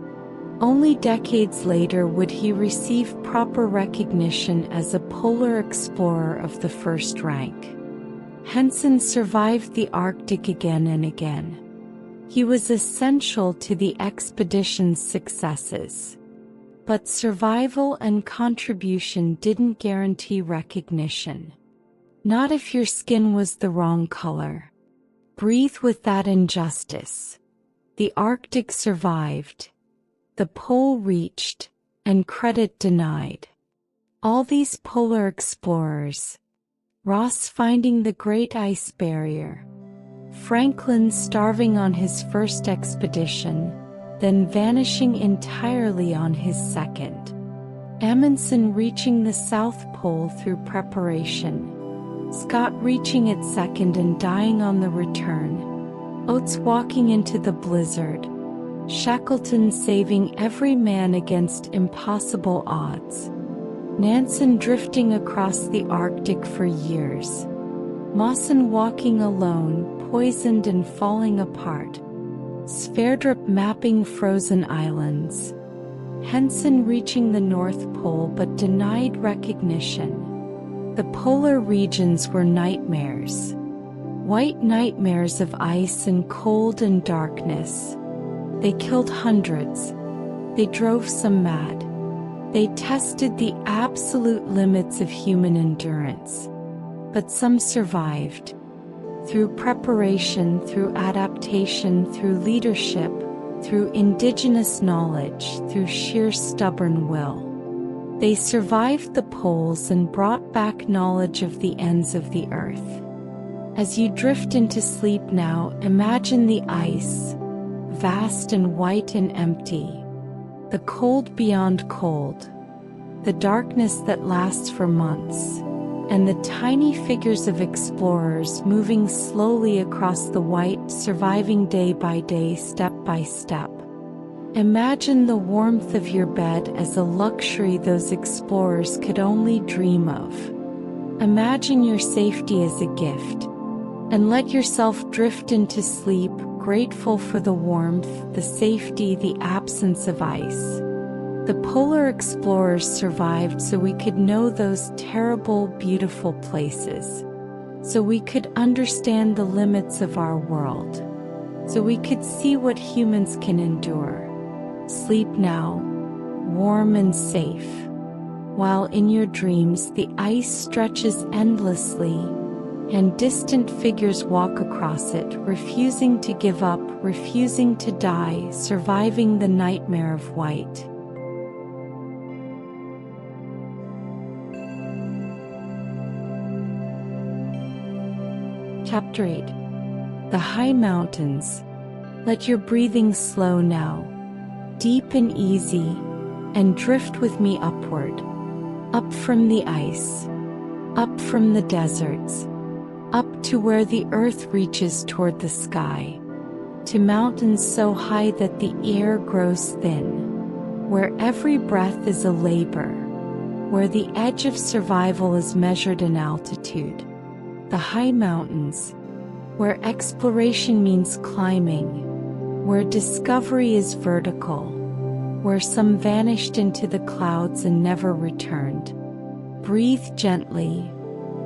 Only decades later would he receive proper recognition as a polar explorer of the first rank. Henson survived the Arctic again and again. He was essential to the expedition's successes. But survival and contribution didn't guarantee recognition. Not if your skin was the wrong color. Breathe with that injustice. The Arctic survived. The pole reached, and credit denied. All these polar explorers. Ross finding the Great Ice Barrier. Franklin starving on his first expedition, then vanishing entirely on his second. Amundsen reaching the South Pole through preparation. Scott reaching it second and dying on the return. Oates walking into the blizzard. Shackleton saving every man against impossible odds. Nansen drifting across the Arctic for years. Mawson walking alone, poisoned and falling apart. Sverdrup mapping frozen islands. Henson reaching the North Pole but denied recognition. The polar regions were nightmares. White nightmares of ice and cold and darkness. They killed hundreds. They drove some mad. They tested the absolute limits of human endurance. But some survived. Through preparation, through adaptation, through leadership, through indigenous knowledge, through sheer stubborn will. They survived the poles and brought back knowledge of the ends of the earth. As you drift into sleep now, imagine the ice, vast and white and empty. The cold beyond cold. The darkness that lasts for months. And the tiny figures of explorers moving slowly across the white, surviving day by day, step by step. Imagine the warmth of your bed as a luxury those explorers could only dream of. Imagine your safety as a gift. And let yourself drift into sleep, grateful for the warmth, the safety, the absence of ice. The polar explorers survived so we could know those terrible, beautiful places. So we could understand the limits of our world. So we could see what humans can endure. Sleep now, warm and safe. While in your dreams the ice stretches endlessly, and distant figures walk across it, refusing to give up, refusing to die, surviving the nightmare of white. Chapter 8. The High Mountains. Let your breathing slow now, deep and easy, and drift with me upward. Up from the ice, up from the deserts, up to where the earth reaches toward the sky, to mountains so high that the air grows thin, where every breath is a labor, where the edge of survival is measured in altitude. The high mountains, where exploration means climbing, where discovery is vertical, where some vanished into the clouds and never returned. Breathe gently.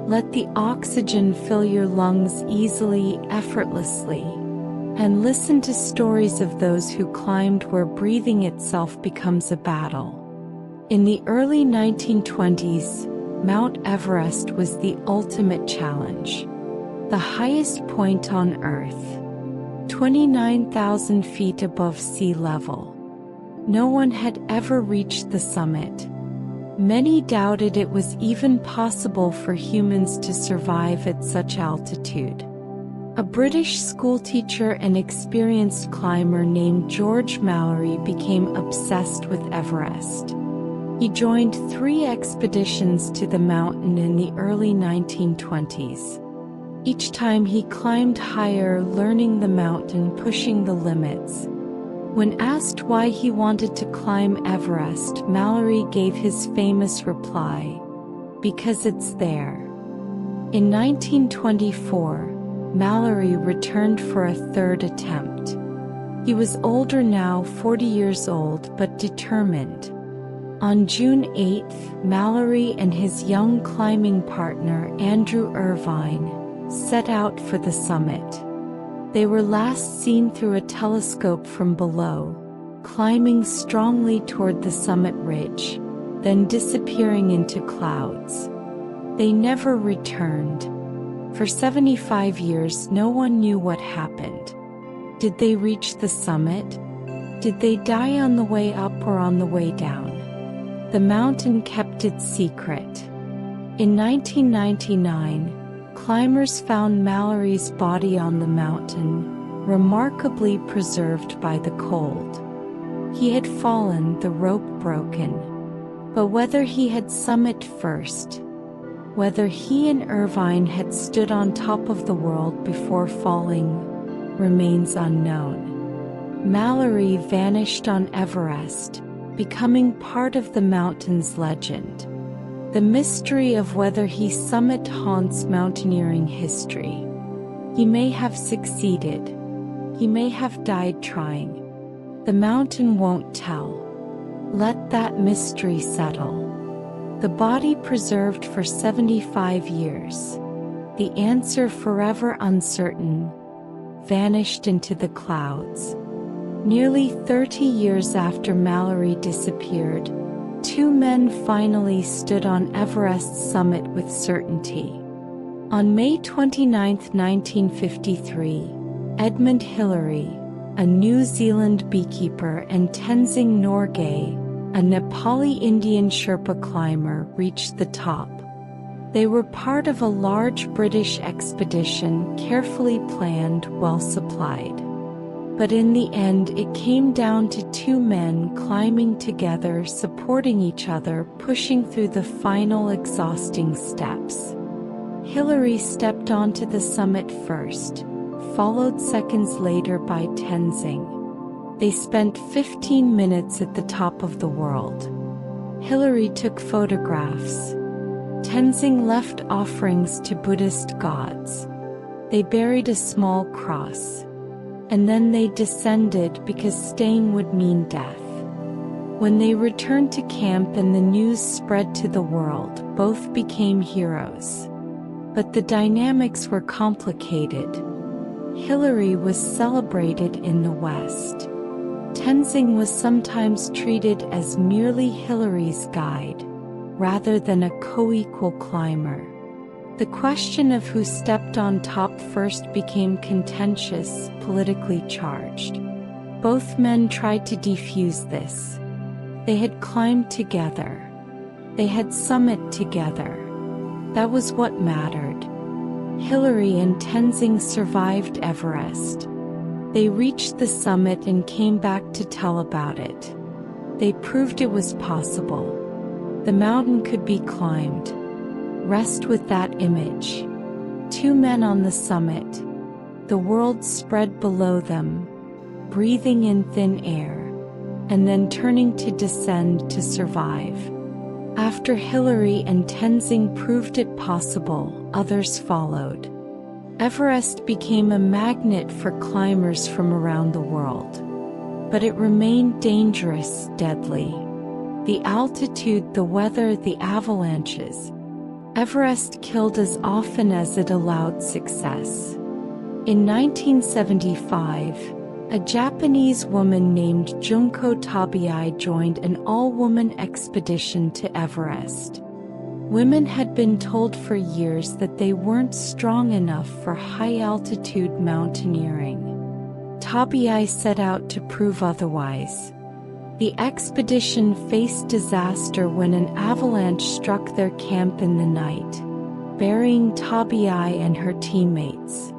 Let the oxygen fill your lungs easily, effortlessly, and listen to stories of those who climbed where breathing itself becomes a battle. In the early 1920s, Mount Everest was the ultimate challenge. the highest point on Earth, 29,000 feet above sea level. No one had ever reached the summit. Many doubted it was even possible for humans to survive at such altitude. A British schoolteacher and experienced climber named George Mallory became obsessed with Everest. He joined 3 expeditions to the mountain in the early 1920s. Each time he climbed higher, learning the mountain, pushing the limits. When asked why he wanted to climb Everest, Mallory gave his famous reply, "Because it's there." In 1924, Mallory returned for a 3rd attempt. He was older now, 40 years old, but determined. On June 8, Mallory and his young climbing partner Andrew Irvine set out for the summit. They were last seen through a telescope from below, climbing strongly toward the summit ridge, then disappearing into clouds. They never returned. For 75 years no one knew what happened. Did they reach the summit? Did they die on the way up or on the way down? The mountain kept its secret. In 1999, climbers found Mallory's body on the mountain, remarkably preserved by the cold. He had fallen, the rope broken. But whether he had summited first, whether he and Irvine had stood on top of the world before falling, remains unknown. Mallory vanished on Everest, becoming part of the mountain's legend. The mystery of whether he summited haunts mountaineering history. He may have succeeded. He may have died trying. The mountain won't tell. Let that mystery settle. The body preserved for 75 years. The answer forever uncertain. Vanished into the clouds. Nearly 30 years after Mallory disappeared, 2 men finally stood on Everest's summit with certainty. On May 29, 1953, Edmund Hillary, a New Zealand beekeeper, and Tenzing Norgay, a Nepali Indian Sherpa climber, reached the top. They were part of a large British expedition, carefully planned, well supplied. But in the end it came down to 2 men climbing together, supporting each other, pushing through the final exhausting steps. Hillary stepped onto the summit first, followed seconds later by Tenzing. They spent 15 minutes at the top of the world. Hillary took photographs. Tenzing left offerings to Buddhist gods. They buried a small cross. And then they descended because staying would mean death. When they returned to camp and the news spread to the world, both became heroes. But the dynamics were complicated. Hillary was celebrated in the West. Tenzing was sometimes treated as merely Hillary's guide, rather than a co-equal climber. The question of who stepped on top first became contentious, politically charged. Both men tried to defuse this. They had climbed together. They had summited together. That was what mattered. Hillary and Tenzing survived Everest. They reached the summit and came back to tell about it. They proved it was possible. The mountain could be climbed. Rest with that image. 2 men on the summit. The world spread below them, breathing in thin air, and then turning to descend to survive. After Hillary and Tenzing proved it possible, others followed. Everest became a magnet for climbers from around the world. But it remained dangerous, deadly. The altitude, the weather, the avalanches. Everest killed as often as it allowed success. In 1975, a Japanese woman named Junko Tabai joined an all-woman expedition to Everest. Women had been told for years that they weren't strong enough for high-altitude mountaineering. Tabiai set out to prove otherwise. The expedition faced disaster when an avalanche struck their camp in the night, burying Tabiai and her teammates.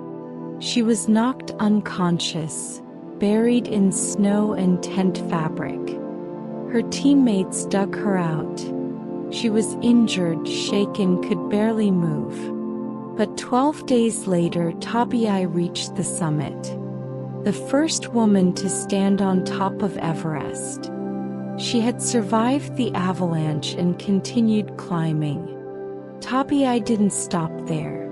She was knocked unconscious, buried in snow and tent fabric. Her teammates dug her out. She was injured, shaken, could barely move. But 12 days later, Tabiai reached the summit. The first woman to stand on top of Everest. She had survived the avalanche and continued climbing. Tabiai didn't stop there.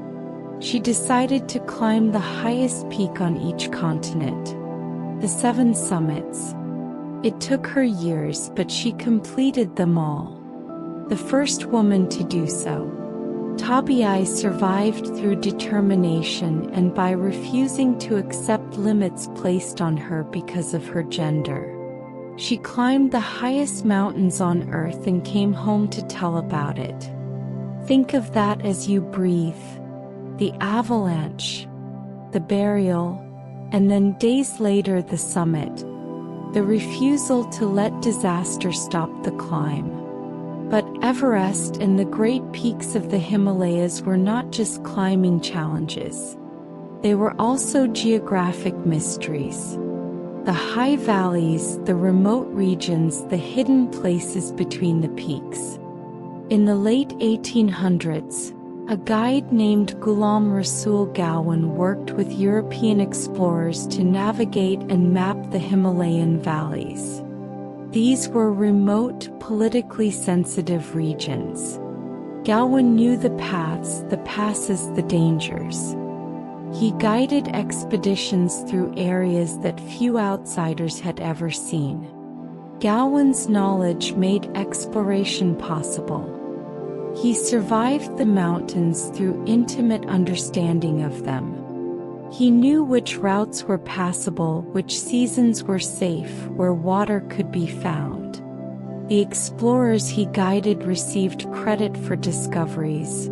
She decided to climb the highest peak on each continent, the 7 summits. It took her years, but she completed them all. The first woman to do so. Tabiai survived through determination and by refusing to accept limits placed on her because of her gender. She climbed the highest mountains on Earth and came home to tell about it. Think of that as you breathe. The avalanche, the burial, and then days later the summit. The refusal to let disaster stop the climb. But Everest and the great peaks of the Himalayas were not just climbing challenges. They were also geographic mysteries. The high valleys, the remote regions, the hidden places between the peaks. In the late 1800s, a guide named Ghulam Rasul Galwan worked with European explorers to navigate and map the Himalayan valleys. These were remote, politically sensitive regions. Galwan knew the paths, the passes, the dangers. He guided expeditions through areas that few outsiders had ever seen. Galwan's knowledge made exploration possible. He survived the mountains through intimate understanding of them. He knew which routes were passable, which seasons were safe, where water could be found. The explorers he guided received credit for discoveries,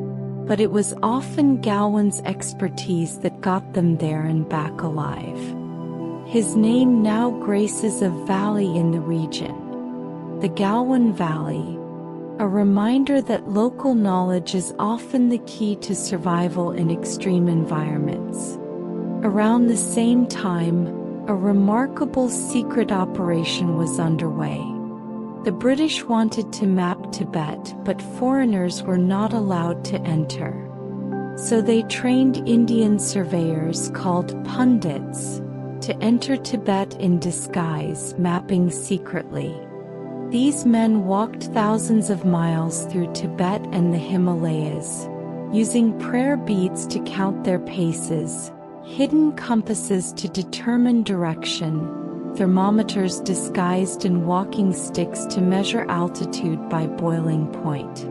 but it was often Galwan's expertise that got them there and back alive. His name now graces a valley in the region, the Galwan Valley, a reminder that local knowledge is often the key to survival in extreme environments. Around the same time, a remarkable secret operation was underway. The British wanted to map Tibet, but foreigners were not allowed to enter. So they trained Indian surveyors called pundits to enter Tibet in disguise, mapping secretly. These men walked thousands of miles through Tibet and the Himalayas, using prayer beads to count their paces, hidden compasses to determine direction, thermometers disguised in walking sticks to measure altitude by boiling point.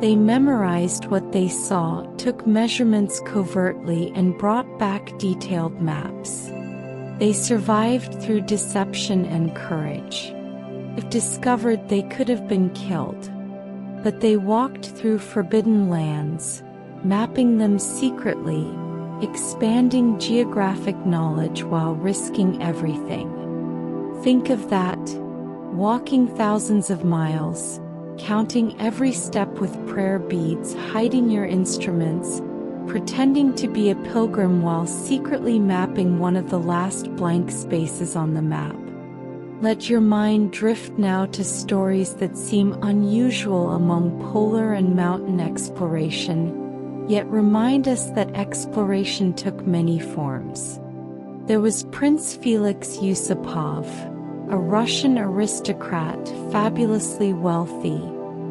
They memorized what they saw, took measurements covertly, and brought back detailed maps. They survived through deception and courage. If discovered, they could have been killed. But they walked through forbidden lands, mapping them secretly, expanding geographic knowledge while risking everything. Think of that, walking thousands of miles, counting every step with prayer beads, hiding your instruments, pretending to be a pilgrim while secretly mapping one of the last blank spaces on the map. Let your mind drift now to stories that seem unusual among polar and mountain exploration, yet remind us that exploration took many forms. There was Prince Felix Yusupov, a Russian aristocrat fabulously wealthy,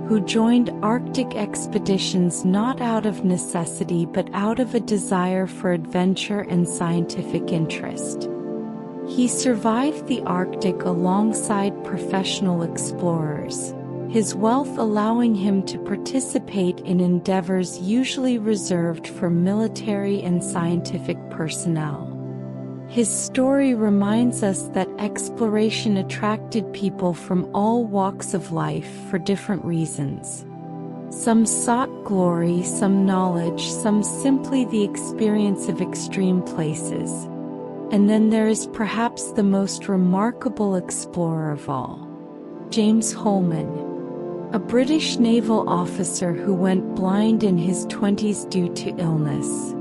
who joined Arctic expeditions not out of necessity but out of a desire for adventure and scientific interest. He survived the Arctic alongside professional explorers, his wealth allowing him to participate in endeavors usually reserved for military and scientific personnel. His story reminds us that exploration attracted people from all walks of life for different reasons. Some sought glory, some knowledge, some simply the experience of extreme places. And then there is perhaps the most remarkable explorer of all, James Holman, a British naval officer who went blind in his 20s due to illness.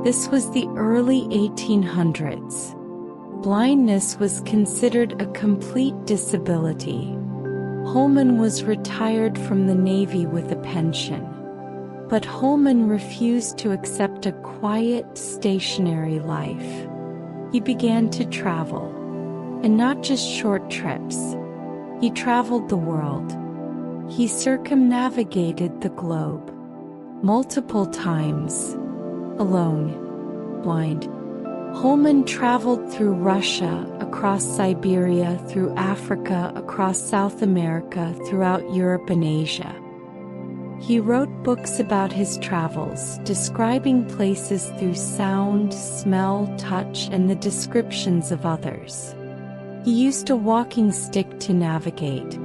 This was the early 1800s. Blindness was considered a complete disability. Holman was retired from the Navy with a pension. But Holman refused to accept a quiet, stationary life. He began to travel. And not just short trips. He traveled the world. He circumnavigated the globe. Multiple times. Alone. Blind. Holman traveled through Russia, across Siberia, through Africa, across South America, throughout Europe and Asia. He wrote books about his travels, describing places through sound, smell, touch, and the descriptions of others. He used a walking stick to navigate.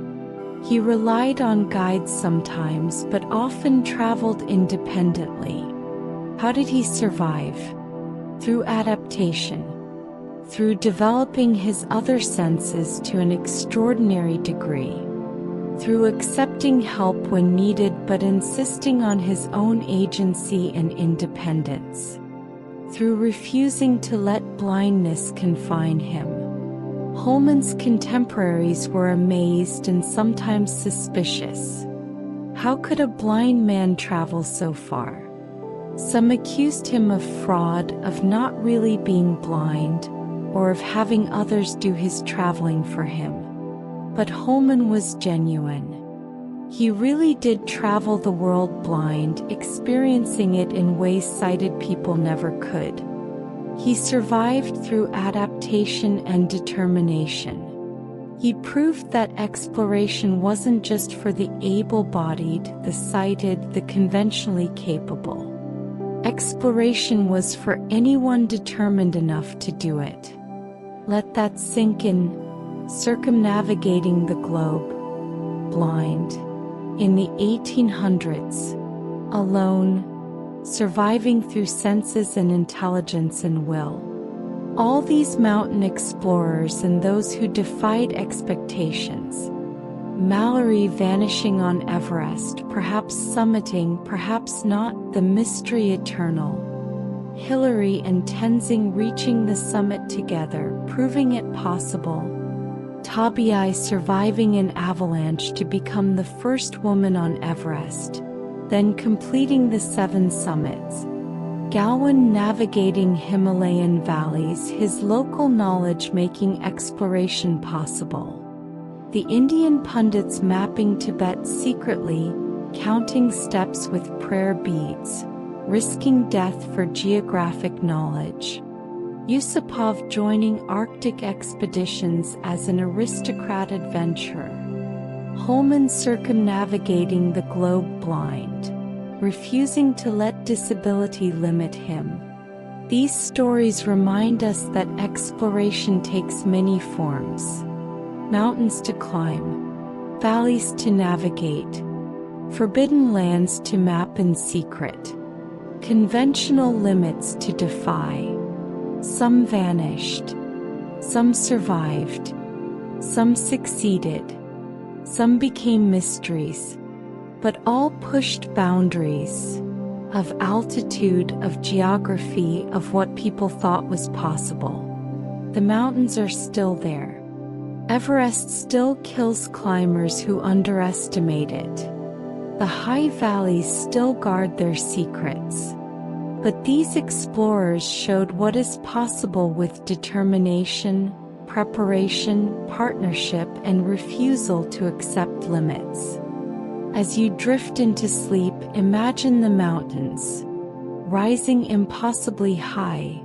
He relied on guides sometimes, but often traveled independently. How did he survive? Through adaptation. Through developing his other senses to an extraordinary degree. Through accepting help when needed but insisting on his own agency and independence. Through refusing to let blindness confine him. Holman's contemporaries were amazed and sometimes suspicious. How could a blind man travel so far? Some accused him of fraud, of not really being blind, or of having others do his traveling for him. But Holman was genuine. He really did travel the world blind, experiencing it in ways sighted people never could. He survived through adaptation and determination. He proved that exploration wasn't just for the able-bodied, the sighted, the conventionally capable. Exploration was for anyone determined enough to do it. Let that sink in. Circumnavigating the globe, blind, in the 1800s, alone, surviving through senses and intelligence and will. All these mountain explorers and those who defied expectations. Mallory vanishing on Everest, perhaps summiting, perhaps not, the mystery eternal. Hillary and Tenzing reaching the summit together, proving it possible. Tabai surviving an avalanche to become the first woman on Everest, then completing the 7 summits. Galwan navigating Himalayan valleys, his local knowledge making exploration possible. The Indian pundits mapping Tibet secretly, counting steps with prayer beads, risking death for geographic knowledge. Yusupov joining Arctic expeditions as an aristocrat adventurer. Holman circumnavigating the globe blind, refusing to let disability limit him. These stories remind us that exploration takes many forms. Mountains to climb, valleys to navigate, forbidden lands to map in secret, conventional limits to defy. Some vanished, some survived, some succeeded, some became mysteries, but all pushed boundaries of altitude, of geography, of what people thought was possible. The mountains are still there. Everest still kills climbers who underestimate it. The high valleys still guard their secrets. But these explorers showed what is possible with determination, preparation, partnership, and refusal to accept limits. As you drift into sleep, imagine the mountains, rising impossibly high,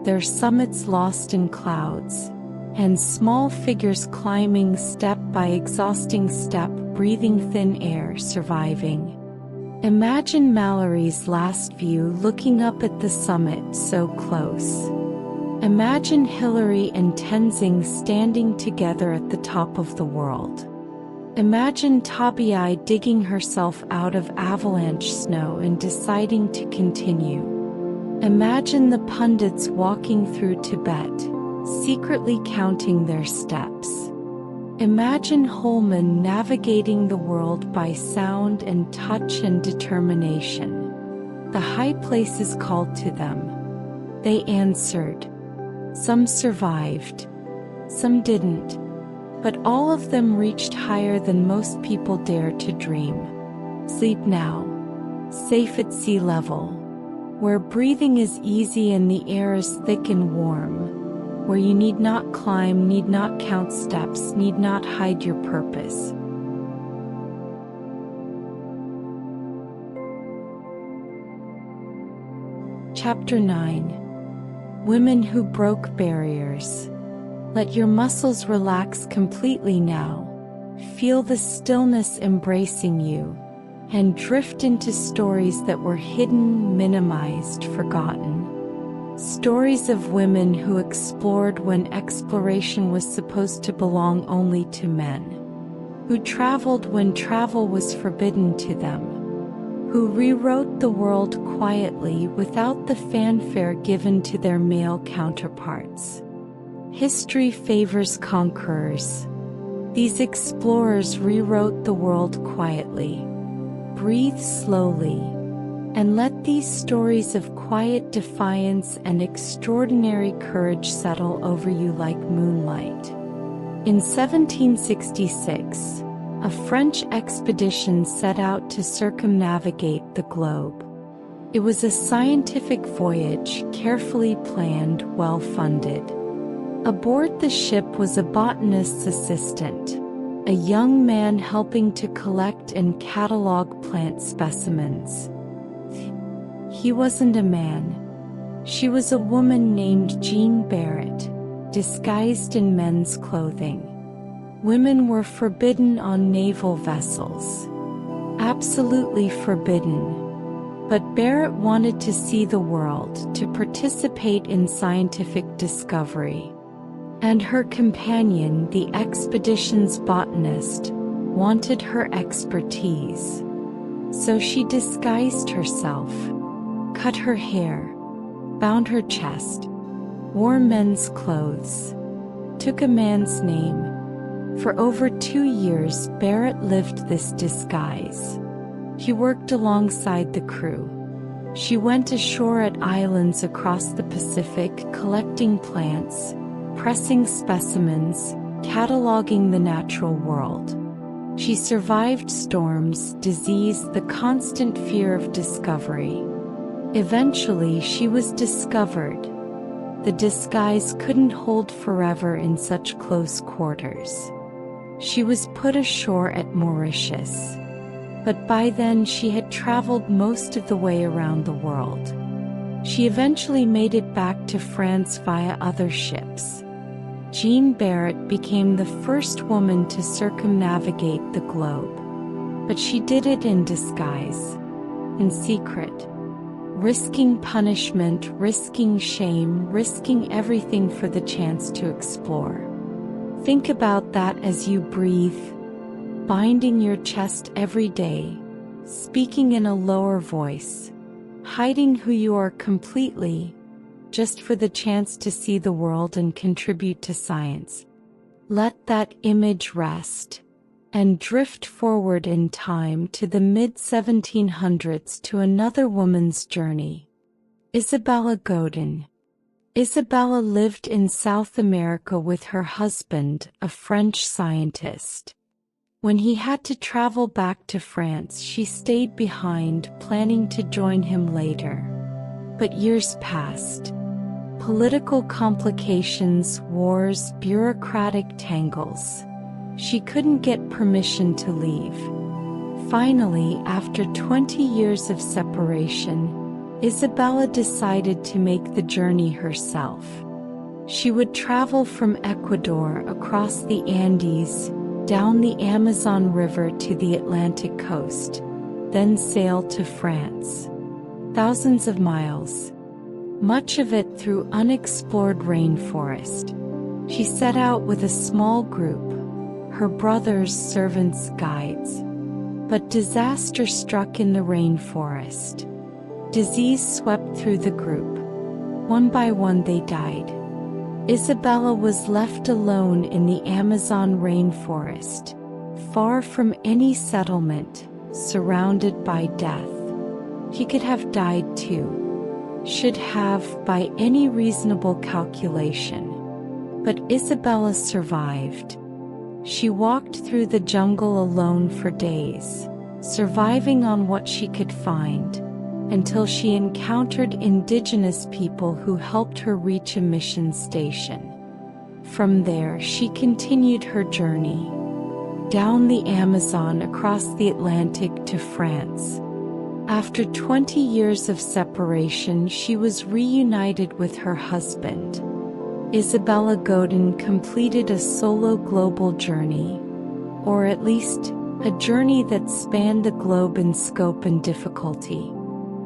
their summits lost in clouds, and small figures climbing step by exhausting step, breathing thin air, surviving. Imagine Mallory's last view looking up at the summit so close. Imagine Hillary and Tenzing standing together at the top of the world. Imagine Tabii digging herself out of avalanche snow and deciding to continue. Imagine the pundits walking through Tibet, secretly counting their steps. Imagine Holman navigating the world by sound and touch and determination. The high places called to them. They answered. Some survived. Some didn't. But all of them reached higher than most people dare to dream. Sleep now. Safe at sea level. Where breathing is easy and the air is thick and warm. Where you need not climb, need not count steps, need not hide your purpose. Chapter 9. Women who broke barriers. Let your muscles relax completely now. Feel the stillness embracing you, and drift into stories that were hidden, minimized, forgotten. Stories of women who explored when exploration was supposed to belong only to men. Who traveled when travel was forbidden to them. Who rewrote the world quietly without the fanfare given to their male counterparts. History favors conquerors. These explorers rewrote the world quietly. Breathe slowly, and let these stories of quiet defiance and extraordinary courage settle over you like moonlight. In 1766, a French expedition set out to circumnavigate the globe. It was a scientific voyage, carefully planned, well-funded. Aboard the ship was a botanist's assistant, a young man helping to collect and catalog plant specimens. He wasn't a man. She was a woman named Jean Barrett, disguised in men's clothing. Women were forbidden on naval vessels. Absolutely forbidden. But Barrett wanted to see the world, to participate in scientific discovery. And her companion, the expedition's botanist, wanted her expertise. So she disguised herself, cut her hair, bound her chest, wore men's clothes, took a man's name. For over 2 years, Barrett lived this disguise. He worked alongside the crew. She went ashore at islands across the Pacific, collecting plants, pressing specimens, cataloging the natural world. She survived storms, disease, the constant fear of discovery. Eventually, she was discovered. The disguise couldn't hold forever in such close quarters. She was put ashore at Mauritius. But by then she had traveled most of the way around the world. She eventually made it back to France via other ships. Jean Barrett became the first woman to circumnavigate the globe. But she did it in disguise, in secret, risking punishment, risking shame, risking everything for the chance to explore. Think about that as you breathe, binding your chest every day, speaking in a lower voice, hiding who you are completely, just for the chance to see the world and contribute to science. Let that image rest, and drift forward in time to the mid-1700s to another woman's journey. Isabella Godin. Isabella lived in South America with her husband, a French scientist. When he had to travel back to France, she stayed behind, planning to join him later. But years passed. Political complications, wars, bureaucratic tangles. She couldn't get permission to leave. Finally, after 20 years of separation, Isabella decided to make the journey herself. She would travel from Ecuador across the Andes, down the Amazon River to the Atlantic coast, then sail to France. Thousands of miles. Much of it through unexplored rainforest. She set out with a small group, her brothers, servants, guides. But disaster struck in the rainforest. Disease swept through the group. One by one they died. Isabella was left alone in the Amazon rainforest, far from any settlement, surrounded by death. He could have died too. Should have, by any reasonable calculation. But Isabella survived. She walked through the jungle alone for days, surviving on what she could find, until she encountered indigenous people who helped her reach a mission station. From there she continued her journey, down the Amazon across the Atlantic to France. After 20 years of separation, she was reunited with her husband. Isabella Godin completed a solo global journey, or at least, a journey that spanned the globe in scope and difficulty.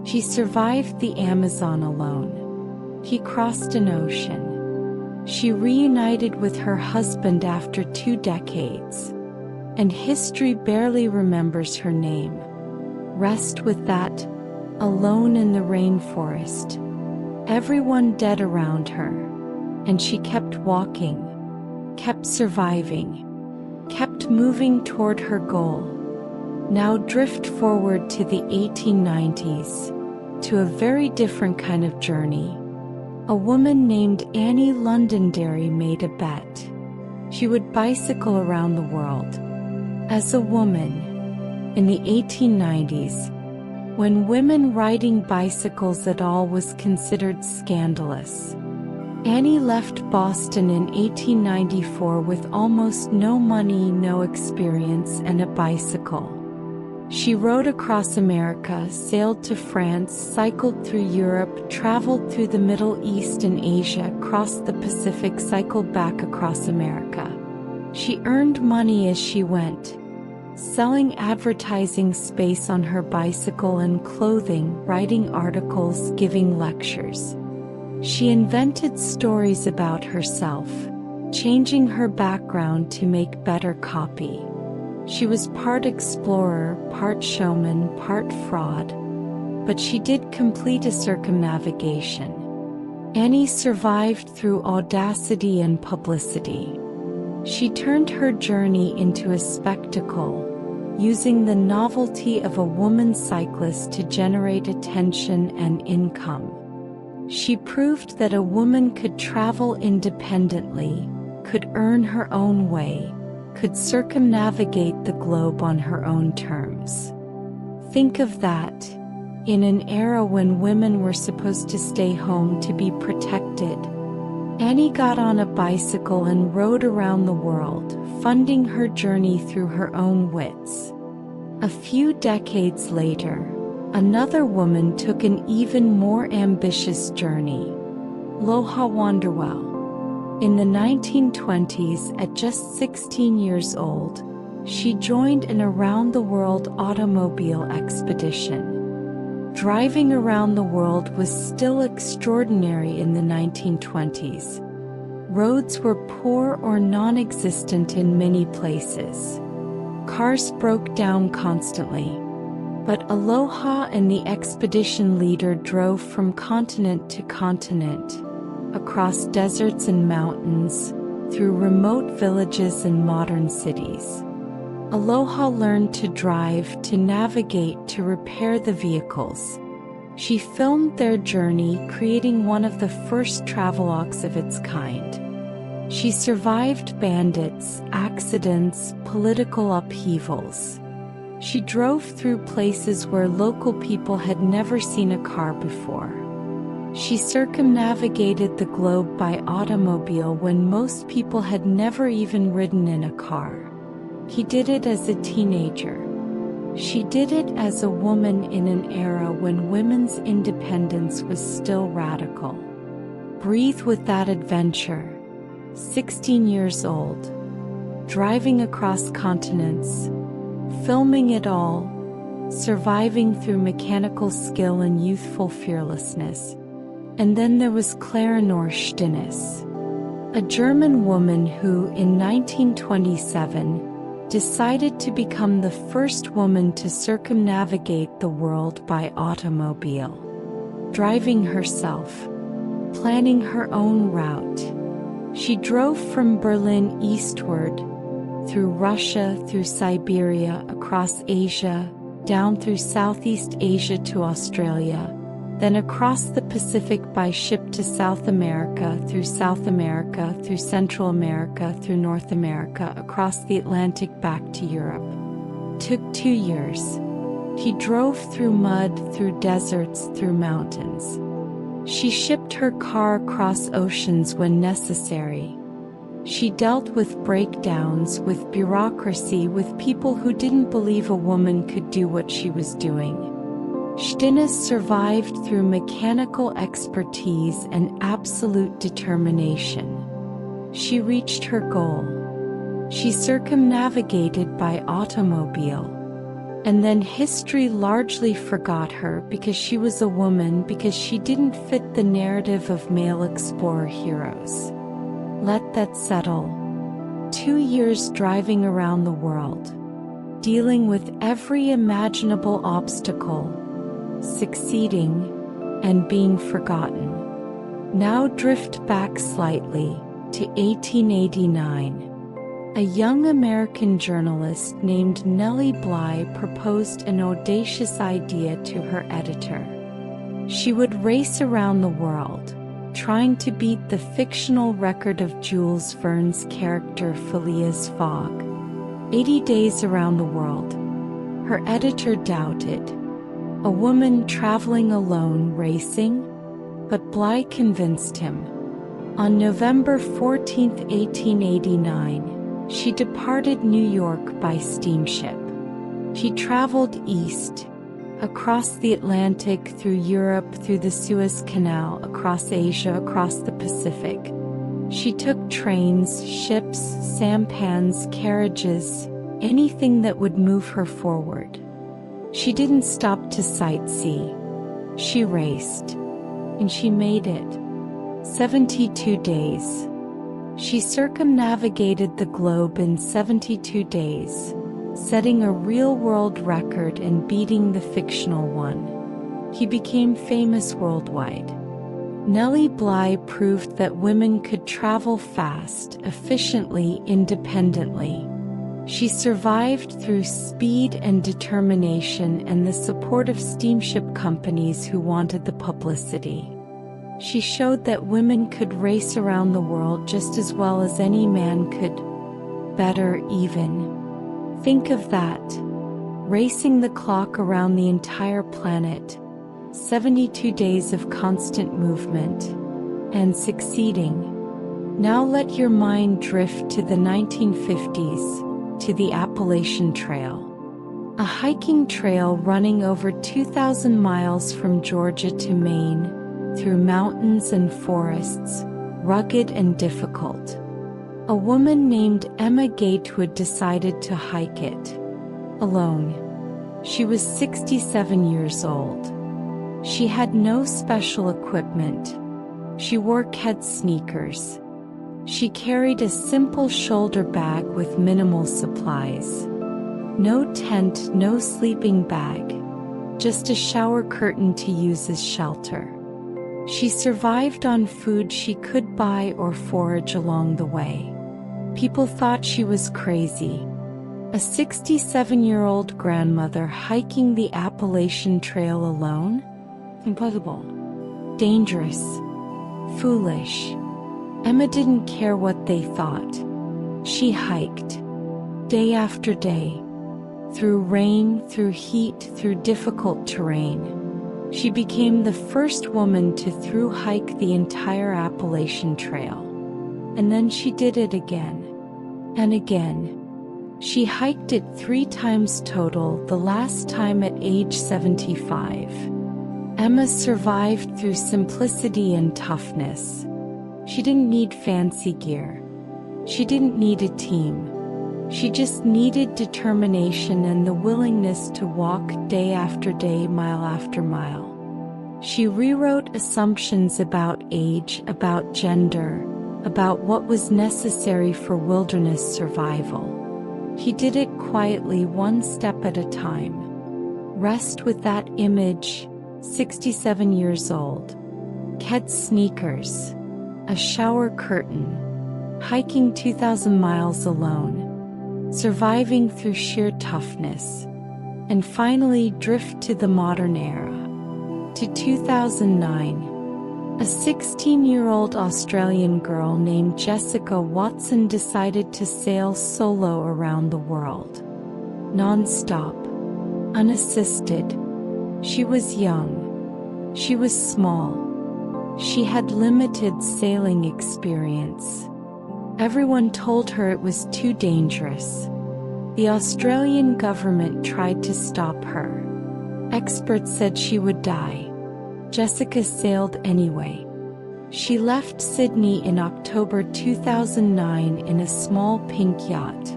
She survived the Amazon alone. He crossed an ocean. She reunited with her husband after 2 decades. And history barely remembers her name. Rest with that, alone in the rainforest. Everyone dead around her. And she kept walking, kept surviving, kept moving toward her goal. Now drift forward to the 1890s, to a very different kind of journey. A woman named Annie Londonderry made a bet. She would bicycle around the world. As a woman, in the 1890s, when women riding bicycles at all was considered scandalous. Annie left Boston in 1894 with almost no money, no experience, and a bicycle. She rode across America, sailed to France, cycled through Europe, traveled through the Middle East and Asia, crossed the Pacific, cycled back across America. She earned money as she went, selling advertising space on her bicycle and clothing, writing articles, giving lectures. She invented stories about herself, changing her background to make better copy. She was part explorer, part showman, part fraud. But she did complete a circumnavigation. Annie survived through audacity and publicity. She turned her journey into a spectacle, using the novelty of a woman cyclist to generate attention and income. She proved that a woman could travel independently, could earn her own way, could circumnavigate the globe on her own terms. Think of that, in an era when women were supposed to stay home to be protected. Annie got on a bicycle and rode around the world, funding her journey through her own wits. A few decades later, another woman took an even more ambitious journey. Loha Wanderwell. In the 1920s, at just 16 years old, she joined an around-the-world automobile expedition. Driving around the world was still extraordinary in the 1920s. Roads were poor or non-existent in many places. Cars broke down constantly. But Aloha and the expedition leader drove from continent to continent, across deserts and mountains, through remote villages and modern cities. Aloha learned to drive, to navigate, to repair the vehicles. She filmed their journey, creating one of the first travelogues of its kind. She survived bandits, accidents, political upheavals. She drove through places where local people had never seen a car before. She circumnavigated the globe by automobile when most people had never even ridden in a car. He did it as a teenager. She did it as a woman in an era when women's independence was still radical. Breathe with that adventure. 16 years old. Driving across continents. Filming it all, surviving through mechanical skill and youthful fearlessness. And then there was Claire Norshtinis, a German woman who, in 1927, decided to become the first woman to circumnavigate the world by automobile, driving herself, planning her own route. She drove from Berlin eastward, through Russia, through Siberia, across Asia, down through Southeast Asia to Australia, then across the Pacific by ship to South America, through Central America, through North America, across the Atlantic back to Europe. Took 2 years. He drove through mud, through deserts, through mountains. She shipped her car across oceans when necessary. She dealt with breakdowns, with bureaucracy, with people who didn't believe a woman could do what she was doing. Xuanzang survived through mechanical expertise and absolute determination. She reached her goal. She circumnavigated by automobile. And then history largely forgot her because she was a woman, because she didn't fit the narrative of male explorer heroes. Let that settle. 2 years driving around the world, dealing with every imaginable obstacle, succeeding, and being forgotten. Now drift back slightly, to 1889. A young American journalist named Nellie Bly proposed an audacious idea to her editor. She would race around the world, trying to beat the fictional record of Jules Verne's character Phileas Fogg. 80 days around the world. Her editor doubted. A woman traveling alone racing? But Bly convinced him. On November 14, 1889, she departed New York by steamship. She traveled east, across the Atlantic, through Europe, through the Suez Canal, across Asia, across the Pacific. She took trains, ships, sampans, carriages, anything that would move her forward. She didn't stop to sightsee. She raced. And she made it. 72 days. She circumnavigated the globe in 72 days, setting a real-world record and beating the fictional one. He became famous worldwide. Nellie Bly proved that women could travel fast, efficiently, independently. She survived through speed and determination and the support of steamship companies who wanted the publicity. She showed that women could race around the world just as well as any man could. Better even. Think of that. Racing the clock around the entire planet. 72 days of constant movement. And succeeding. Now let your mind drift to the 1950s, to the Appalachian Trail. A hiking trail running over 2,000 miles from Georgia to Maine, through mountains and forests, rugged and difficult. A woman named Emma Gatewood decided to hike it. Alone. She was 67 years old. She had no special equipment. She wore Keds sneakers. She carried a simple shoulder bag with minimal supplies. No tent, no sleeping bag. Just a shower curtain to use as shelter. She survived on food she could buy or forage along the way. People thought she was crazy. A 67-year-old grandmother hiking the Appalachian Trail alone? Impossible. Dangerous. Foolish. Emma didn't care what they thought. She hiked. Day after day. Through rain, through heat, through difficult terrain. She became the first woman to through hike the entire Appalachian Trail. And then she did it again. And again. She hiked it 3 times total, the last time at age 75. Emma survived through simplicity and toughness. She didn't need fancy gear. She didn't need a team. She just needed determination and the willingness to walk day after day, mile after mile. She rewrote assumptions about age, about gender, about what was necessary for wilderness survival. He did it quietly, one step at a time. Rest with that image, 67 years old. Keds sneakers. A shower curtain. Hiking 2,000 miles alone. Surviving through sheer toughness. And finally drift to the modern era. To 2009. A 16-year-old Australian girl named Jessica Watson decided to sail solo around the world. Non-stop. Unassisted. She was young. She was small. She had limited sailing experience. Everyone told her it was too dangerous. The Australian government tried to stop her. Experts said she would die. Jessica sailed anyway. She left Sydney in October 2009 in a small pink yacht.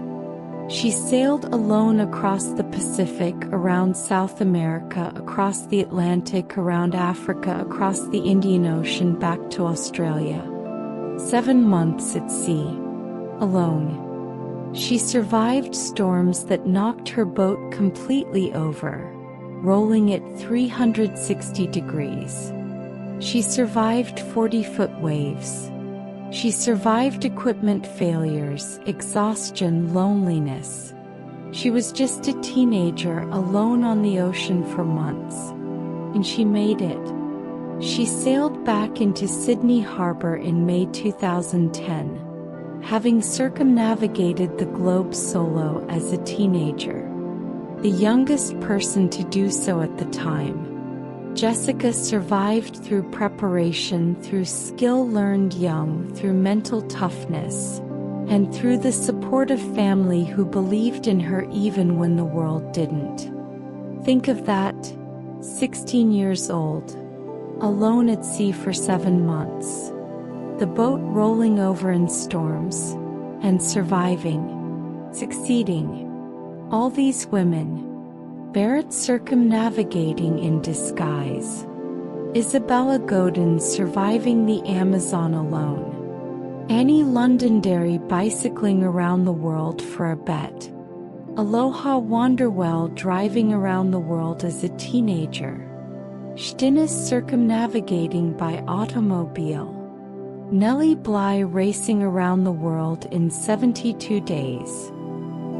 She sailed alone across the Pacific, around South America, across the Atlantic, around Africa, across the Indian Ocean, back to Australia. 7 months at sea. Alone. She survived storms that knocked her boat completely over, rolling at 360 degrees. She survived 40-foot waves. She survived equipment failures, exhaustion, loneliness. She was just a teenager alone on the ocean for months. And she made it. She sailed back into Sydney Harbour in May 2010, having circumnavigated the globe solo as a teenager. The youngest person to do so at the time. Jessica survived through preparation, through skill learned young, through mental toughness, and through the support of family who believed in her even when the world didn't. Think of that, 16 years old, alone at sea for 7 months. The boat rolling over in storms, and surviving, succeeding. All these women. Barrett circumnavigating in disguise. Isabella Godin surviving the Amazon alone. Annie Londonderry bicycling around the world for a bet. Aloha Wanderwell driving around the world as a teenager. Stinnes circumnavigating by automobile. Nellie Bly racing around the world in 72 days.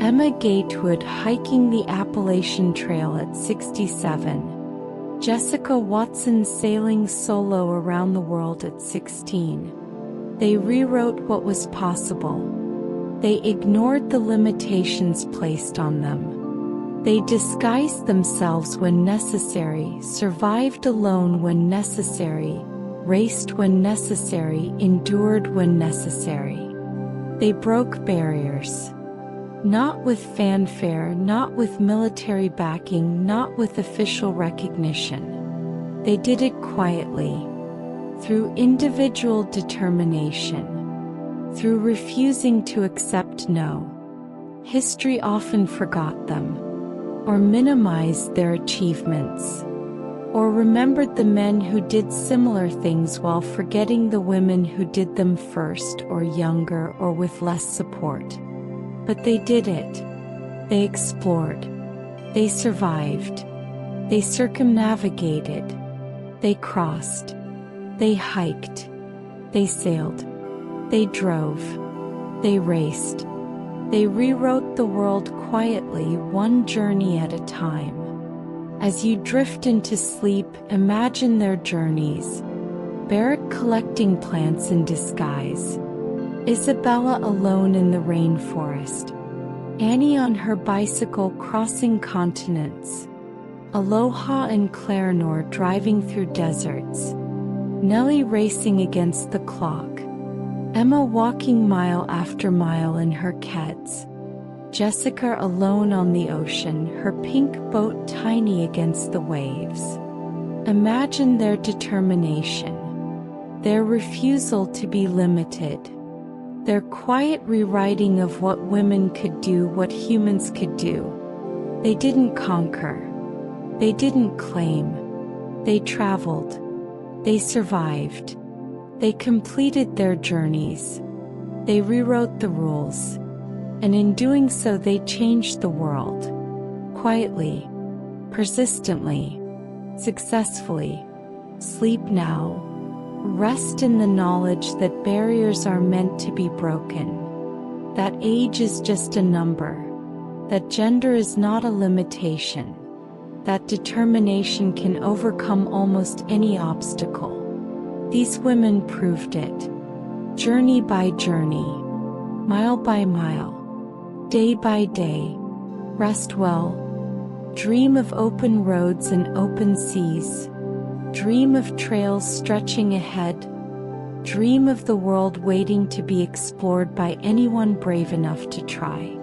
Emma Gatewood hiking the Appalachian Trail at 67. Jessica Watson sailing solo around the world at 16. They rewrote what was possible. They ignored the limitations placed on them. They disguised themselves when necessary, survived alone when necessary, raced when necessary, endured when necessary. They broke barriers. Not with fanfare, not with military backing, not with official recognition. They did it quietly, through individual determination, through refusing to accept no. History often forgot them, or minimized their achievements, or remembered the men who did similar things while forgetting the women who did them first, or younger, or with less support. But they did it. They explored. They survived. They circumnavigated. They crossed. They hiked. They sailed. They drove. They raced. They rewrote the world quietly, one journey at a time. As you drift into sleep, imagine their journeys. Barrett collecting plants in disguise. Isabella alone in the rainforest. Annie on her bicycle crossing continents. Aloha and Clarenor driving through deserts. Nellie racing against the clock. Emma walking mile after mile in her Keds. Jessica alone on the ocean, her pink boat tiny against the waves. Imagine their determination. Their refusal to be limited. Their quiet rewriting of what women could do, what humans could do. They didn't conquer. They didn't claim. They traveled. They survived. They completed their journeys. They rewrote the rules. And in doing so they changed the world. Quietly, persistently, successfully. Sleep now. Rest in the knowledge that barriers are meant to be broken. That age is just a number. That gender is not a limitation. That determination can overcome almost any obstacle. These women proved it. Journey by journey. Mile by mile. Day by day. Rest well. Dream of open roads and open seas. Dream of trails stretching ahead. Dream of the world waiting to be explored by anyone brave enough to try.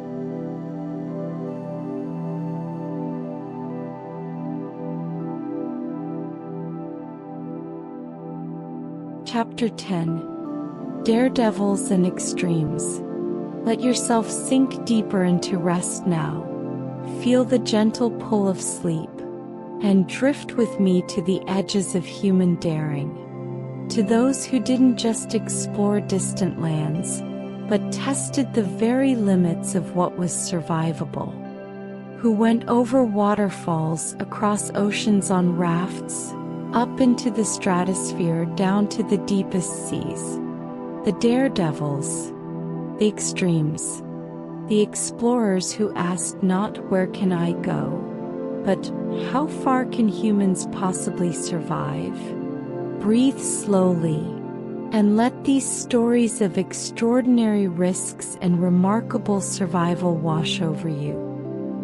Chapter 10. Daredevils and Extremes. Let yourself sink deeper into rest now. Feel the gentle pull of sleep, and drift with me to the edges of human daring. To those who didn't just explore distant lands, but tested the very limits of what was survivable. Who went over waterfalls, across oceans on rafts, up into the stratosphere, down to the deepest seas. The daredevils, the extremes, the explorers who asked not where can I go, but how far can humans possibly survive? Breathe slowly, and let these stories of extraordinary risks and remarkable survival wash over you.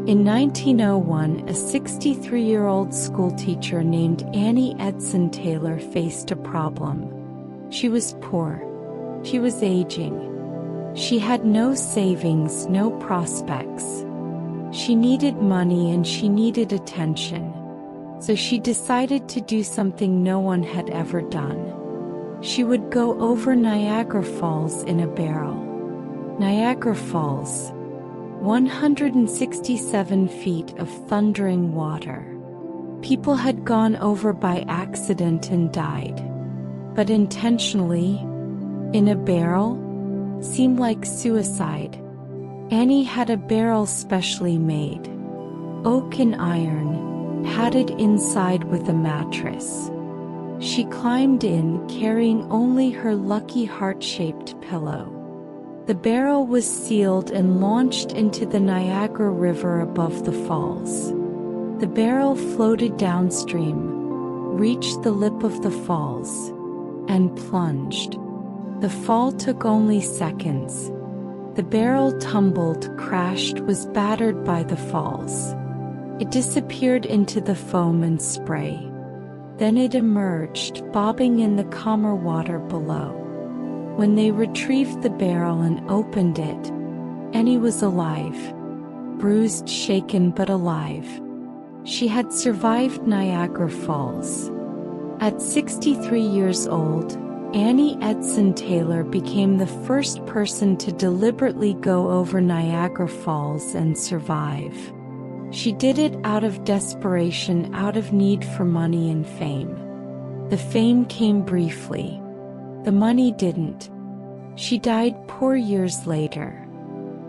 In 1901, a 63-year-old schoolteacher named Annie Edson Taylor faced a problem. She was poor. She was aging. She had no savings, no prospects. She needed money and she needed attention. So she decided to do something no one had ever done. She would go over Niagara Falls in a barrel. Niagara Falls. 167 feet of thundering water. People had gone over by accident and died. But intentionally, in a barrel, seemed like suicide. Annie had a barrel specially made. Oak and iron, padded inside with a mattress. She climbed in, carrying only her lucky heart-shaped pillow. The barrel was sealed and launched into the Niagara River above the falls. The barrel floated downstream, reached the lip of the falls, and plunged. The fall took only seconds. The barrel tumbled, crashed, was battered by the falls. It disappeared into the foam and spray. Then it emerged, bobbing in the calmer water below. When they retrieved the barrel and opened it, Annie was alive. Bruised, shaken, but alive. She had survived Niagara Falls. At 63 years old, Annie Edson Taylor became the first person to deliberately go over Niagara Falls and survive. She did it out of desperation, out of need for money and fame. The fame came briefly. The money didn't. She died poor years later.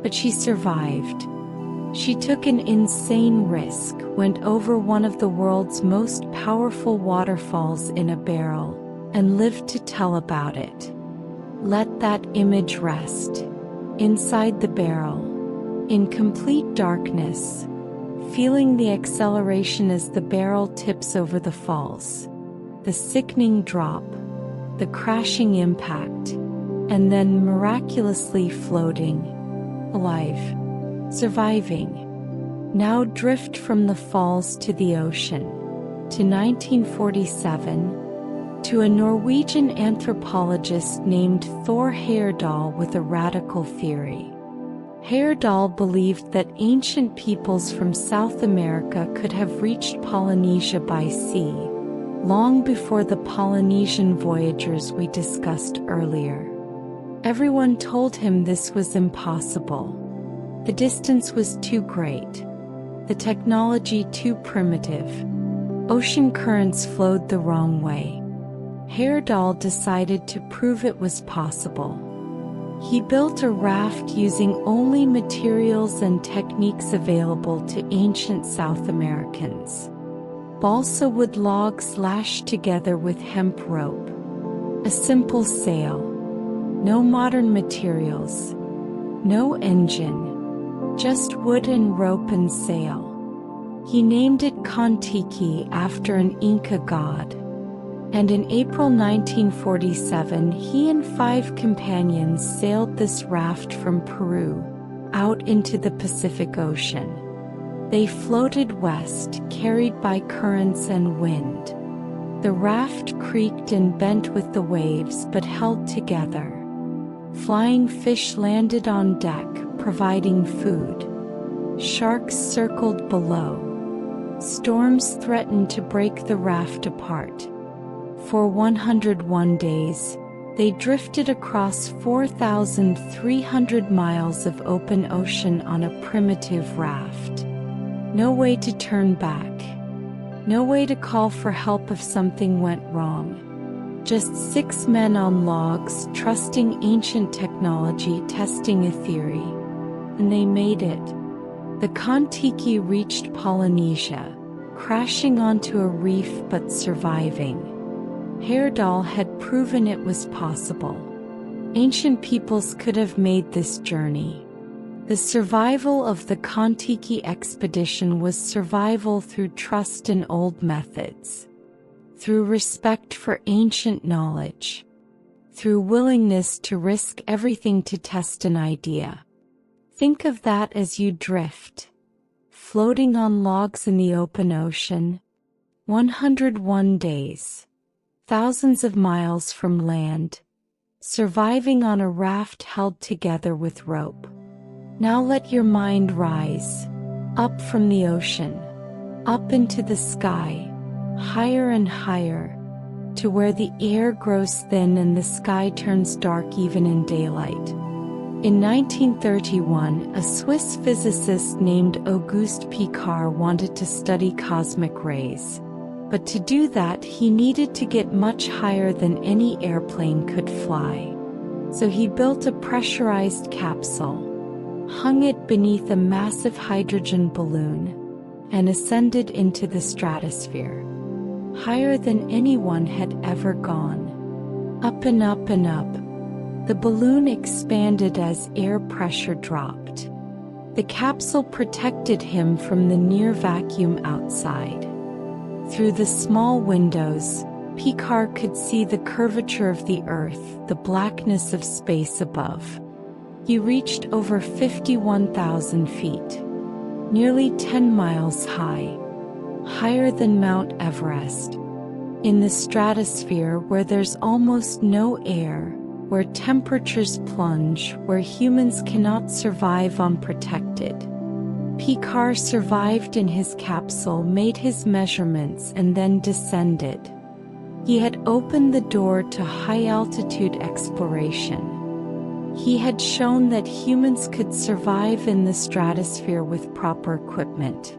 But she survived. She took an insane risk, went over one of the world's most powerful waterfalls in a barrel, and lived to tell about it. Let that image rest. Inside the barrel, in complete darkness, feeling the acceleration as the barrel tips over the falls, the sickening drop, the crashing impact, and then miraculously floating, alive, surviving. Now drift from the falls to the ocean, to 1947, to a Norwegian anthropologist named Thor Heyerdahl with a radical theory. Heyerdahl believed that ancient peoples from South America could have reached Polynesia by sea, long before the Polynesian voyagers we discussed earlier. Everyone told him this was impossible. The distance was too great. The technology too primitive. Ocean currents flowed the wrong way. Heyerdahl decided to prove it was possible. He built a raft using only materials and techniques available to ancient South Americans. Balsa wood logs lashed together with hemp rope. A simple sail. No modern materials. No engine. Just wood and rope and sail. He named it Kon-Tiki after an Inca god. And in April 1947 he and 5 companions sailed this raft from Peru, out into the Pacific Ocean. They floated west, carried by currents and wind. The raft creaked and bent with the waves but held together. Flying fish landed on deck, providing food. Sharks circled below. Storms threatened to break the raft apart. For 101 days, they drifted across 4,300 miles of open ocean on a primitive raft. No way to turn back. No way to call for help if something went wrong. Just 6 men on logs, trusting ancient technology, testing a theory. And they made it. The Kon-Tiki reached Polynesia, crashing onto a reef but surviving. Heyerdahl had proven it was possible. Ancient peoples could have made this journey. The survival of the Kon-Tiki expedition was survival through trust in old methods, through respect for ancient knowledge, through willingness to risk everything to test an idea. Think of that as you drift, floating on logs in the open ocean. 101 days. Thousands of miles from land, surviving on a raft held together with rope. Now let your mind rise, up from the ocean, up into the sky, higher and higher, to where the air grows thin and the sky turns dark even in daylight. In 1931, a Swiss physicist named Auguste Piccard wanted to study cosmic rays. But to do that he needed to get much higher than any airplane could fly. So he built a pressurized capsule, hung it beneath a massive hydrogen balloon, and ascended into the stratosphere. Higher than anyone had ever gone. Up and up and up. The balloon expanded as air pressure dropped. The capsule protected him from the near vacuum outside. Through the small windows, Piccard could see the curvature of the earth, the blackness of space above. He reached over 51,000 feet, nearly 10 miles high, higher than Mount Everest. In the stratosphere where there's almost no air, where temperatures plunge, where humans cannot survive unprotected. Piccard survived in his capsule, made his measurements, and then descended. He had opened the door to high-altitude exploration. He had shown that humans could survive in the stratosphere with proper equipment.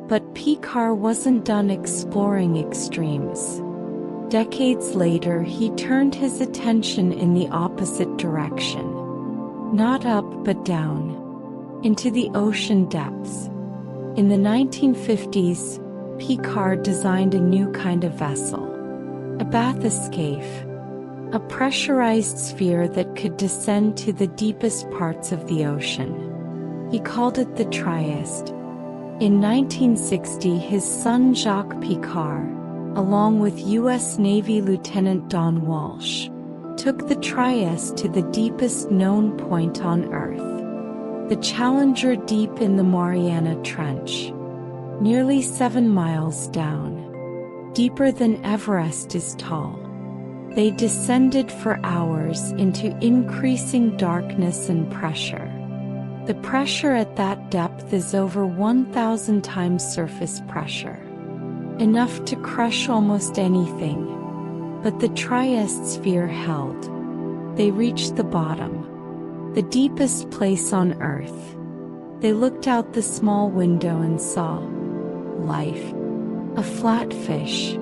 But Piccard wasn't done exploring extremes. Decades later, he turned his attention in the opposite direction. Not up but down. Into the ocean depths. In the 1950s, Piccard designed a new kind of vessel. A bathyscaphe. A pressurized sphere that could descend to the deepest parts of the ocean. He called it the Trieste. In 1960, his son Jacques Piccard, along with U.S. Navy Lieutenant Don Walsh, took the Trieste to the deepest known point on Earth. The Challenger Deep in the Mariana Trench. Nearly 7 miles down. Deeper than Everest is tall. They descended for hours into increasing darkness and pressure. The pressure at that depth is over 1,000 times surface pressure. Enough to crush almost anything. But the Trieste sphere held. They reached the bottom. The deepest place on Earth. They looked out the small window and saw life. A flatfish.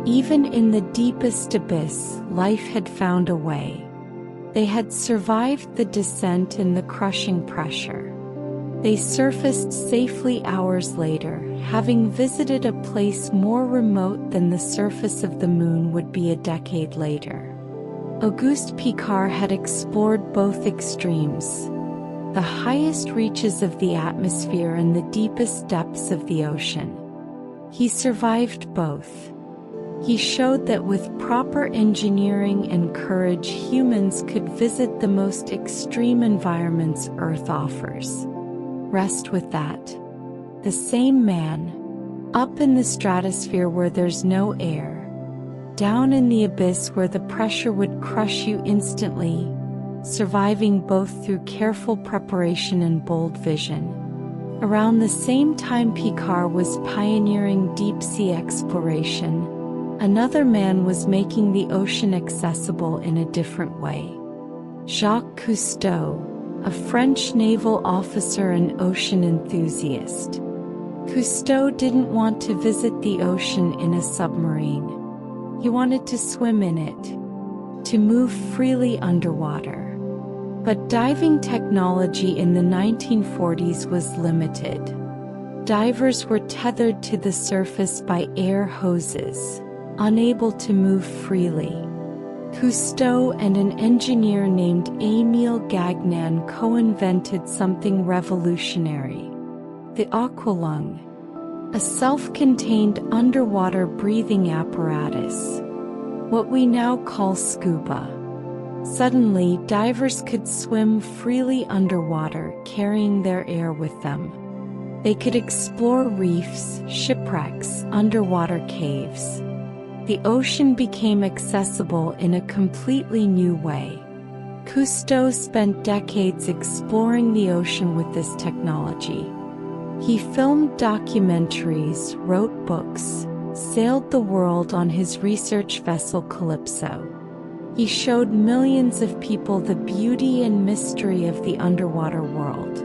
Even in the deepest abyss, life had found a way. They had survived the descent and the crushing pressure. They surfaced safely hours later, having visited a place more remote than the surface of the moon would be a decade later. Auguste Piccard had explored both extremes, the highest reaches of the atmosphere and the deepest depths of the ocean. He survived both. He showed that with proper engineering and courage, humans could visit the most extreme environments Earth offers. Rest with that. The same man, up in the stratosphere where there's no air, down in the abyss where the pressure would crush you instantly, surviving both through careful preparation and bold vision. Around the same time Piccard was pioneering deep-sea exploration, another man was making the ocean accessible in a different way. Jacques Cousteau, a French naval officer and ocean enthusiast. Cousteau didn't want to visit the ocean in a submarine. He wanted to swim in it, to move freely underwater. But diving technology in the 1940s was limited. Divers were tethered to the surface by air hoses, unable to move freely. Cousteau and an engineer named Émile Gagnan co-invented something revolutionary: the aqualung, a self-contained underwater breathing apparatus, what we now call scuba. Suddenly, divers could swim freely underwater, carrying their air with them. They could explore reefs, shipwrecks, underwater caves. The ocean became accessible in a completely new way. Cousteau spent decades exploring the ocean with this technology. He filmed documentaries, wrote books, sailed the world on his research vessel Calypso. He showed millions of people the beauty and mystery of the underwater world.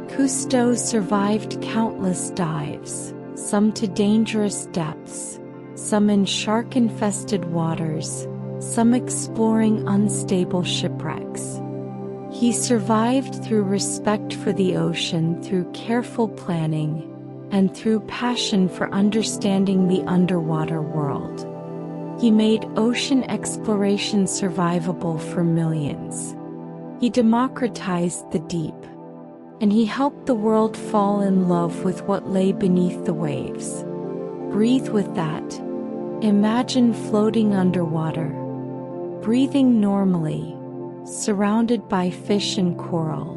Cousteau survived countless dives, some to dangerous depths, some in shark-infested waters, some exploring unstable shipwrecks. He survived through respect for the ocean, through careful planning, and through passion for understanding the underwater world. He made ocean exploration survivable for millions. He democratized the deep, and he helped the world fall in love with what lay beneath the waves. Breathe with that. Imagine floating underwater, breathing normally, surrounded by fish and coral.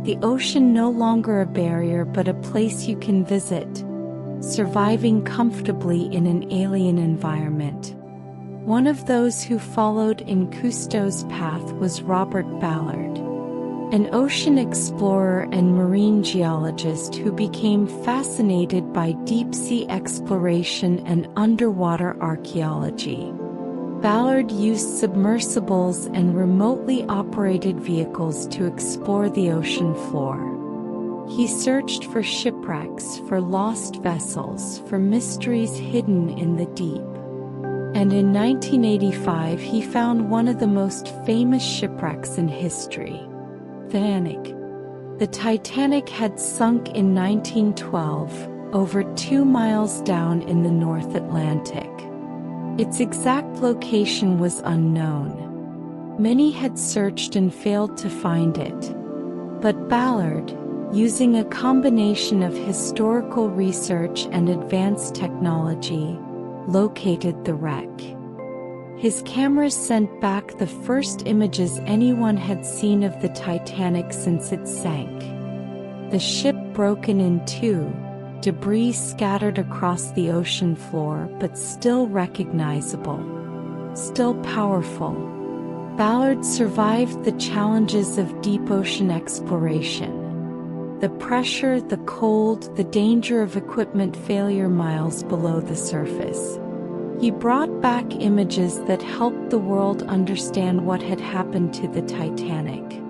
The ocean no longer a barrier but a place you can visit, surviving comfortably in an alien environment. One of those who followed in Cousteau's path was Robert Ballard, an ocean explorer and marine geologist who became fascinated by deep-sea exploration and underwater archaeology. Ballard used submersibles and remotely operated vehicles to explore the ocean floor. He searched for shipwrecks, for lost vessels, for mysteries hidden in the deep. And in 1985 he found one of the most famous shipwrecks in history: Titanic. The Titanic had sunk in 1912, over 2 miles down in the North Atlantic. Its exact location was unknown. Many had searched and failed to find it. But Ballard, using a combination of historical research and advanced technology, located the wreck. His cameras sent back the first images anyone had seen of the Titanic since it sank. The ship broken in two, debris scattered across the ocean floor, but still recognizable, still powerful. Ballard survived the challenges of deep ocean exploration. The pressure, the cold, the danger of equipment failure miles below the surface. He brought back images that helped the world understand what had happened to the Titanic.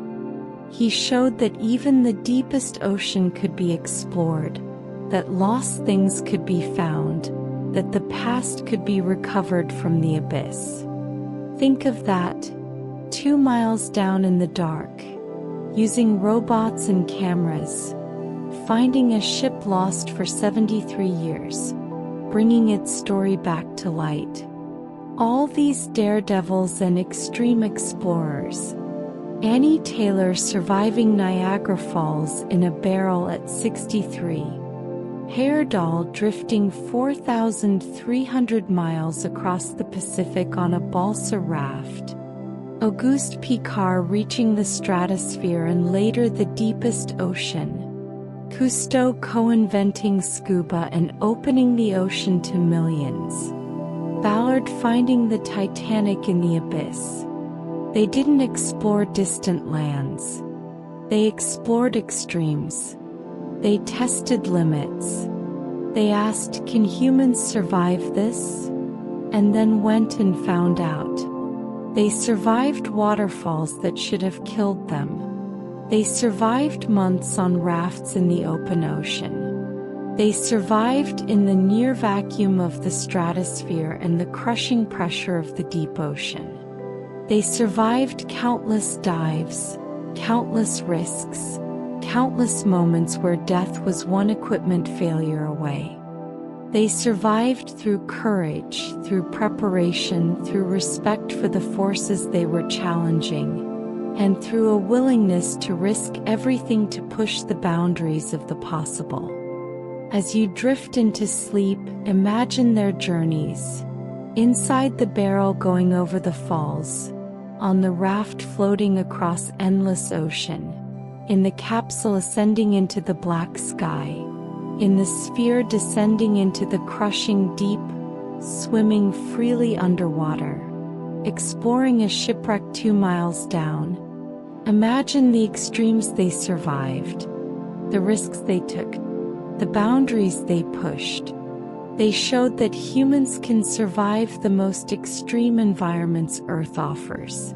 He showed that even the deepest ocean could be explored, that lost things could be found, that the past could be recovered from the abyss. Think of that, 2 miles down in the dark, using robots and cameras, finding a ship lost for 73 years, bringing its story back to light. All these daredevils and extreme explorers. Annie Taylor surviving Niagara Falls in a barrel at 63. Heyerdahl drifting 4,300 miles across the Pacific on a balsa raft. Auguste Piccard reaching the stratosphere and later the deepest ocean. Cousteau co-inventing scuba and opening the ocean to millions. Ballard finding the Titanic in the abyss. They didn't explore distant lands. They explored extremes. They tested limits. They asked, can humans survive this? And then went and found out. They survived waterfalls that should have killed them. They survived months on rafts in the open ocean. They survived in the near vacuum of the stratosphere and the crushing pressure of the deep ocean. They survived countless dives, countless risks, countless moments where death was one equipment failure away. They survived through courage, through preparation, through respect for the forces they were challenging, and through a willingness to risk everything to push the boundaries of the possible. As you drift into sleep, imagine their journeys. Inside the barrel going over the falls, on the raft floating across endless ocean, in the capsule ascending into the black sky, in the sphere descending into the crushing deep, swimming freely underwater, exploring a shipwreck 2 miles down. Imagine the extremes they survived, the risks they took, the boundaries they pushed. They showed that humans can survive the most extreme environments Earth offers.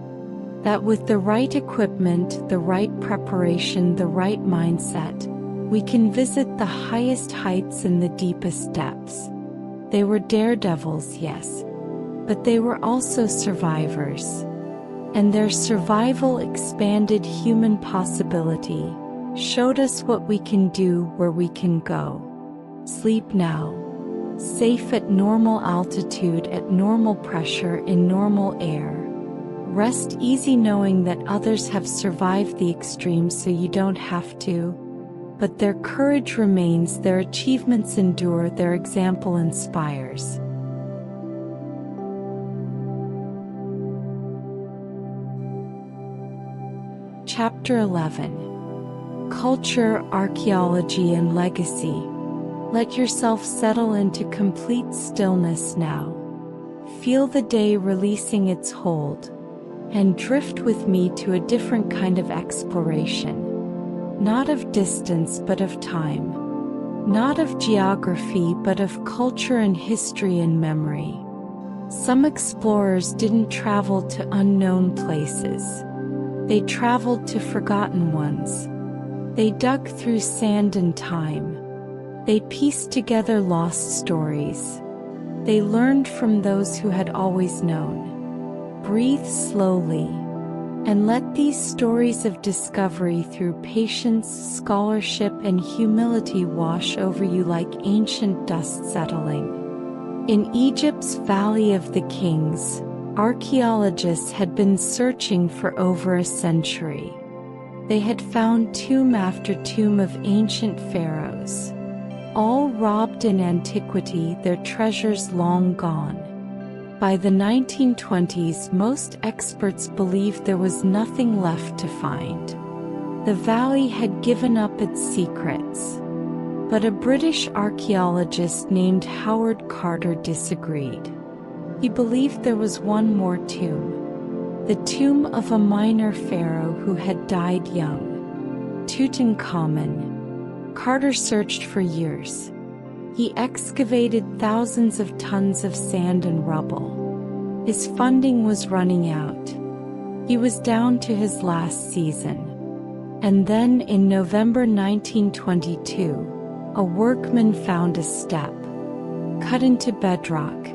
That with the right equipment, the right preparation, the right mindset, we can visit the highest heights and the deepest depths. They were daredevils, yes, but they were also survivors. And their survival expanded human possibility, showed us what we can do, where we can go. Sleep now. Safe at normal altitude, at normal pressure, in normal air. Rest easy knowing that others have survived the extremes so you don't have to. But their courage remains, their achievements endure, their example inspires. Chapter 11. Culture, Archaeology and Legacy. Let yourself settle into complete stillness now. Feel the day releasing its hold, and drift with me to a different kind of exploration. Not of distance but of time. Not of geography but of culture and history and memory. Some explorers didn't travel to unknown places. They traveled to forgotten ones. They dug through sand and time. They pieced together lost stories. They learned from those who had always known. Breathe slowly, and let these stories of discovery through patience, scholarship, and humility wash over you like ancient dust settling. In Egypt's Valley of the Kings, archaeologists had been searching for over a century. They had found tomb after tomb of ancient pharaohs, all robbed in antiquity, their treasures long gone. By the 1920s, most experts believed there was nothing left to find. The valley had given up its secrets. But a British archaeologist named Howard Carter disagreed. He believed there was one more tomb. The tomb of a minor pharaoh who had died young. Tutankhamun. Carter searched for years. He excavated thousands of tons of sand and rubble. His funding was running out. He was down to his last season. And then in November 1922, a workman found a step. cut into bedrock,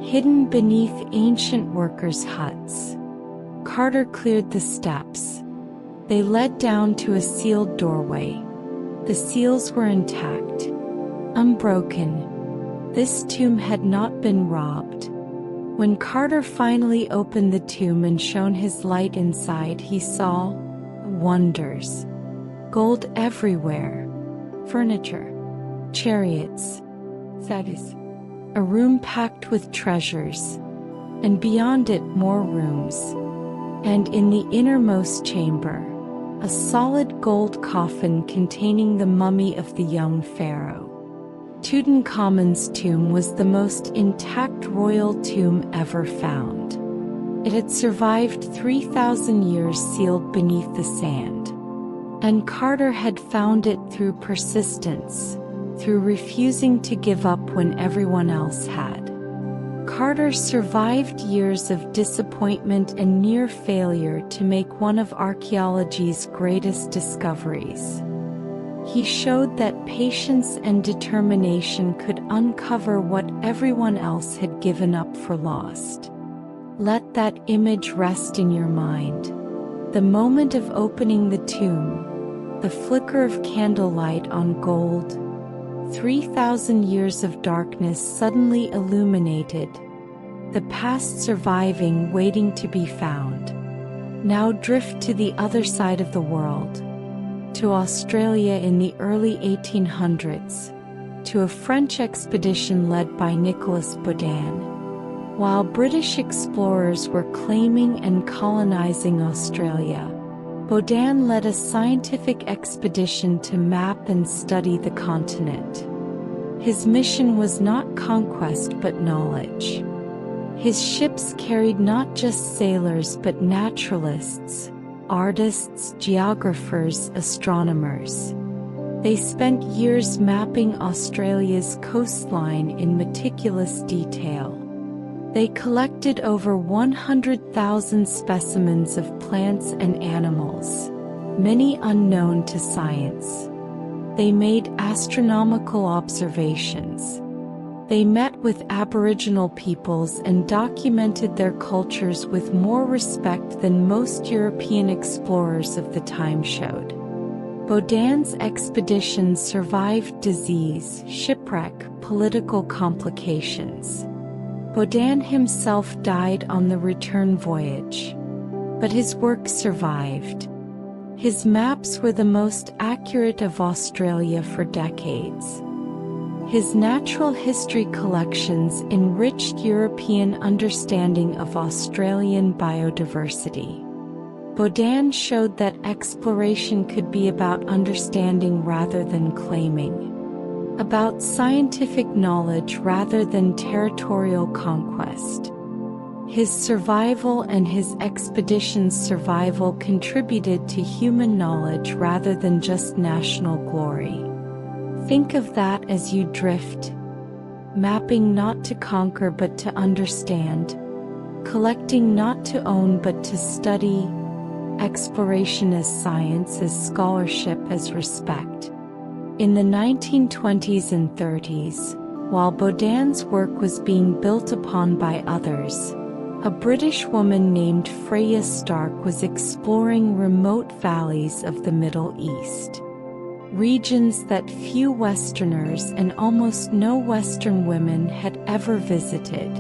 hidden beneath ancient workers' huts. Carter cleared the steps. They led down to a sealed doorway. The seals were intact, unbroken. This tomb had not been robbed. When Carter finally opened the tomb and shone his light inside, he saw wonders. Gold everywhere, furniture, chariots, saddles, a room packed with treasures, and beyond it more rooms. And in the innermost chamber, a solid gold coffin containing the mummy of the young pharaoh. Tutankhamun's tomb was the most intact royal tomb ever found. It had survived 3,000 years sealed beneath the sand. And Carter had found it through persistence, through refusing to give up when everyone else had. Carter survived years of disappointment and near failure to make one of archaeology's greatest discoveries. He showed that patience and determination could uncover what everyone else had given up for lost. Let that image rest in your mind. The moment of opening the tomb, the flicker of candlelight on gold, 3,000 years of darkness suddenly illuminated, the past surviving, waiting to be found. Now drift to the other side of the world, to Australia in the early 1800s, to a French expedition led by Nicolas Baudin. While British explorers were claiming and colonizing Australia, Baudin led a scientific expedition to map and study the continent. His mission was not conquest but knowledge. His ships carried not just sailors but naturalists, artists, geographers, astronomers. They spent years mapping Australia's coastline in meticulous detail. They collected over 100,000 specimens of plants and animals, many unknown to science. They made astronomical observations. They met with Aboriginal peoples and documented their cultures with more respect than most European explorers of the time showed. Baudin's expeditions survived disease, shipwreck, political complications. Baudin himself died on the return voyage. But his work survived. His maps were the most accurate of Australia for decades. His natural history collections enriched European understanding of Australian biodiversity. Baudin showed that exploration could be about understanding rather than claiming, about scientific knowledge rather than territorial conquest. His survival and his expedition's survival contributed to human knowledge rather than just national glory. Think of that as you drift, mapping not to conquer but to understand, collecting not to own but to study, exploration as science, as scholarship, as respect. In the 1920s and 30s, while Baudin's work was being built upon by others, a British woman named Freya Stark was exploring remote valleys of the Middle East. Regions that few Westerners and almost no Western women had ever visited.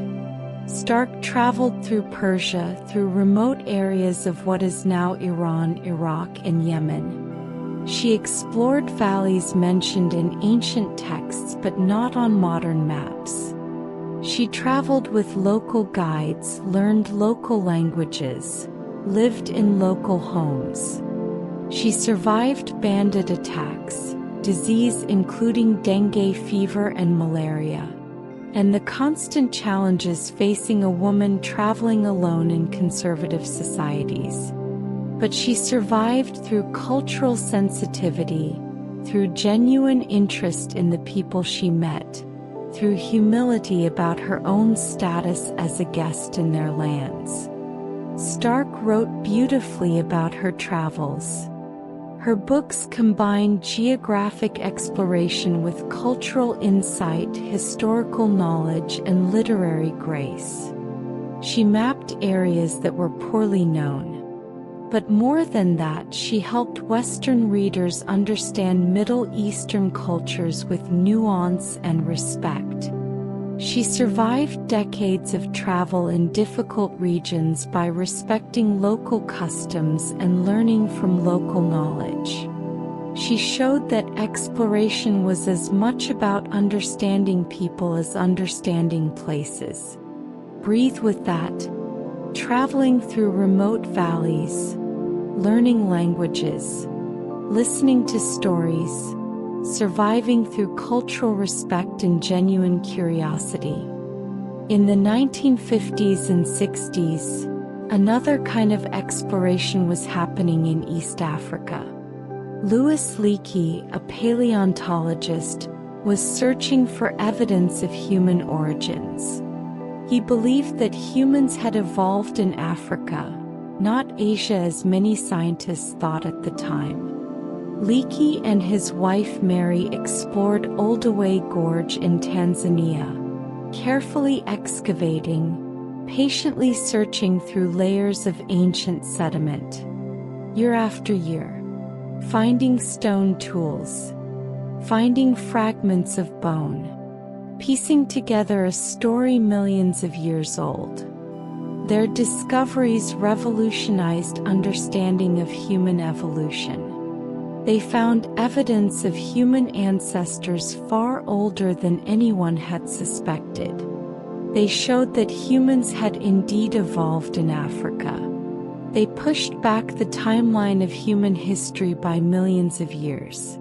Stark traveled through Persia, through remote areas of what is now Iran, Iraq, and Yemen. She explored valleys mentioned in ancient texts but not on modern maps. She traveled with local guides, learned local languages, lived in local homes. She survived bandit attacks, disease including dengue fever and malaria, and the constant challenges facing a woman traveling alone in conservative societies. But she survived through cultural sensitivity, through genuine interest in the people she met, through humility about her own status as a guest in their lands. Stark wrote beautifully about her travels. Her books combine geographic exploration with cultural insight, historical knowledge, and literary grace. She mapped areas that were poorly known. But more than that, she helped Western readers understand Middle Eastern cultures with nuance and respect. She survived decades of travel in difficult regions by respecting local customs and learning from local knowledge. She showed that exploration was as much about understanding people as understanding places. Breathe with that. Traveling through remote valleys, learning languages, listening to stories, surviving through cultural respect and genuine curiosity. In the 1950s and 60s, another kind of exploration was happening in East Africa. Louis Leakey, a paleontologist, was searching for evidence of human origins. He believed that humans had evolved in Africa, not Asia as many scientists thought at the time. Leakey and his wife Mary explored Olduvai Gorge in Tanzania, carefully excavating, patiently searching through layers of ancient sediment. Year after year, finding stone tools, finding fragments of bone, piecing together a story millions of years old. Their discoveries revolutionized understanding of human evolution. They found evidence of human ancestors far older than anyone had suspected. They showed that humans had indeed evolved in Africa. They pushed back the timeline of human history by millions of years.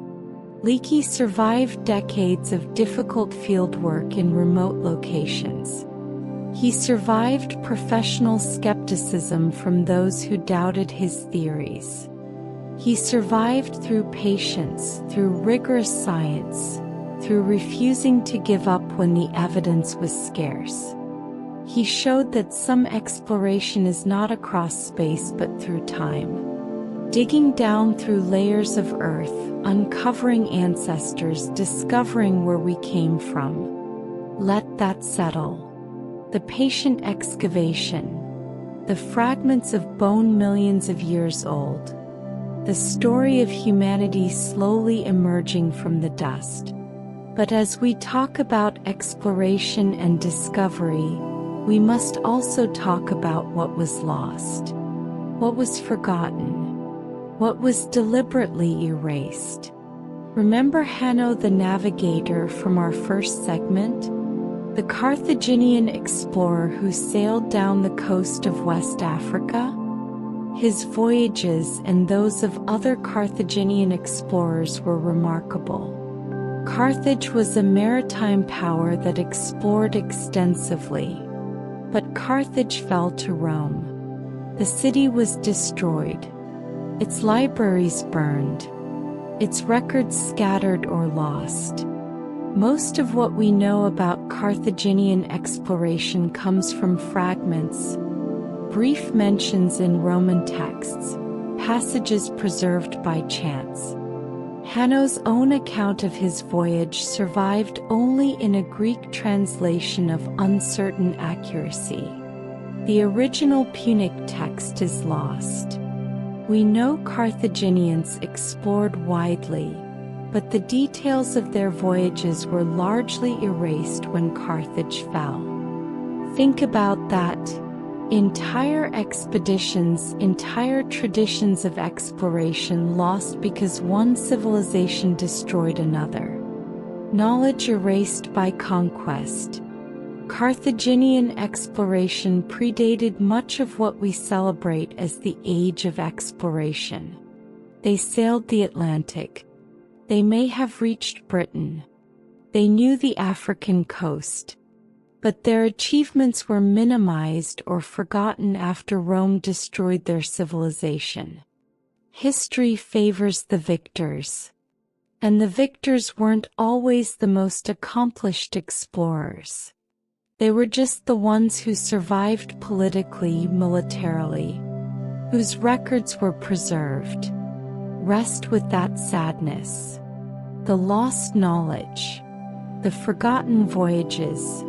Leakey survived decades of difficult fieldwork in remote locations. He survived professional skepticism from those who doubted his theories. He survived through patience, through rigorous science, through refusing to give up when the evidence was scarce. He showed that some exploration is not across space but through time. Digging down through layers of earth, uncovering ancestors, discovering where we came from. Let that settle. The patient excavation. The fragments of bone millions of years old. The story of humanity slowly emerging from the dust. But as we talk about exploration and discovery, we must also talk about what was lost, what was forgotten, what was deliberately erased. Remember Hanno the Navigator from our first segment? The Carthaginian explorer who sailed down the coast of West Africa? His voyages and those of other Carthaginian explorers were remarkable. Carthage was a maritime power that explored extensively. But Carthage fell to Rome. The city was destroyed. Its libraries burned. Its records scattered or lost. Most of what we know about Carthaginian exploration comes from fragments, brief mentions in Roman texts, passages preserved by chance. Hanno's own account of his voyage survived only in a Greek translation of uncertain accuracy. The original Punic text is lost. We know Carthaginians explored widely, but the details of their voyages were largely erased when Carthage fell. Think about that. Entire expeditions, entire traditions of exploration lost because one civilization destroyed another. Knowledge erased by conquest. Carthaginian exploration predated much of what we celebrate as the Age of Exploration. They sailed the Atlantic. They may have reached Britain. They knew the African coast. But their achievements were minimized or forgotten after Rome destroyed their civilization. History favors the victors. And the victors weren't always the most accomplished explorers. They were just the ones who survived politically, militarily, whose records were preserved. rest with that sadness. The lost knowledge, the forgotten voyages,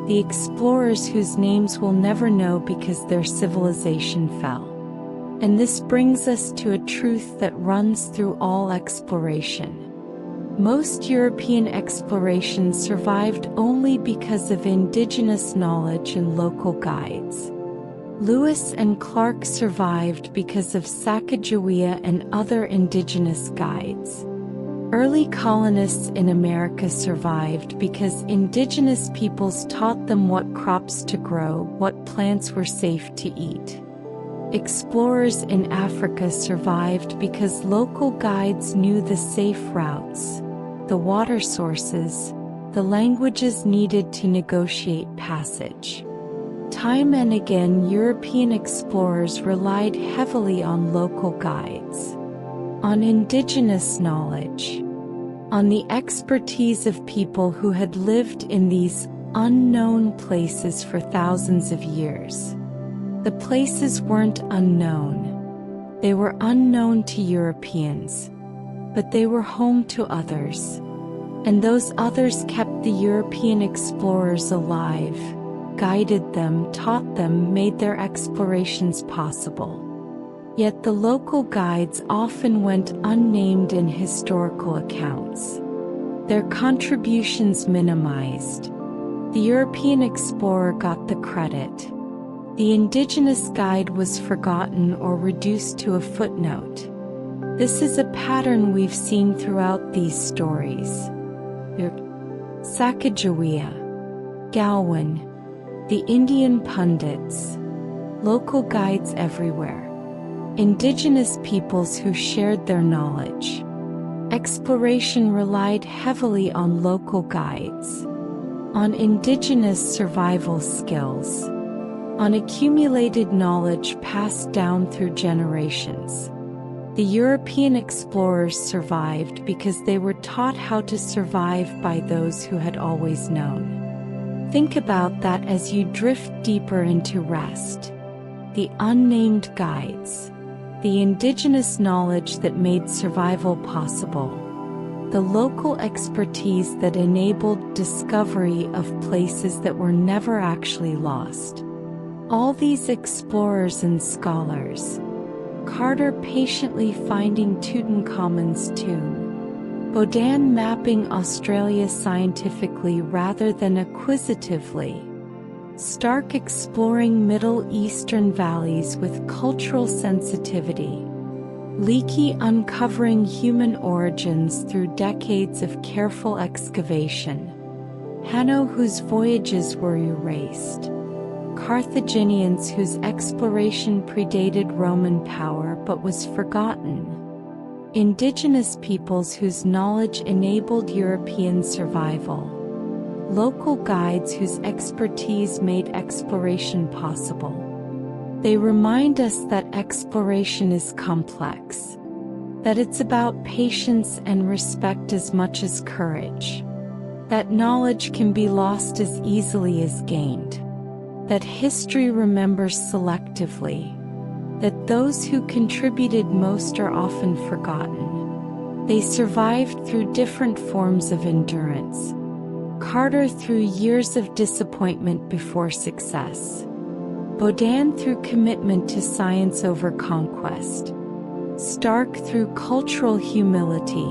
the explorers whose names we'll never know because their civilization fell. And this brings us to a truth that runs through all exploration. Most European explorations survived only because of indigenous knowledge and local guides. Lewis and Clark survived because of Sacagawea and other indigenous guides. Early colonists in America survived because indigenous peoples taught them what crops to grow, what plants were safe to eat. Explorers in Africa survived because local guides knew the safe routes, the water sources, the languages needed to negotiate passage. Time and again, European explorers relied heavily on local guides, on indigenous knowledge, on the expertise of people who had lived in these unknown places for thousands of years. The places weren't unknown. They were unknown to Europeans, but they were home to others. And those others kept the European explorers alive, guided them, taught them, made their explorations possible. Yet the local guides often went unnamed in historical accounts, their contributions minimized. The European explorer got the credit. The indigenous guide was forgotten or reduced to a footnote. This is a pattern we've seen throughout these stories. Sacagawea, Galwan, the Indian pundits, local guides everywhere. Indigenous peoples who shared their knowledge. Exploration relied heavily on local guides, on indigenous survival skills, on accumulated knowledge passed down through generations. The European explorers survived because they were taught how to survive by those who had always known. Think about that as you drift deeper into rest. The unnamed guides, the indigenous knowledge that made survival possible, the local expertise that enabled discovery of places that were never actually lost. All these explorers and scholars, Carter patiently finding Tutankhamun's tomb, Baudin mapping Australia scientifically rather than acquisitively, Stark exploring Middle Eastern valleys with cultural sensitivity, Leakey uncovering human origins through decades of careful excavation, Hanno whose voyages were erased, Carthaginians whose exploration predated Roman power but was forgotten, indigenous peoples whose knowledge enabled European survival, local guides whose expertise made exploration possible. They remind us that exploration is complex, that it's about patience and respect as much as courage, that knowledge can be lost as easily as gained, that history remembers selectively, that those who contributed most are often forgotten. They survived through different forms of endurance. Carter through years of disappointment before success. Baudin through commitment to science over conquest. Stark through cultural humility.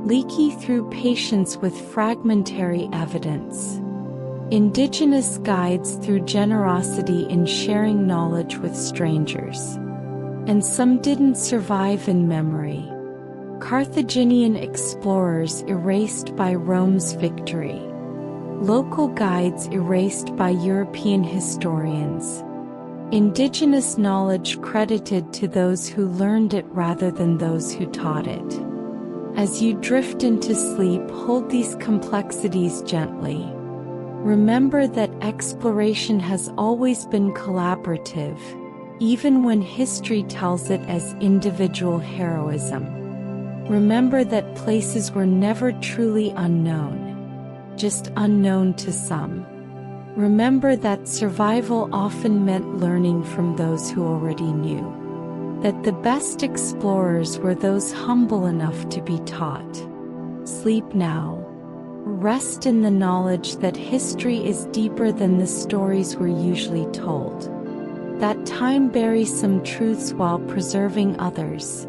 Leakey through patience with fragmentary evidence. Indigenous guides through generosity in sharing knowledge with strangers. And some didn't survive in memory. Carthaginian explorers erased by Rome's victory. Local guides erased by European historians. Indigenous knowledge credited to those who learned it rather than those who taught it. As you drift into sleep, hold these complexities gently. Remember that exploration has always been collaborative, even when history tells it as individual heroism. Remember that places were never truly unknown, just unknown to some. Remember that survival often meant learning from those who already knew. that the best explorers were those humble enough to be taught. Sleep now. Rest in the knowledge that history is deeper than the stories we're usually told. That time buries some truths while preserving others.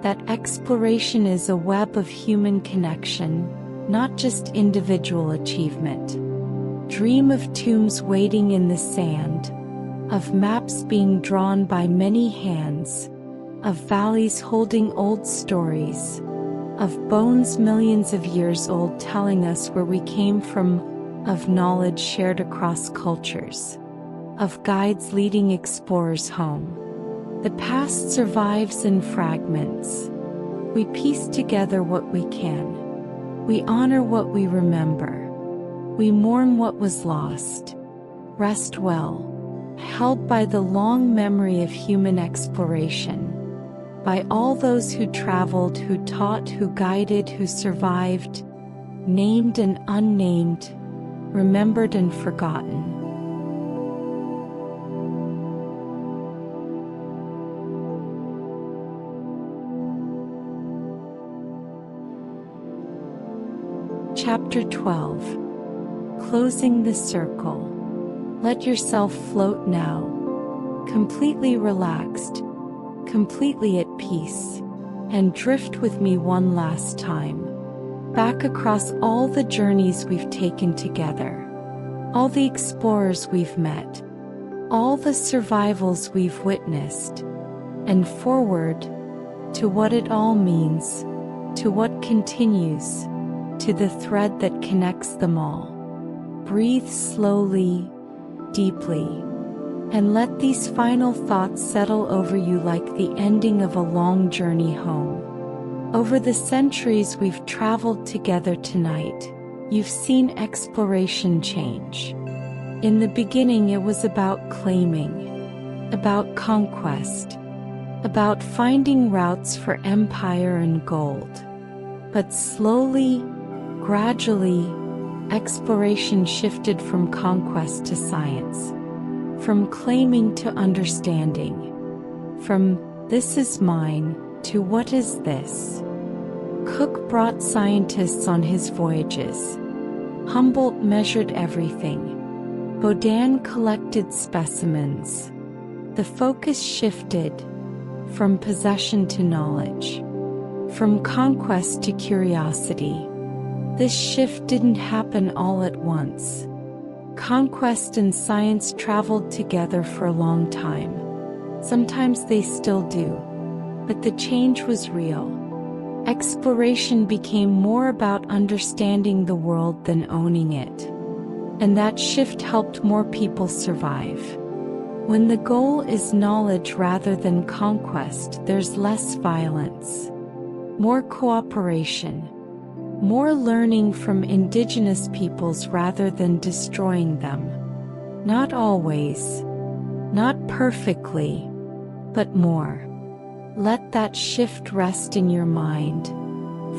That exploration is a web of human connection, not just individual achievement. Dream of tombs waiting in the sand, of maps being drawn by many hands, of valleys holding old stories, of bones millions of years old telling us where we came from, of knowledge shared across cultures, of guides leading explorers home. The past survives in fragments. We piece together what we can. We honor what we remember. We mourn what was lost. Rest well, held by the long memory of human exploration, by all those who traveled, who taught, who guided, who survived, named and unnamed, remembered and forgotten. Chapter 12. Closing the circle. Let yourself float now, completely relaxed, completely at peace, and drift with me one last time, back across all the journeys we've taken together, all the explorers we've met, all the survivals we've witnessed, and forward to what it all means, to what continues, to the thread that connects them all. Breathe slowly, deeply, and let these final thoughts settle over you like the ending of a long journey home. Over the centuries we've traveled together tonight, you've seen exploration change. In the beginning it was about claiming, about conquest, about finding routes for empire and gold. But slowly, gradually, exploration shifted from conquest to science, from claiming to understanding, from "this is mine" to "what is this?" Cook brought scientists on his voyages. Humboldt measured everything. Baudin collected specimens. The focus shifted from possession to knowledge, from conquest to curiosity. This shift didn't happen all at once. Conquest and science traveled together for a long time. Sometimes they still do. But the change was real. Exploration became more about understanding the world than owning it. And that shift helped more people survive. When the goal is knowledge rather than conquest, there's less violence, more cooperation, more learning from indigenous peoples rather than destroying them. Not always, not perfectly, but more. Let that shift rest in your mind.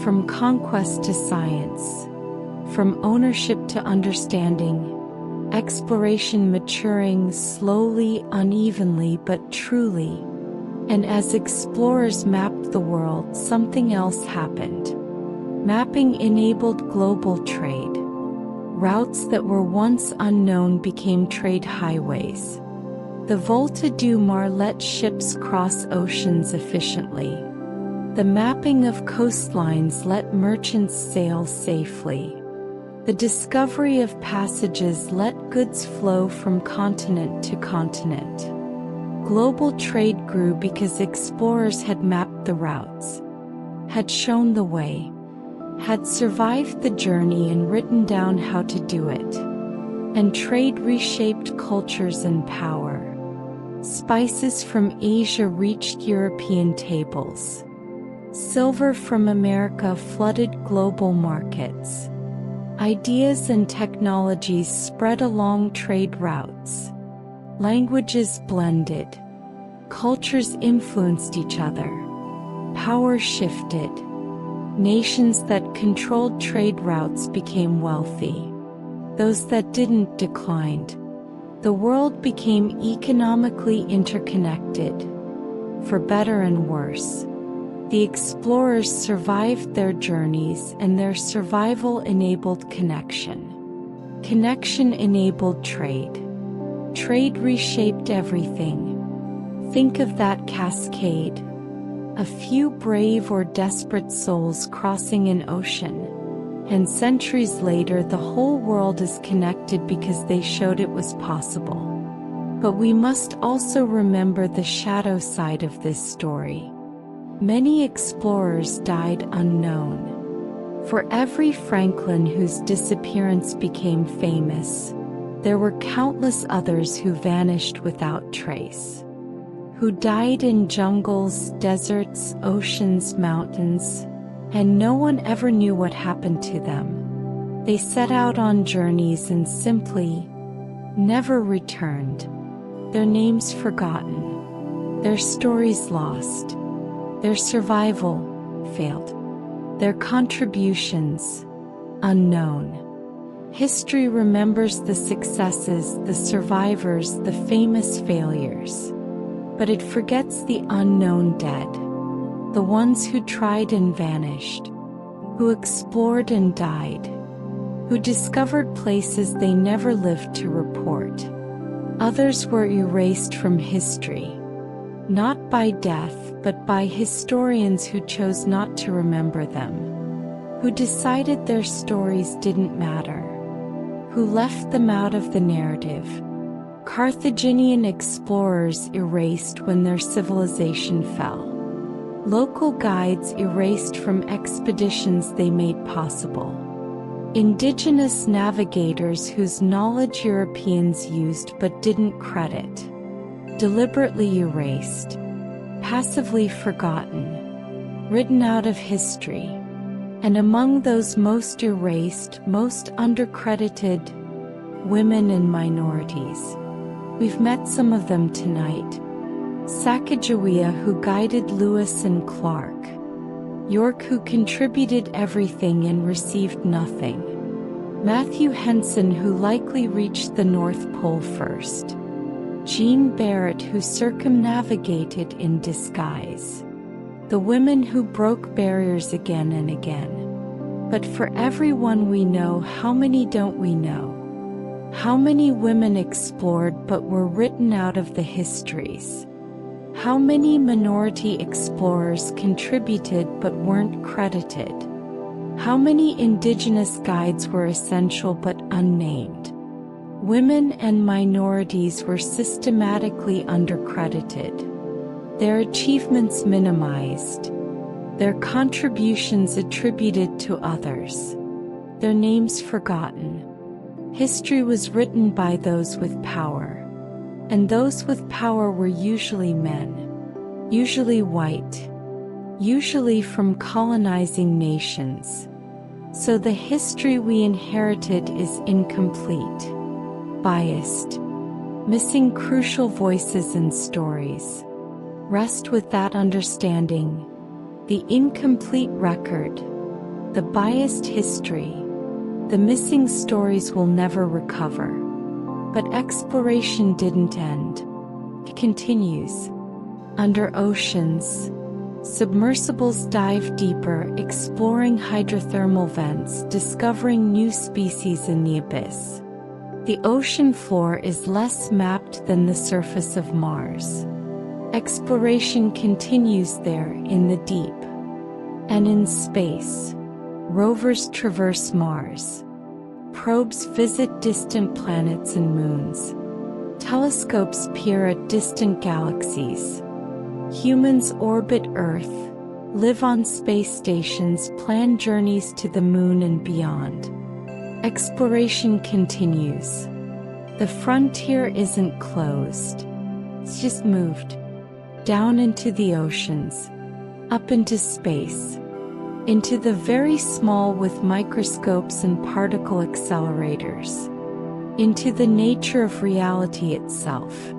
From conquest to science, from ownership to understanding, exploration maturing slowly, unevenly, but truly. And as explorers mapped the world, something else happened. Mapping enabled global trade. Routes that were once unknown became trade highways. The Volta du Mar let ships cross oceans efficiently. The mapping of coastlines let merchants sail safely. The discovery of passages let goods flow from continent to continent. Global trade grew because explorers had mapped the routes, had shown the way, had survived the journey and written down how to do it. And trade reshaped cultures and power. Spices from Asia reached European tables. Silver from America flooded global markets. Ideas and technologies spread along trade routes. Languages blended. Cultures influenced each other. Power shifted. Nations that controlled trade routes became wealthy. Those that didn't declined. The world became economically interconnected. for better and worse. The explorers survived their journeys, and their survival enabled connection. Connection enabled trade. Trade reshaped everything. Think of that cascade. A few brave or desperate souls crossing an ocean, and centuries later the whole world is connected because they showed it was possible. But we must also remember the shadow side of this story. Many explorers died unknown. For every Franklin whose disappearance became famous, there were countless others who vanished without trace. Who died in jungles, deserts, oceans, mountains, and no one ever knew what happened to them. They set out on journeys and simply never returned. Their names forgotten. Their stories lost. Their survival failed. Their contributions unknown. History remembers the successes, the survivors, the famous failures. But it forgets the unknown dead. The ones who tried and vanished. Who explored and died. Who discovered places they never lived to report. Others were erased from history. Not by death, but by historians who chose not to remember them. Who decided their stories didn't matter. Who left them out of the narrative. Carthaginian explorers erased when their civilization fell. Local guides erased from expeditions they made possible. Indigenous navigators whose knowledge Europeans used but didn't credit. Deliberately erased. Passively forgotten. Written out of history. And among those most erased, most undercredited, women and minorities. We've met some of them tonight. Sacagawea, who guided Lewis and Clark. York, who contributed everything and received nothing. Matthew Henson, who likely reached the North Pole first. Jean Barrett, who circumnavigated in disguise. The women who broke barriers again and again. But for everyone we know, how many don't we know? How many women explored but were written out of the histories? How many minority explorers contributed but weren't credited? How many indigenous guides were essential but unnamed? Women and minorities were systematically undercredited. Their achievements minimized. Their contributions attributed to others. Their names forgotten. History was written by those with power. And those with power were usually men. Usually white. Usually from colonizing nations. So the history we inherited is incomplete. Biased. Missing crucial voices and stories. Rest with that understanding. The incomplete record. The biased history. The missing stories will never recover. But exploration didn't end. It continues. Under oceans, submersibles dive deeper, exploring hydrothermal vents, discovering new species in the abyss. The ocean floor is less mapped than the surface of Mars. Exploration continues there in the deep. And in space, rovers traverse Mars. Probes visit distant planets and moons. Telescopes peer at distant galaxies. Humans orbit Earth, live on space stations, plan journeys to the moon and beyond. Exploration continues. The frontier isn't closed. It's just moved. Down into the oceans. Up into space. Into the very small with microscopes and particle accelerators. Into the nature of reality itself.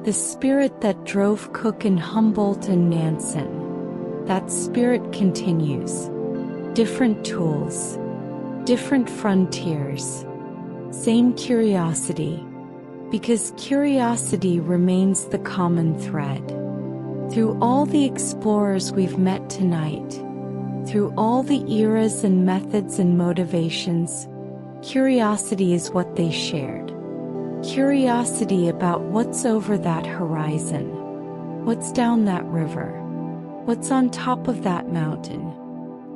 The spirit that drove Cook and Humboldt and Nansen. That spirit continues. Different tools. Different frontiers. Same curiosity. Because curiosity remains the common thread. Through all the explorers we've met tonight, through all the eras and methods and motivations, curiosity is what they shared. Curiosity about what's over that horizon, what's down that river, what's on top of that mountain,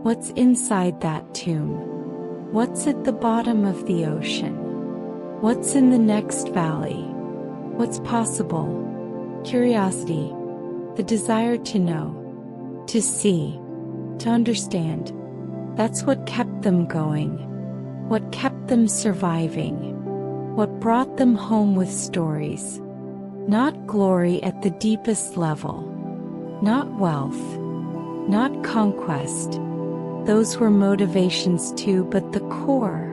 what's inside that tomb, what's at the bottom of the ocean, what's in the next valley, what's possible. Curiosity, the desire to know, to see, to understand. That's what kept them going, what kept them surviving, what brought them home with stories. Not glory at the deepest level, not wealth, not conquest. Those were motivations too, but the core,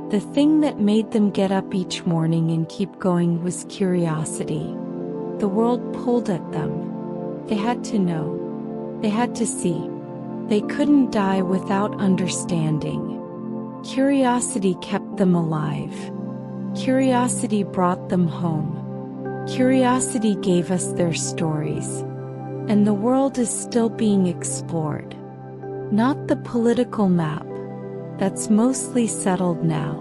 the thing that made them get up each morning and keep going was curiosity. The world pulled at them. They had to know. They had to see. They couldn't die without understanding. Curiosity kept them alive. Curiosity brought them home. Curiosity gave us their stories. And the world is still being explored. Not the political map, that's mostly settled now,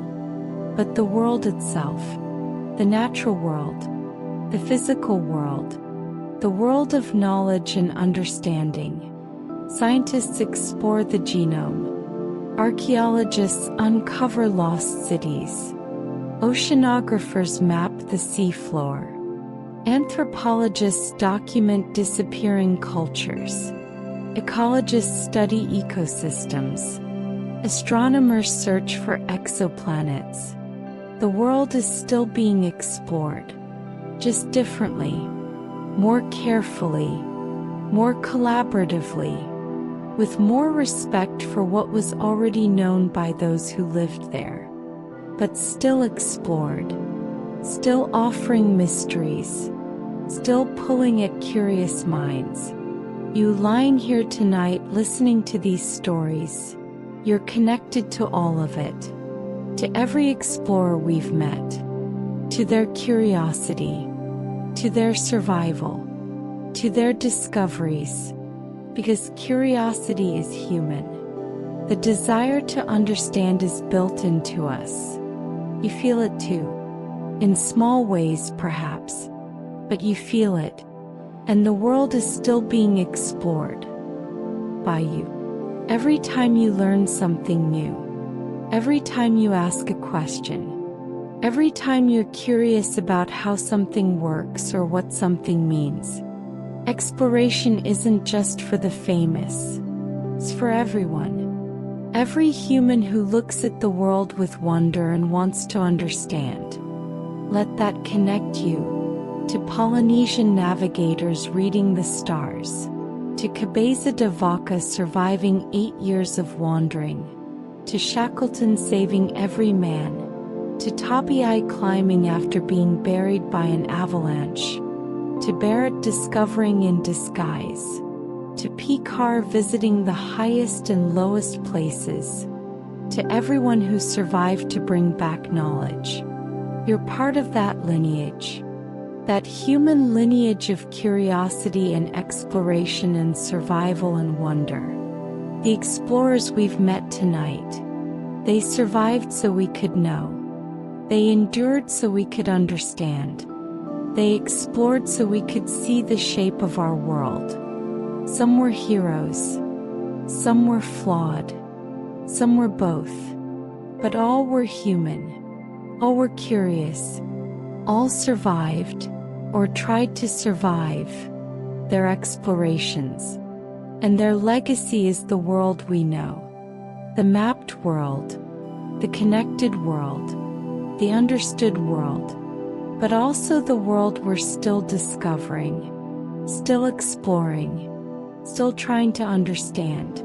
but the world itself, the natural world, the physical world, the world of knowledge and understanding. Scientists explore the genome. Archaeologists uncover lost cities. Oceanographers map the seafloor. Anthropologists document disappearing cultures. Ecologists study ecosystems. Astronomers search for exoplanets. The world is still being explored, just differently, more carefully, more collaboratively, with more respect for what was already known by those who lived there, but still explored, still offering mysteries, still pulling at curious minds. You lying here tonight listening to these stories, you're connected to all of it, to every explorer we've met, to their curiosity, to their survival, to their discoveries, because curiosity is human. The desire to understand is built into us. You feel it too, in small ways perhaps, but you feel it, and the world is still being explored by you. Every time you learn something new, every time you ask a question, every time you're curious about how something works or what something means. Exploration isn't just for the famous, it's for everyone. Every human who looks at the world with wonder and wants to understand. Let that connect you to Polynesian navigators reading the stars, to Cabeza de Vaca surviving 8 years of wandering, to Shackleton saving every man, to Tobii climbing after being buried by an avalanche, to Barrett discovering in disguise, to Picard visiting the highest and lowest places, to everyone who survived to bring back knowledge. You're part of that lineage, that human lineage of curiosity and exploration and survival and wonder. The explorers we've met tonight, they survived so we could know. They endured so we could understand. They explored so we could see the shape of our world. Some were heroes, some were flawed, some were both, but all were human, all were curious, all survived, or tried to survive, their explorations, and their legacy is the world we know, the mapped world, the connected world, the understood world, but also the world we're still discovering, still exploring, still trying to understand.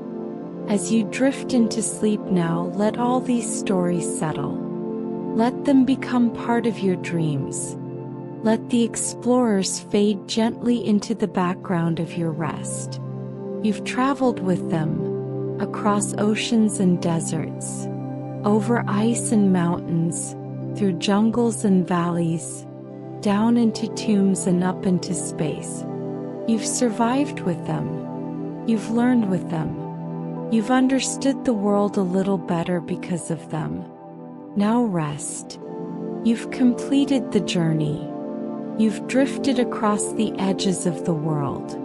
As you drift into sleep now, let all these stories settle. Let them become part of your dreams. Let the explorers fade gently into the background of your rest. You've traveled with them, across oceans and deserts, over ice and mountains, through jungles and valleys, down into tombs and up into space. You've survived with them. You've learned with them. You've understood the world a little better because of them. Now rest. You've completed the journey. You've drifted across the edges of the world.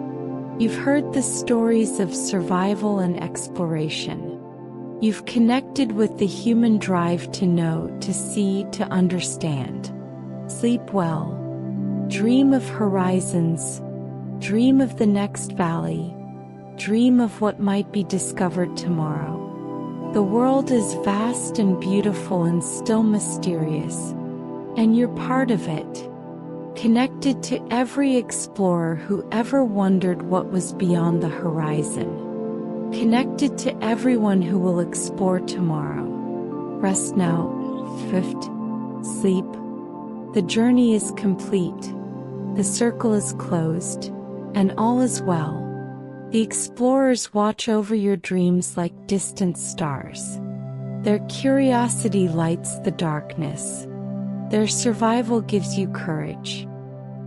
You've heard the stories of survival and exploration. You've connected with the human drive to know, to see, to understand. Sleep well. Dream of horizons. Dream of the next valley. Dream of what might be discovered tomorrow. The world is vast and beautiful and still mysterious. And you're part of it. Connected to every explorer who ever wondered what was beyond the horizon. Connected to everyone who will explore tomorrow. Rest now. Drift. Sleep. The journey is complete. The circle is closed. And all is well. The explorers watch over your dreams like distant stars. Their curiosity lights the darkness. Their survival gives you courage.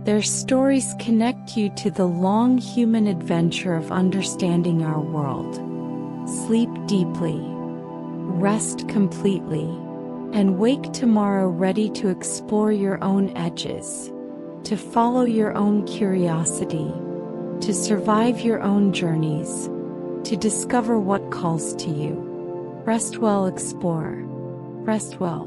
Their stories connect you to the long human adventure of understanding our world. Sleep deeply. Rest completely. And wake tomorrow ready to explore your own edges. To follow your own curiosity. To survive your own journeys. To discover what calls to you. Rest well, explorer. Rest well.